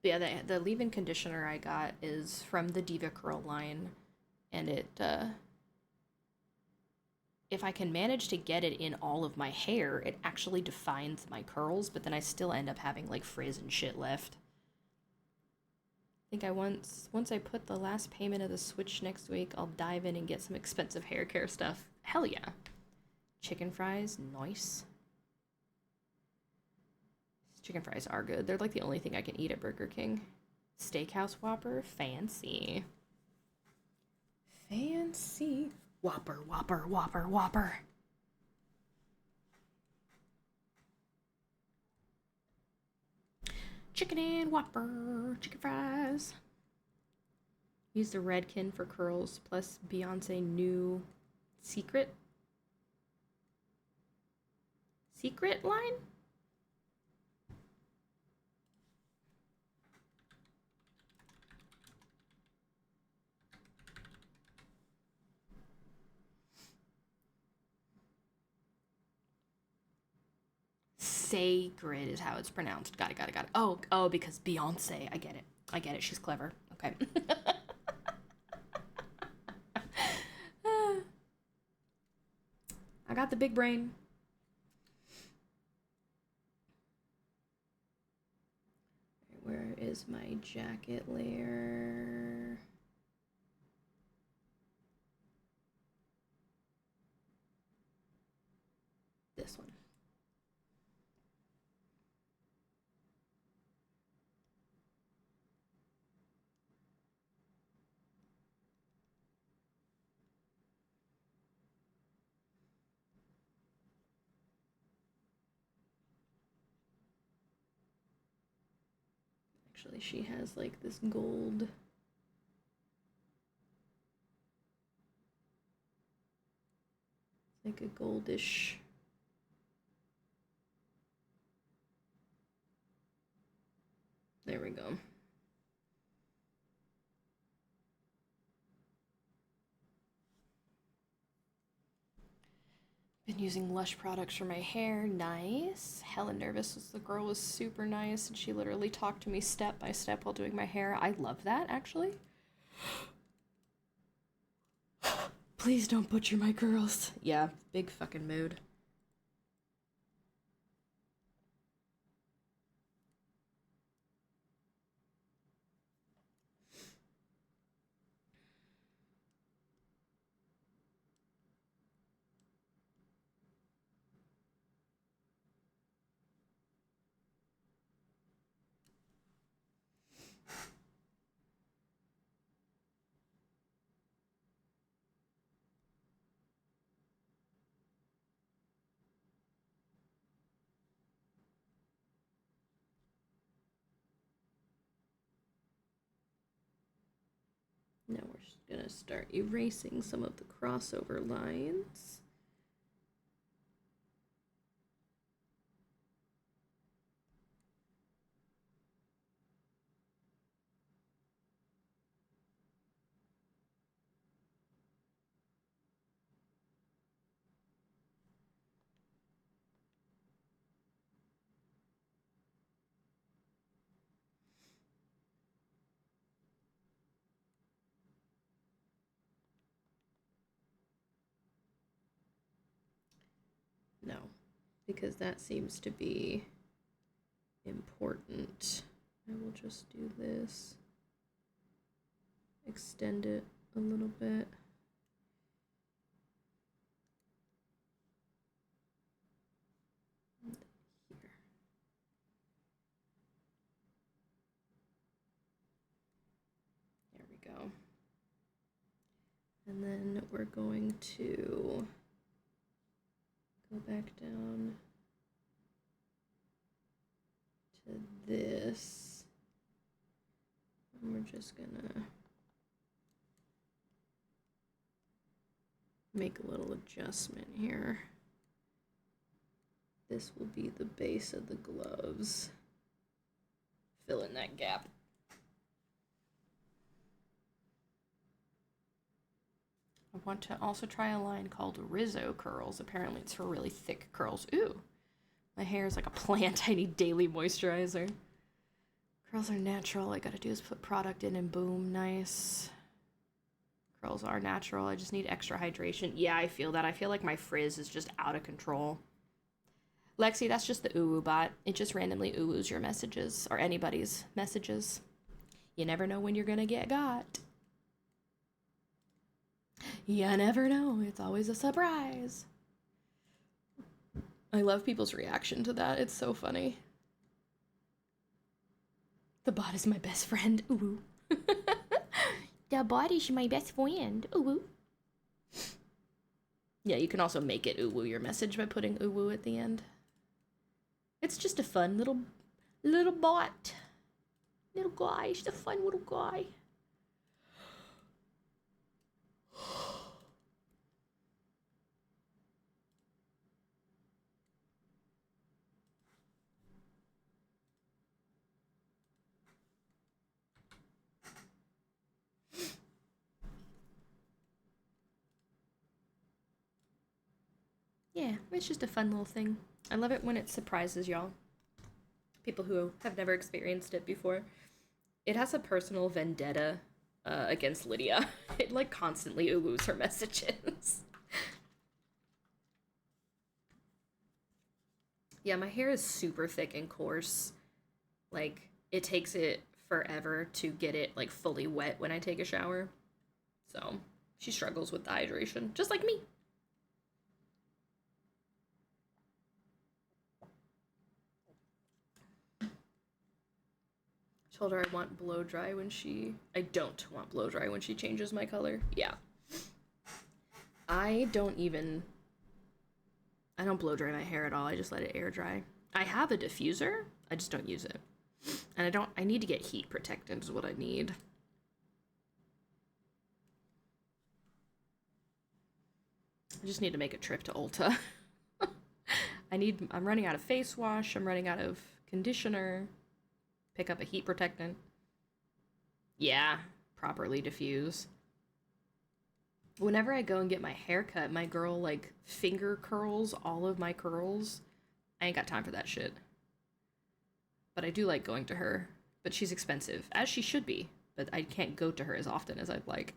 Yeah, the leave-in conditioner I got is from the Diva Curl line, and it, if I can manage to get it in all of my hair, it actually defines my curls, but then I still end up having, like, frizz and shit left. I think once I put the last payment of the Switch next week, I'll dive in and get some expensive hair care stuff. Hell yeah. Chicken fries, nice. Chicken fries are good. They're like the only thing I can eat at Burger King. Steakhouse Whopper, fancy. Fancy. Whopper, Whopper, Whopper, Whopper. Chicken and Whopper, chicken fries. Use the Redken for curls, plus Beyonce new secret line? Sacred is how it's pronounced. Got it. Oh, because Beyonce. I get it. She's clever. Okay. I got the big brain. Where is my jacket layer? This one. Actually, she has like this gold. It's like a goldish. There we go. Been using Lush products for my hair. Nice. Hella nervous. The girl was super nice, and she literally talked to me step by step while doing my hair. I love that, actually. Please don't butcher my curls. Yeah, big fucking mood. Now we're just gonna start erasing some of the crossover lines. No, because that seems to be important. I will just do this. Extend it a little bit. And here. There we go. And then we're going to go back down to this. And we're just gonna make a little adjustment here. This will be the base of the gloves. Fill in that gap. I want to also try a line called Rizzo curls. Apparently it's for really thick curls. Ooh, my hair is like a plant. I need daily moisturizer. Curls are natural. All I gotta do is put product in and boom, nice. Curls are natural. I just need extra hydration. Yeah, I feel that. I feel like my frizz is just out of control. Lexi, that's just the uwu bot. It just randomly uwus your messages or anybody's messages. You never know when you're gonna get got. You never know. It's always a surprise. I love people's reaction to that. It's so funny. The bot is my best friend. Ooh. The bot is my best friend. Ooh. Yeah, you can also make it uwu your message by putting uwu at the end. It's just a fun little bot. Little guy. Just a fun little guy. Yeah, it's just a fun little thing. I love it when it surprises y'all. People who have never experienced it before. It has a personal vendetta against Lydia. It like constantly uwus her messages. Yeah, my hair is super thick and coarse. Like, it takes it forever to get it like fully wet when I take a shower. So, she struggles with the hydration, just like me. Told her I want blow dry when she... I don't want blow dry when she changes my color. Yeah. I don't blow dry my hair at all. I just let it air dry. I have a diffuser. I just don't use it. And I need to get heat protectant is what I need. I just need to make a trip to Ulta. I'm running out of face wash. I'm running out of conditioner. Pick up a heat protectant. Yeah, properly diffuse. Whenever I go and get my hair cut, my girl, like, finger curls all of my curls. I ain't got time for that shit. But I do like going to her. But she's expensive, as she should be. But I can't go to her as often as I'd like.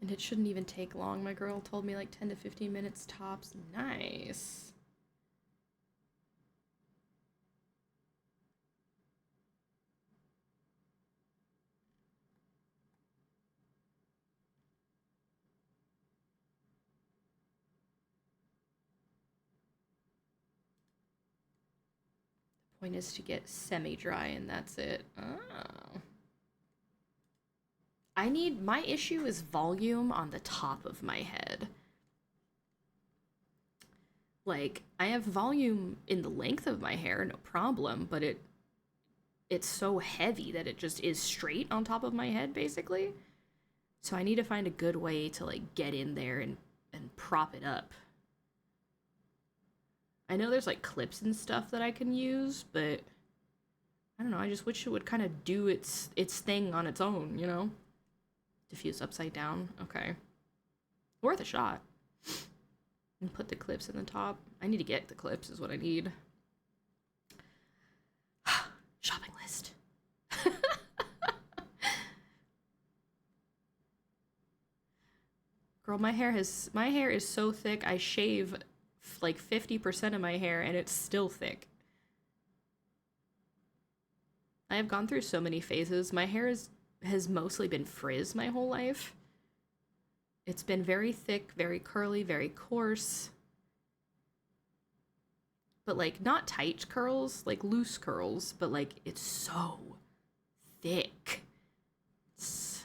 And it shouldn't even take long. My girl told me like 10 to 15 minutes tops. Nice. The point is to get semi-dry and that's it. Oh. My issue is volume on the top of my head. Like, I have volume in the length of my hair, no problem, but it's so heavy that it just is straight on top of my head, basically. So I need to find a good way to, like, get in there and prop it up. I know there's, like, clips and stuff that I can use, but I don't know, I just wish it would kind of do its thing on its own, you know? Diffuse upside down. Okay. Worth a shot. And put the clips in the top. I need to get the clips is what I need. Shopping list. Girl, my hair is so thick, I shave like 50% of my hair and it's still thick. I have gone through so many phases. My hair has mostly been frizz my whole life. It's been very thick, very curly, very coarse. But like not tight curls, like loose curls, but like it's so thick. It's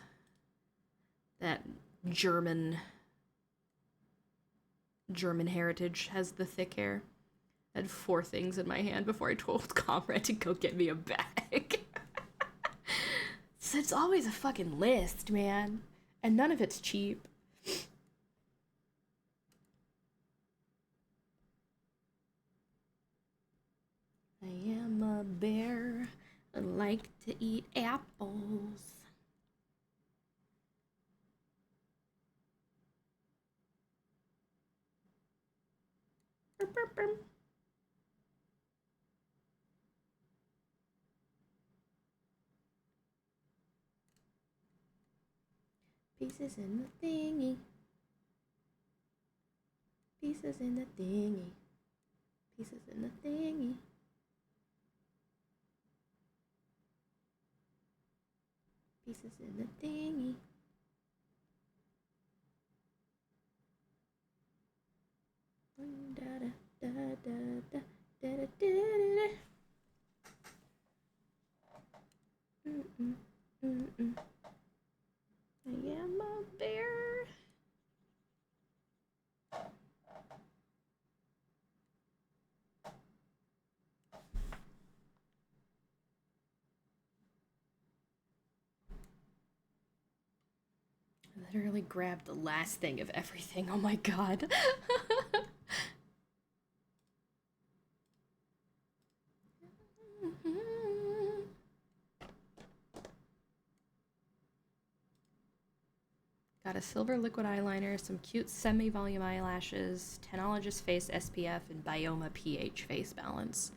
that German heritage has the thick hair. I had 4 things in my hand before I told Comrade to go get me a bag. So it's always a fucking list, man. And none of it's cheap. I am a bear. I like to eat apples. Burp, burp, burp. Pieces in the thingy. Pieces in the thingy. Pieces in the thingy. Pieces in the thingy. Da da da da da da da da. I am a bear. I literally grabbed the last thing of everything. Oh my god. Got a silver liquid eyeliner, some cute semi-volume eyelashes, Tenologist Face SPF, and Bioma pH face balance.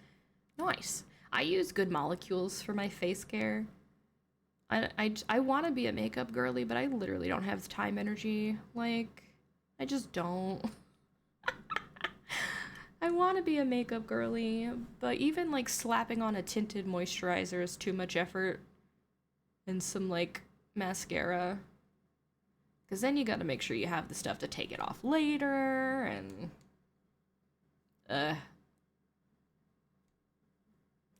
Nice. I use Good Molecules for my face care. I want to be a makeup girly, but I literally don't have time energy. Like, I just don't. I want to be a makeup girly, but even like slapping on a tinted moisturizer is too much effort. And some like mascara. Because then you gotta make sure you have the stuff to take it off later, and...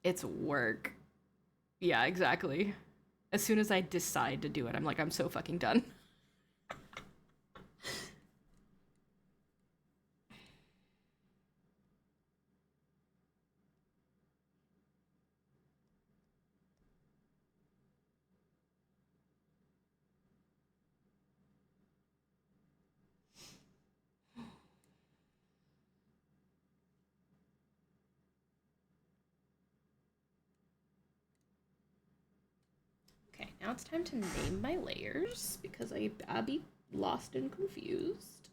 It's work. Yeah, exactly. As soon as I decide to do it, I'm like, I'm so fucking done. Okay, now it's time to name my layers, because I'll be lost and confused.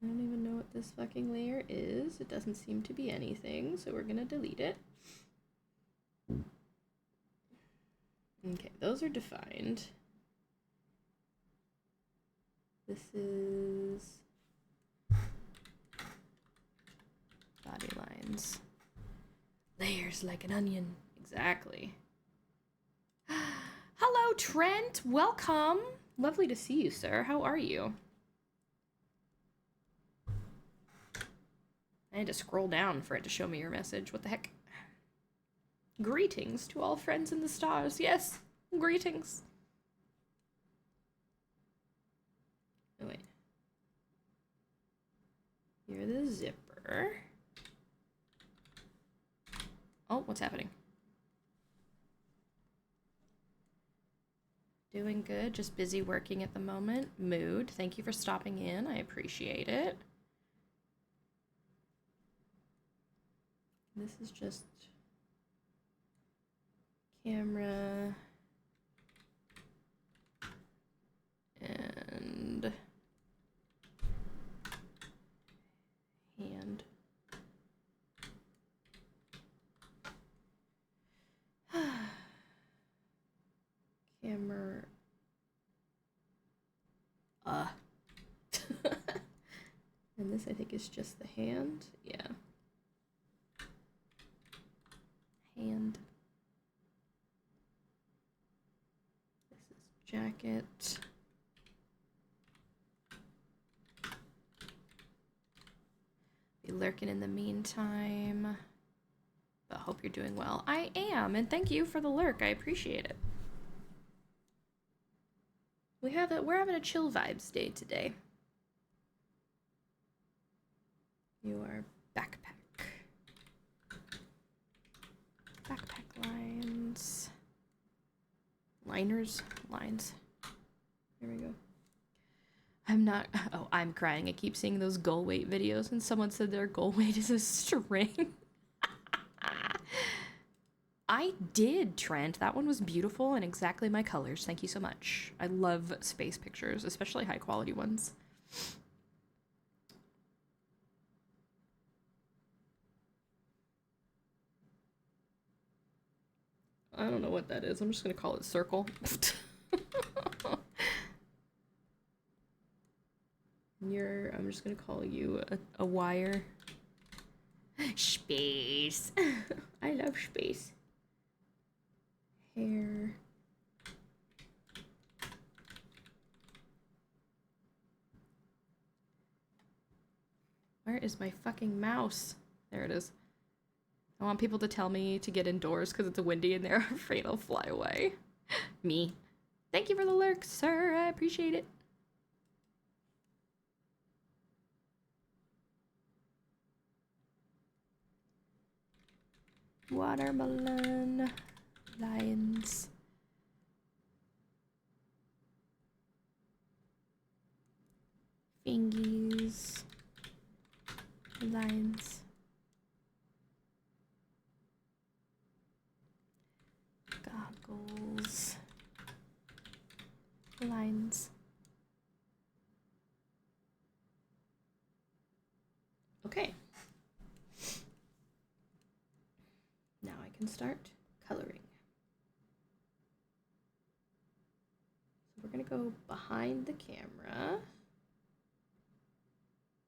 I don't even know what this fucking layer is. It doesn't seem to be anything, so we're gonna delete it. Okay, those are defined. This is body lines. Layers like an onion. Exactly. Hello, Trent. Welcome. Lovely to see you, sir. How are you? I had to scroll down for it to show me your message. What the heck? Greetings to all friends in the stars. Yes, greetings. Oh, wait. You're the zipper. Oh, what's happening? Doing good, just busy working at the moment. Mood, thank you for stopping in, I appreciate it. This is just camera and hand. Camera. And this I think is just the hand. Yeah. Hand. This is jacket. Be lurking in the meantime. But hope you're doing well. I am, and thank you for the lurk. I appreciate it. We're having a chill vibes day today. Your backpack. Backpack lines. Liners? Lines. There we go. I'm crying. I keep seeing those goal weight videos and someone said their goal weight is a string. I did, Trent. That one was beautiful and exactly my colors. Thank you so much. I love space pictures, especially high quality ones. I don't know what that is. I'm just gonna call it circle. I'm just gonna call you a wire. Space. I love space. Hair. Where is my fucking mouse? There it is. I want people to tell me to get indoors because it's windy and they're afraid I'll fly away. Me. Thank you for the lurk, sir. I appreciate it. Watermelon. Lions. Fingies. Lines. Goggles. Lines. Okay. Now I can start coloring. So we're gonna go behind the camera,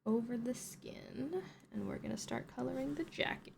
over the skin, and we're gonna start coloring the jacket.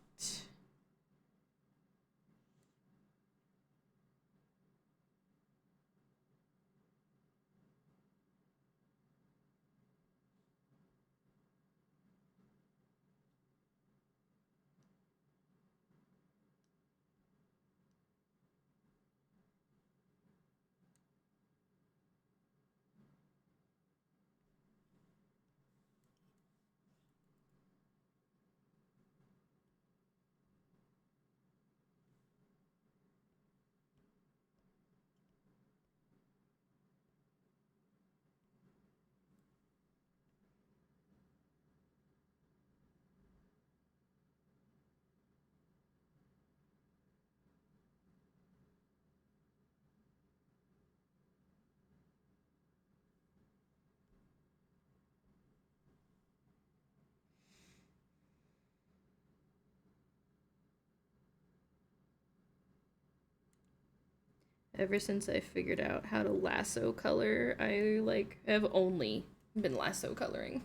Ever since I figured out how to lasso color, I have only been lasso coloring.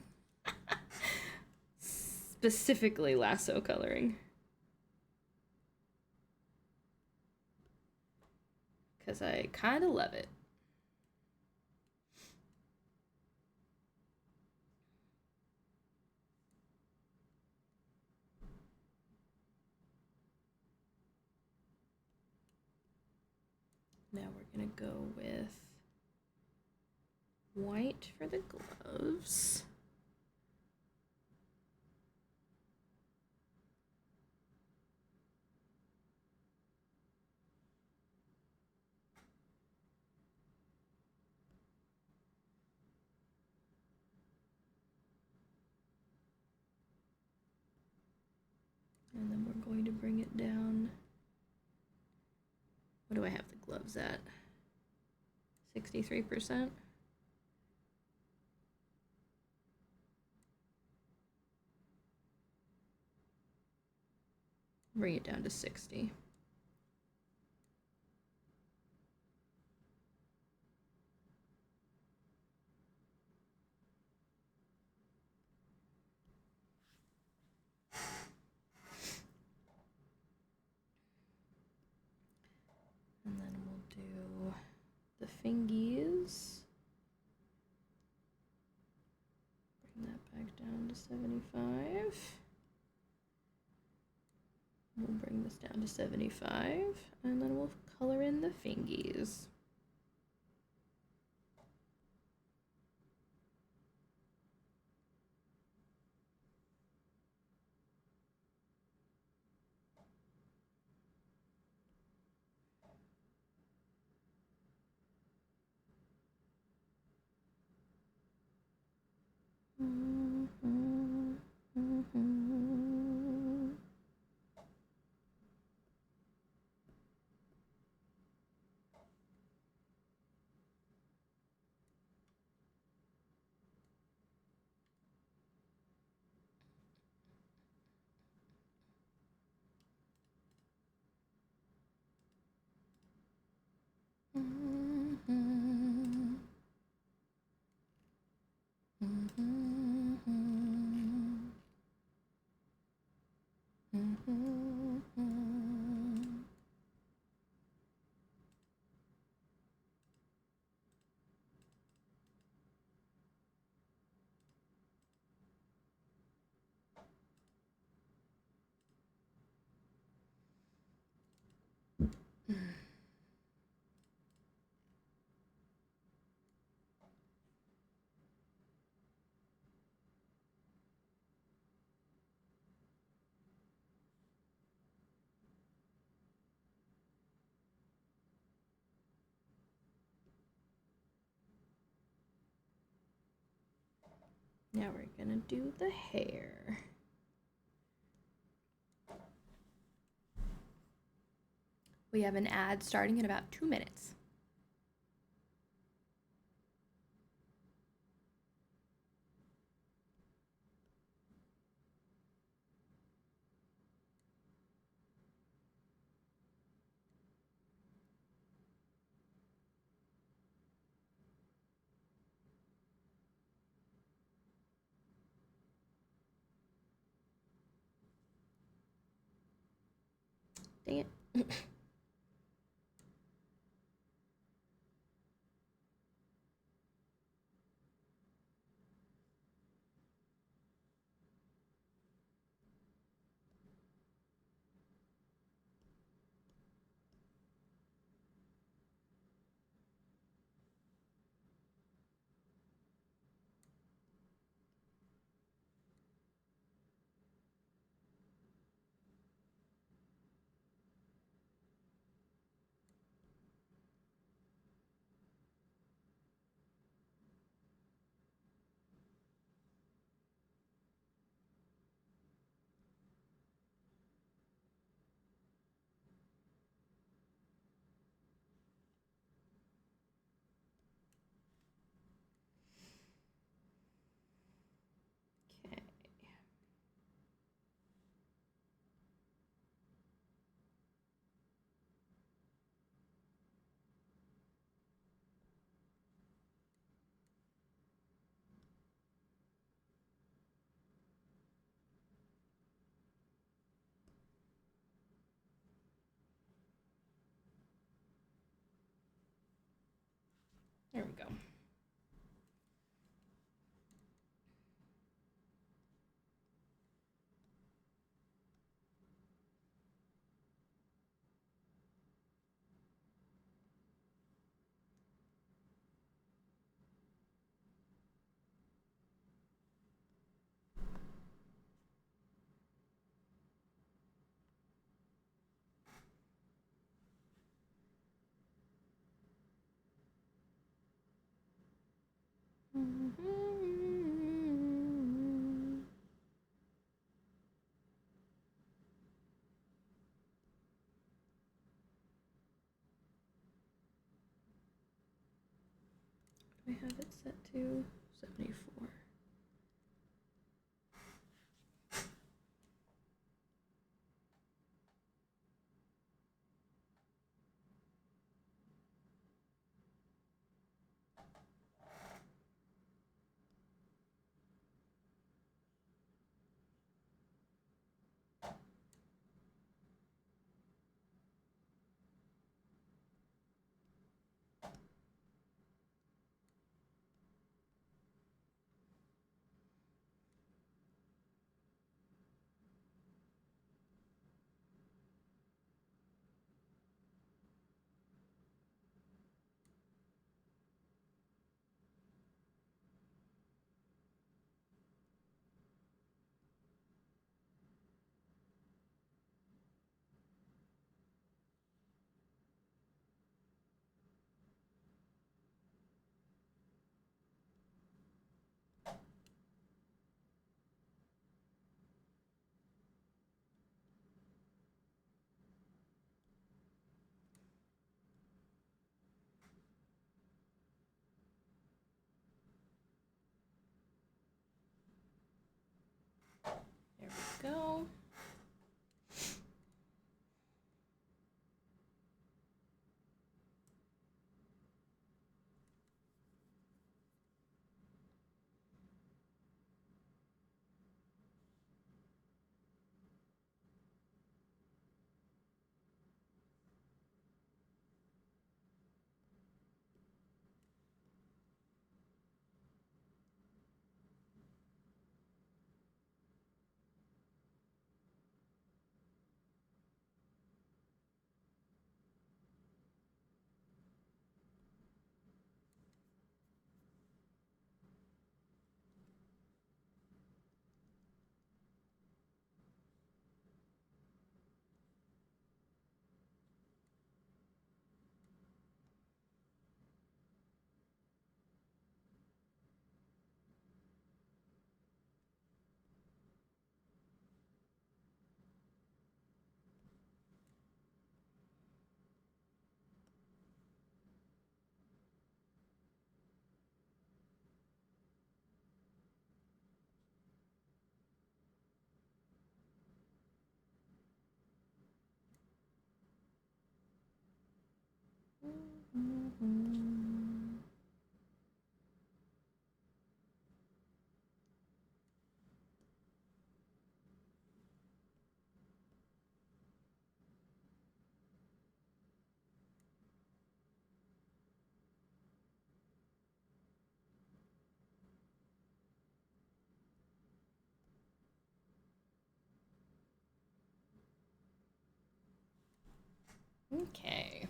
Specifically lasso coloring. Because I kind of love it. Now we're gonna go with white for the gloves. And then we're going to bring it down. What do I have the gloves at? 63%? Bring it down to 60. And then we'll do the fingies. Bring that back down to 75. We'll bring this down to 75, and then we'll color in the fingies. Now we're gonna do the hair. We have an ad starting in about 2 minutes. Dang it. Okay. There we go. I have it set to 74. There we go. Okay.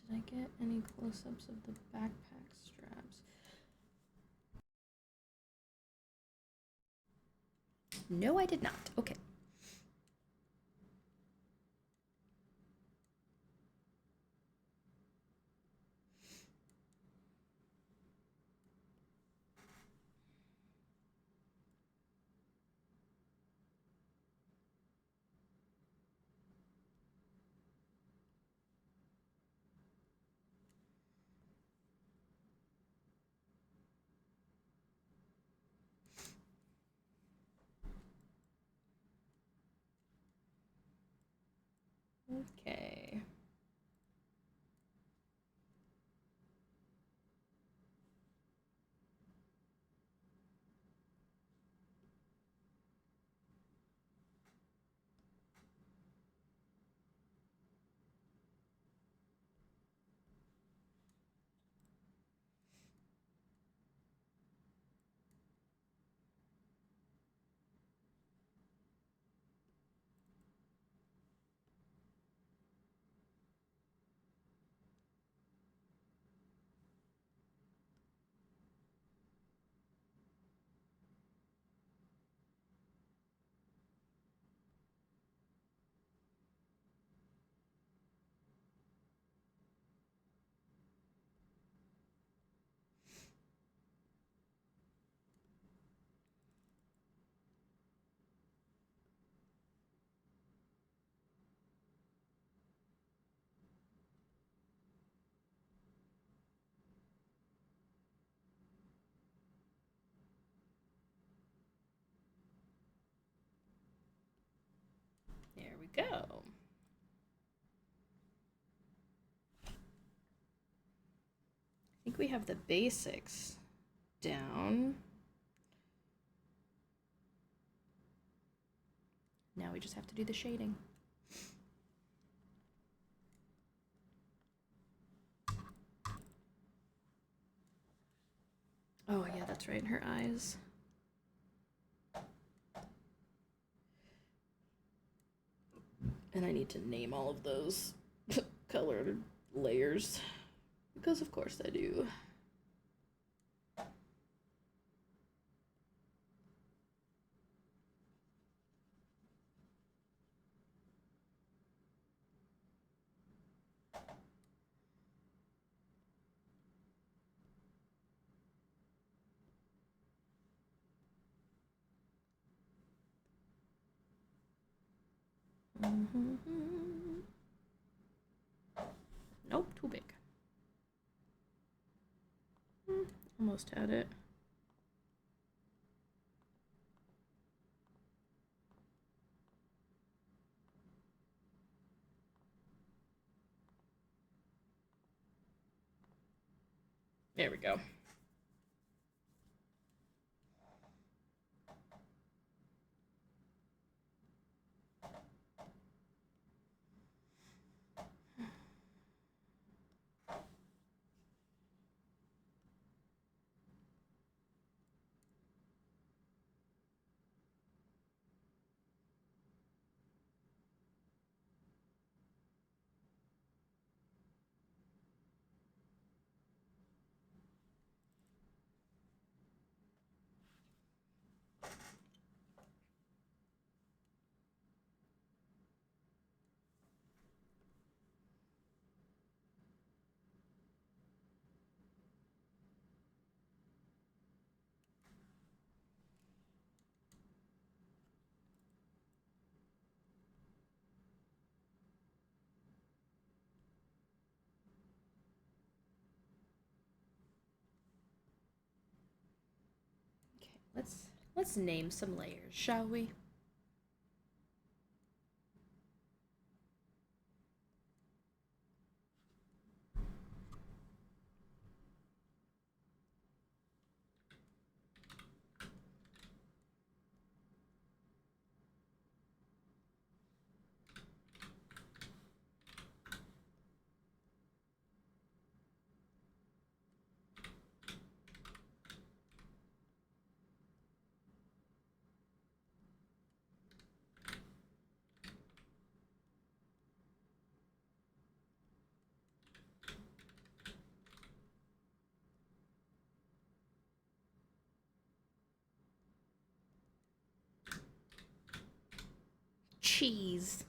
Did I get any close-ups of the backpack straps? No, I did not. Okay. Okay. we go. I think we have the basics down. Now we just have to do the shading. Oh yeah, that's right, her eyes. And I need to name all of those colored layers, because of course I do. Nope, too big. Almost had it. There we go. Okay, let's name some layers, shall we? Cheese.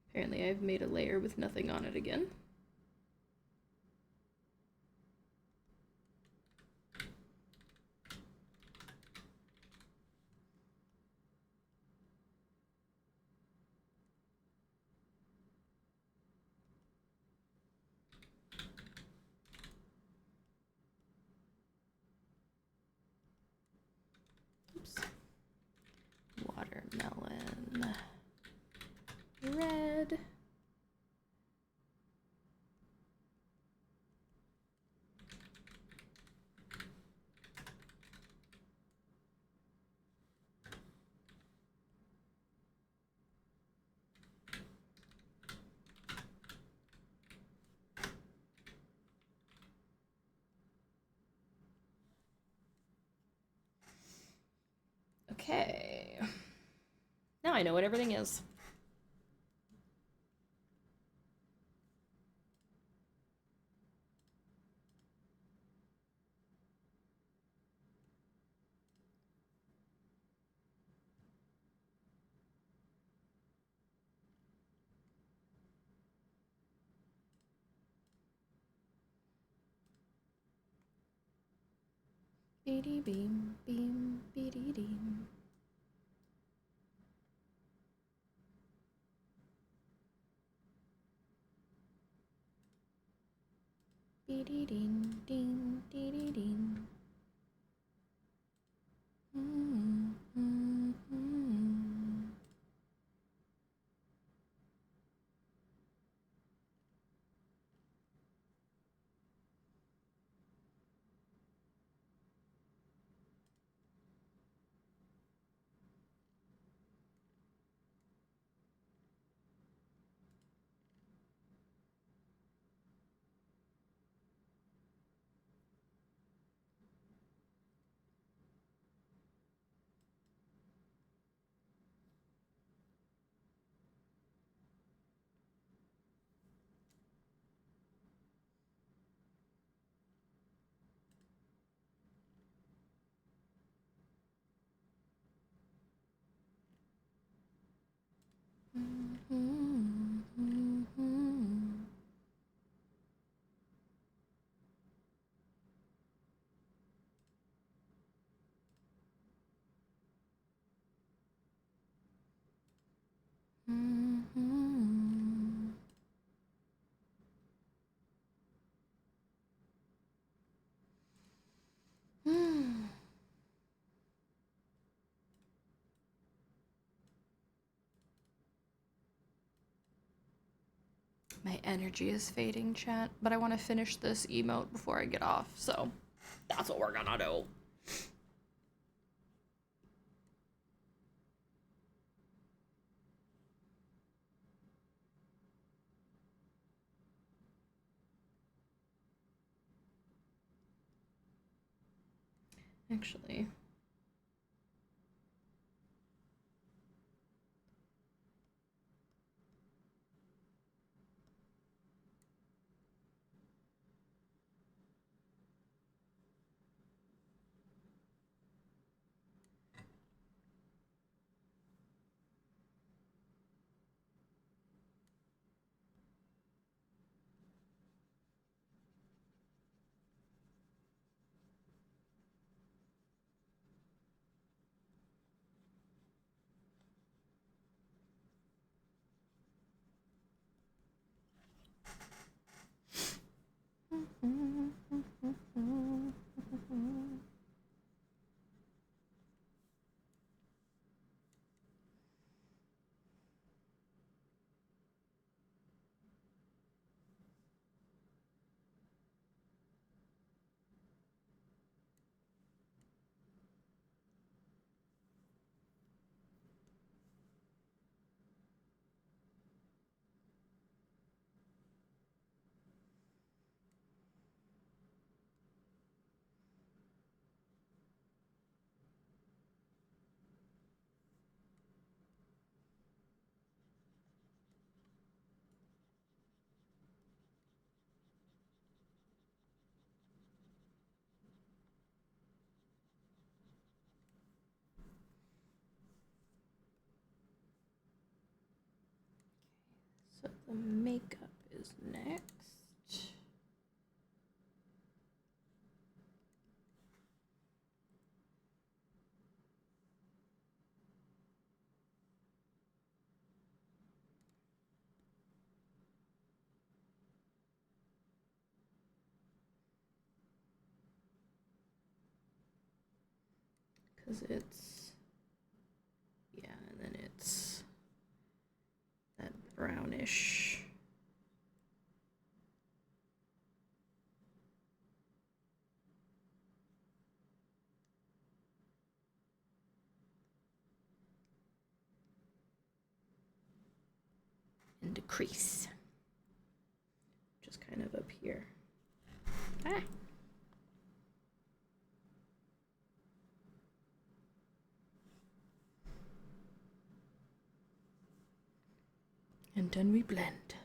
Apparently I've made a layer with nothing on it again. Oops. Watermelon. Red. Okay. Now I know what everything is. Beady beam, beam, beady deem. Dee dee ding ding dee dee ding. My energy is fading, chat, but I want to finish this emote before I get off, so that's what we're gonna do. Actually, so the makeup is next. Because it's, yeah, and then it's that brownish. And a crease. Just kind of up here. Ah. And then we blend.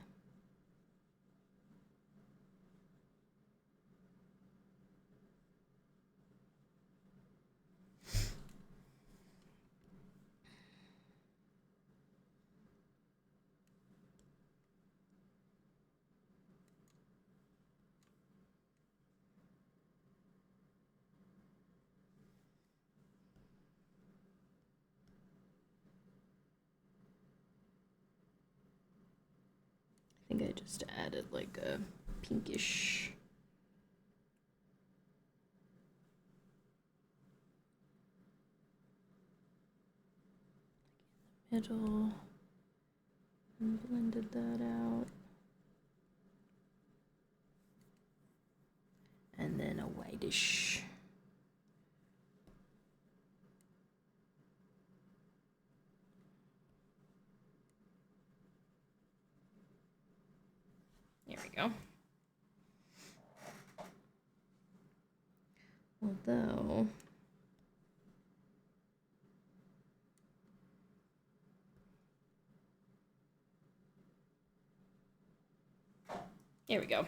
I think I just added like a pinkish middle, and blended that out. And then a whitish. There we go. Although, there we go.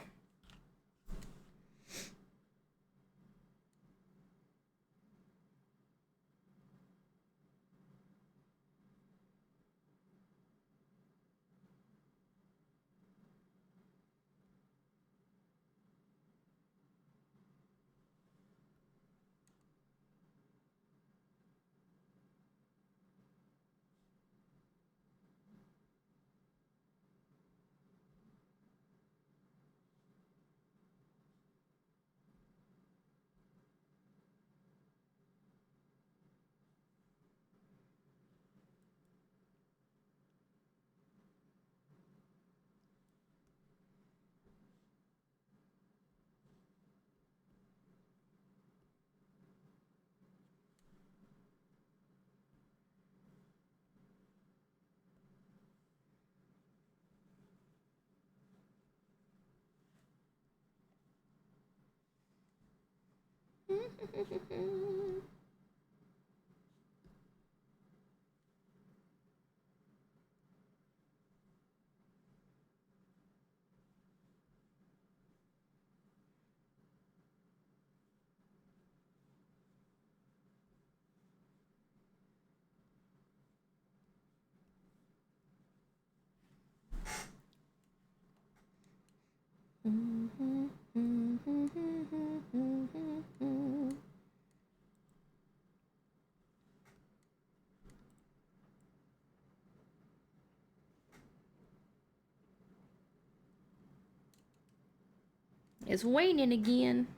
It's waning again.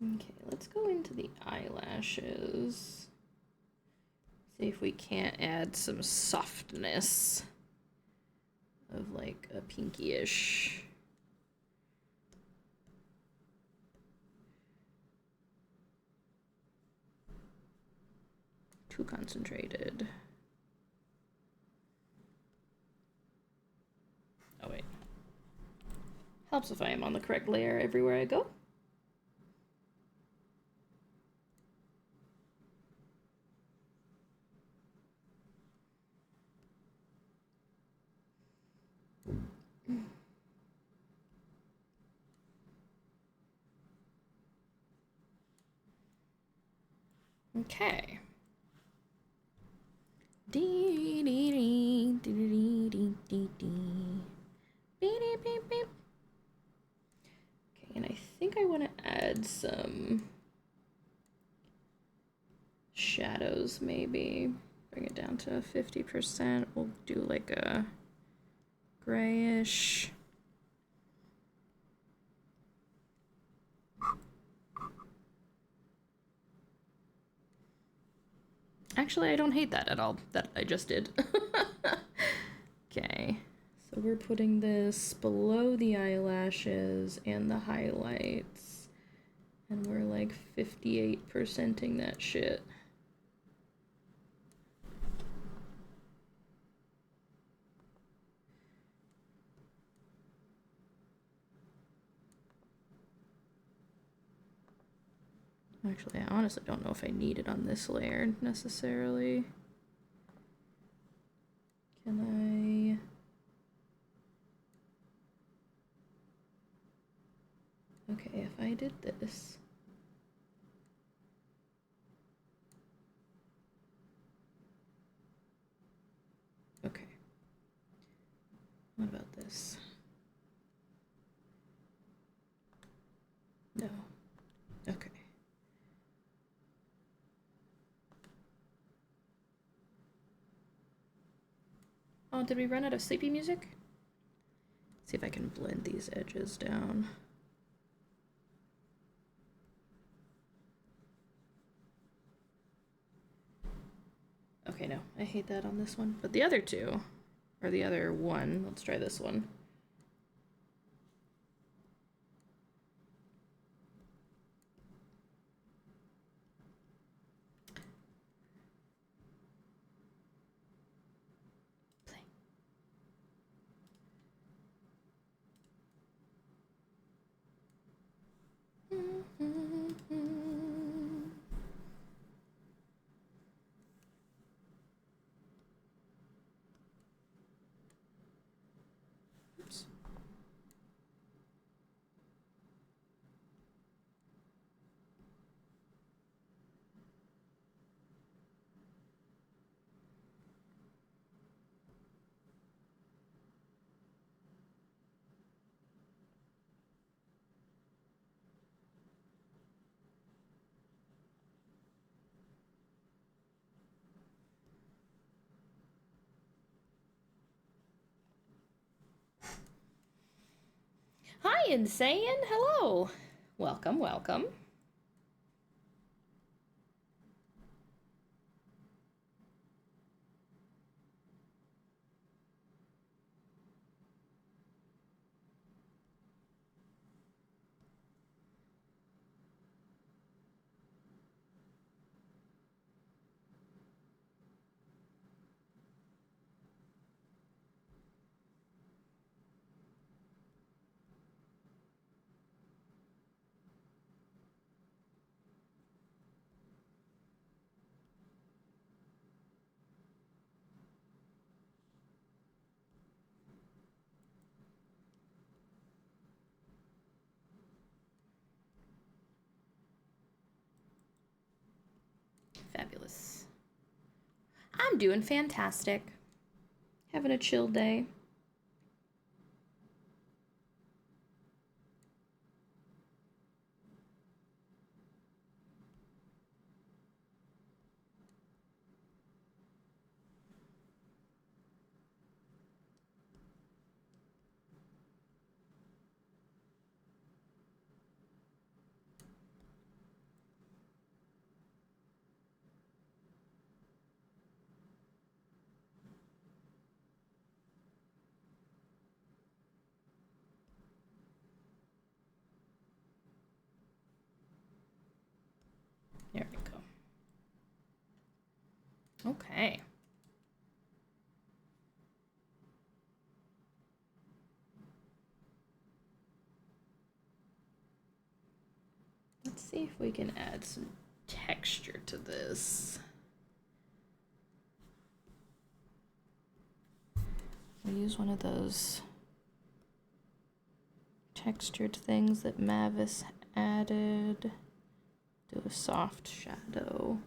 Okay, let's go into the eyelashes. See if we can't add some softness of like a pinkyish. Too concentrated. Oh wait. Helps if I am on the correct layer everywhere I go. Okay. Dee dee dee dee dee dee dee. Beep beep beep beep. Okay, and I think I want to add some shadows maybe. Bring it down to 50%. We'll do like a grayish. Actually, I don't hate that at all, that I just did. Okay, so we're putting this below the eyelashes and the highlights. And we're like 58%ing that shit. Actually, I honestly don't know if I need it on this layer necessarily. Can I? Okay, if I did this. Okay. What about this? No. Okay. Oh, did we run out of sleepy music? See if I can blend these edges down. Okay, no, I hate that on this one. But the other two, or the other one, let's try this one. Oops. Hi, Insane. Hello. Welcome, welcome. Fabulous. I'm doing fantastic. Having a chill day. There we go. Okay. Let's see if we can add some texture to this. We'll use one of those textured things that Mavis added. Do a soft shadow.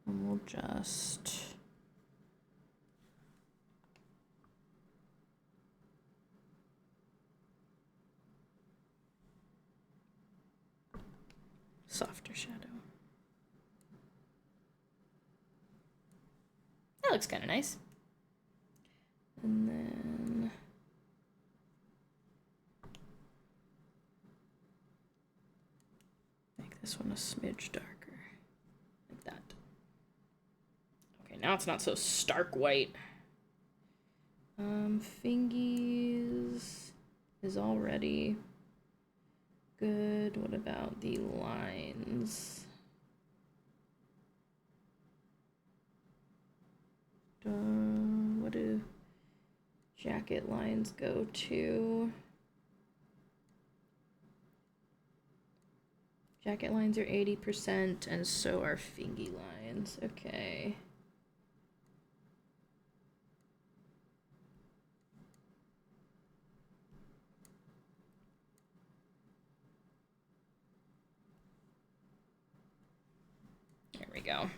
And we'll just... softer shadow. That looks kind of nice. And then... make this one a smidge darker. Like that. Okay, now it's not so stark white. Fingies is already good. What about the lines? What do jacket lines go to? Jacket lines are 80%, and so are fingy lines. Okay. There we go.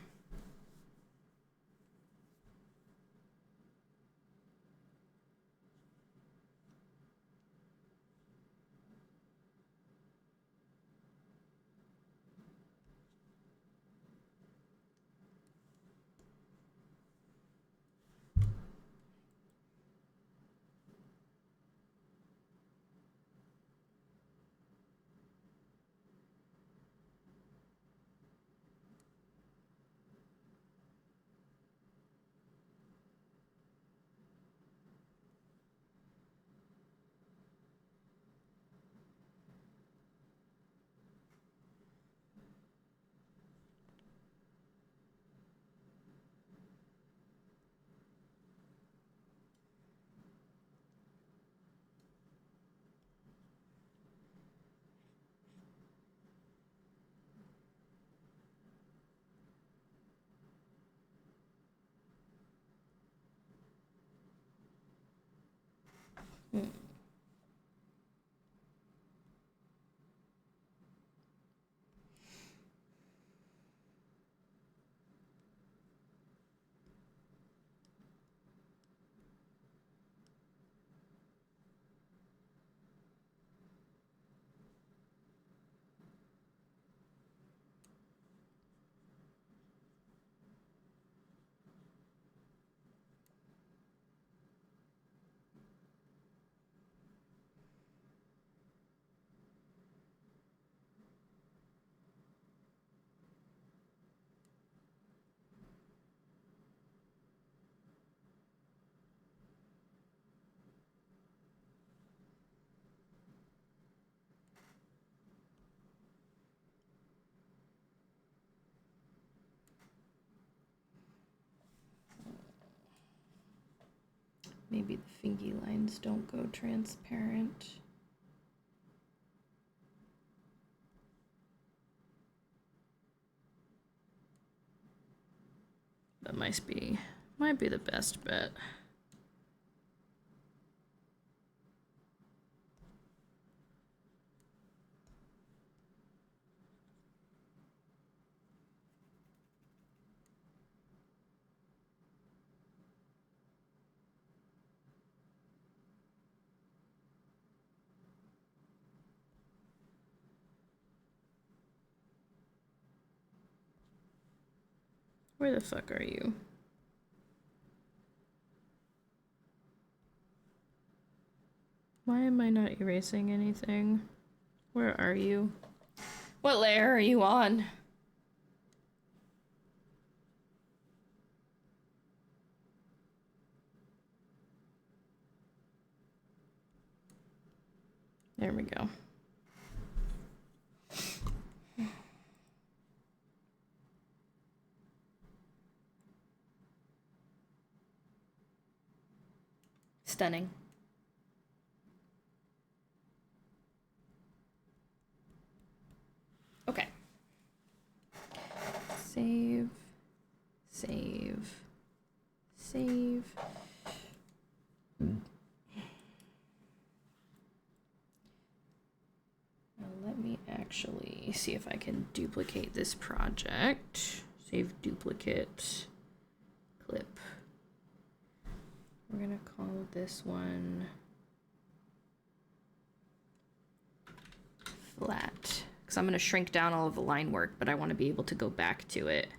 Maybe the fingy lines don't go transparent. That might be the best bet. Where the fuck are you? Why am I not erasing anything? Where are you? What layer are you on? There we go. Stunning. Okay. Save. Save. Save. Now let me actually see if I can duplicate this project. Save duplicate. Clip. We're gonna call this one flat. Because I'm gonna shrink down all of the line work, but I want to be able to go back to it.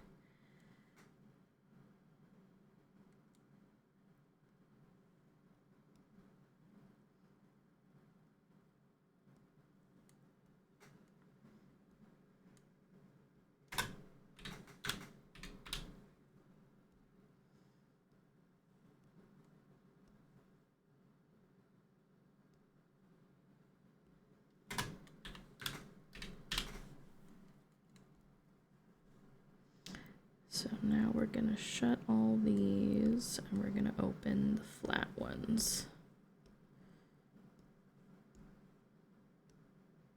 So now we're gonna shut all these and we're gonna open the flat ones.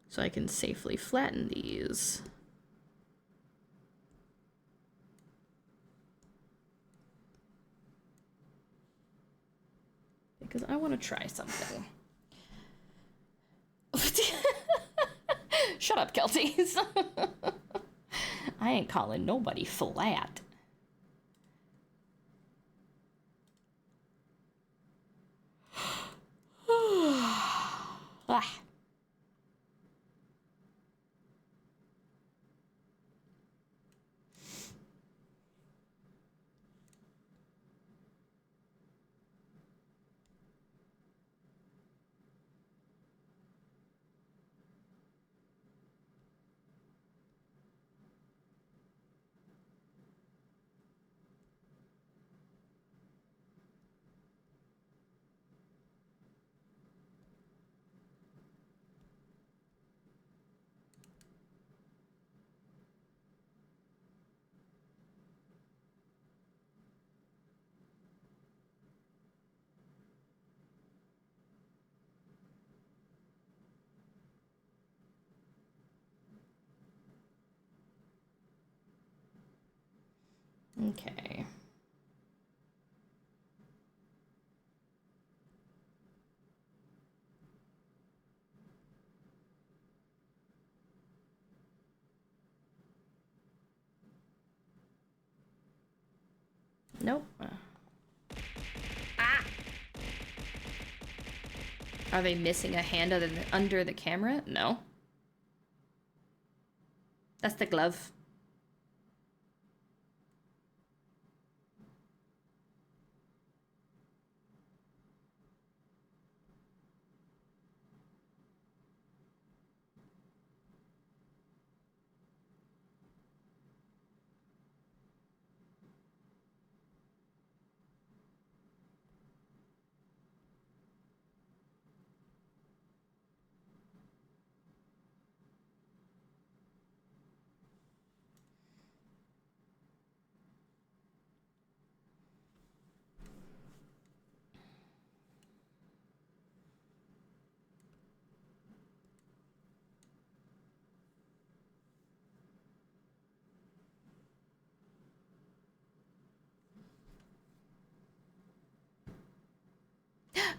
So I can safely flatten these. Because I want to try something. Shut up, Kelties. I ain't calling nobody flat. Ah. Okay. Nope. Ah! Are they missing a hand under the camera? No. That's the glove.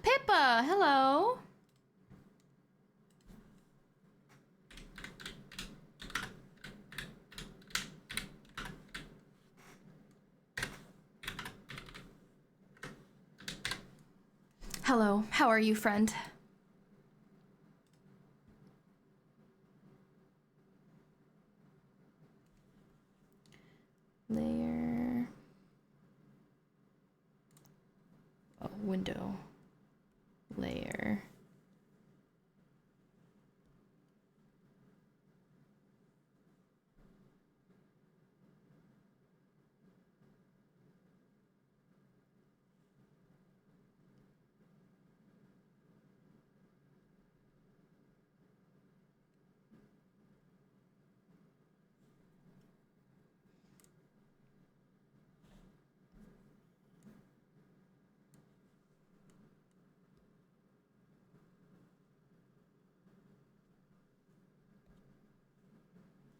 Pippa, hello. Hello, how are you, friend? Layer. Oh, window. Layer.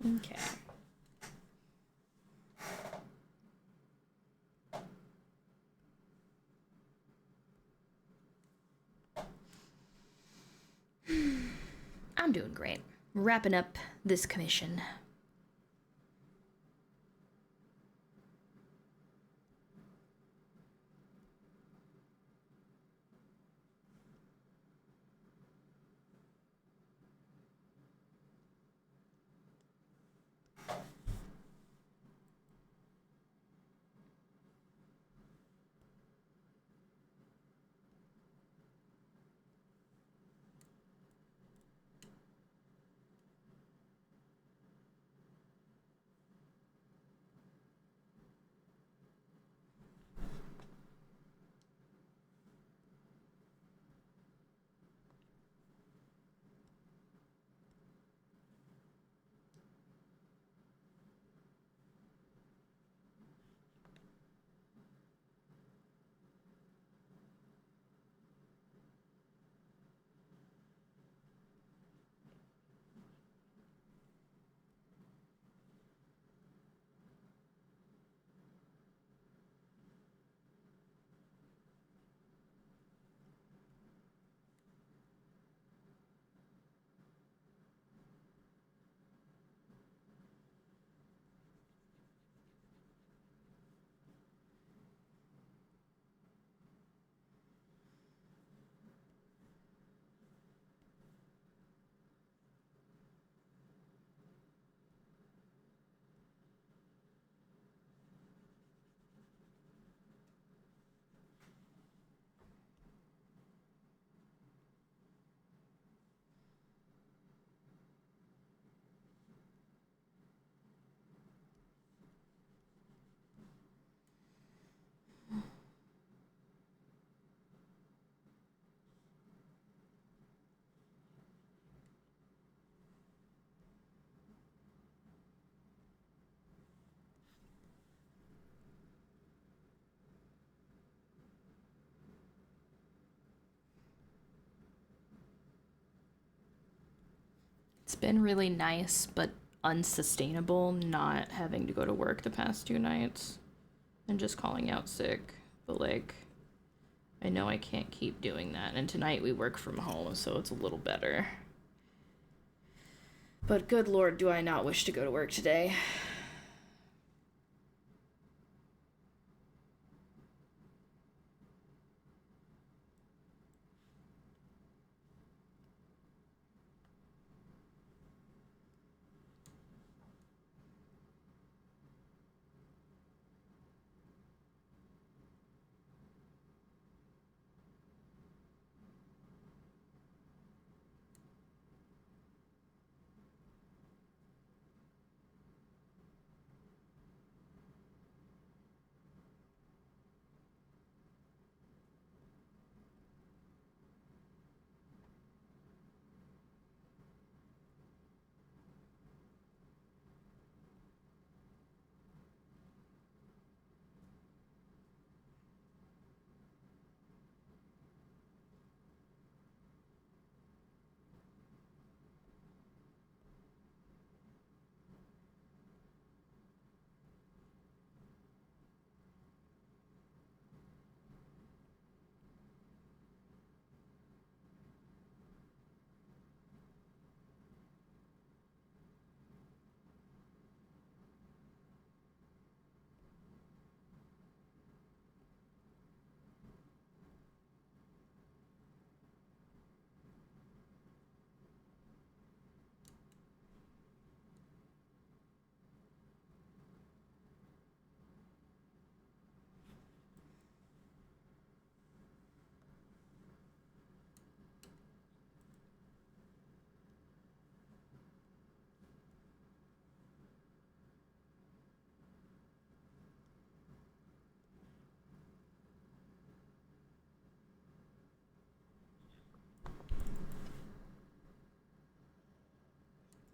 Okay. I'm doing great. Wrapping up this commission. It's been really nice, but unsustainable not having to go to work the past 2 nights and just calling out sick. But like, I know I can't keep doing that. And tonight we work from home, so it's a little better. But good lord, do I not wish to go to work today.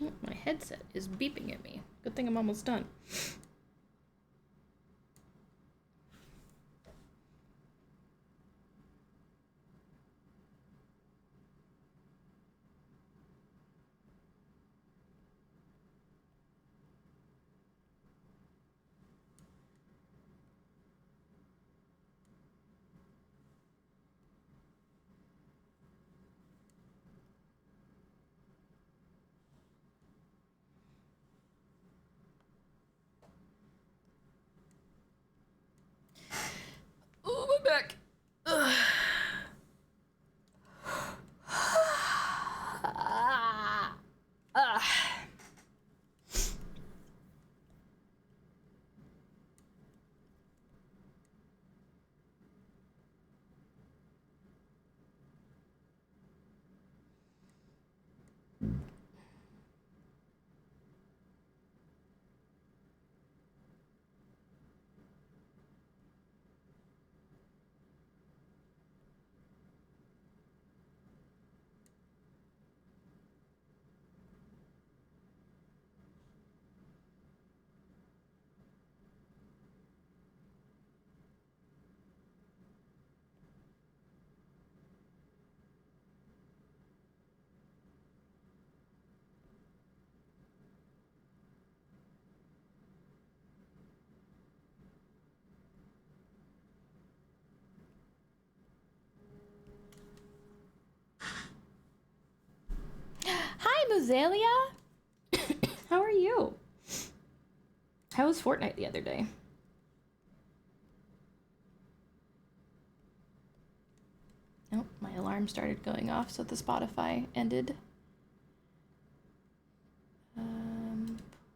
Oh, my headset is beeping at me. Good thing I'm almost done. Oh, my back. Ugh. Hi, Mozalia. How are you? How was Fortnite the other day? Oh, my alarm started going off, so the Spotify ended.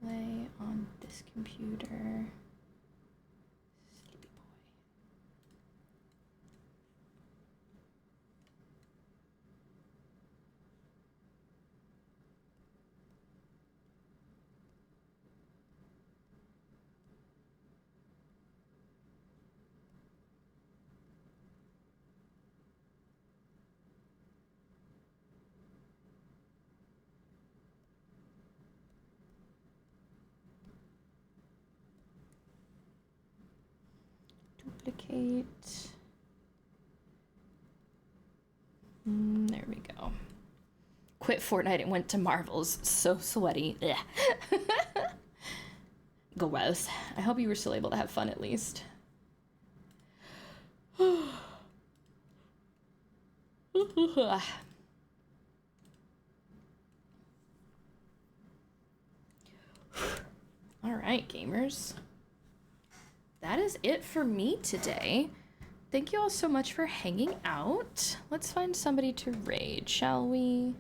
Play on this computer. Sleepy boy. Duplicate. There we go. quit Fortnite and went to Marvel's. So sweaty. Ugh. Gross. I hope you were still able to have fun at least. All right, gamers. That is it for me today. Thank you all so much for hanging out. Let's find somebody to raid, shall we?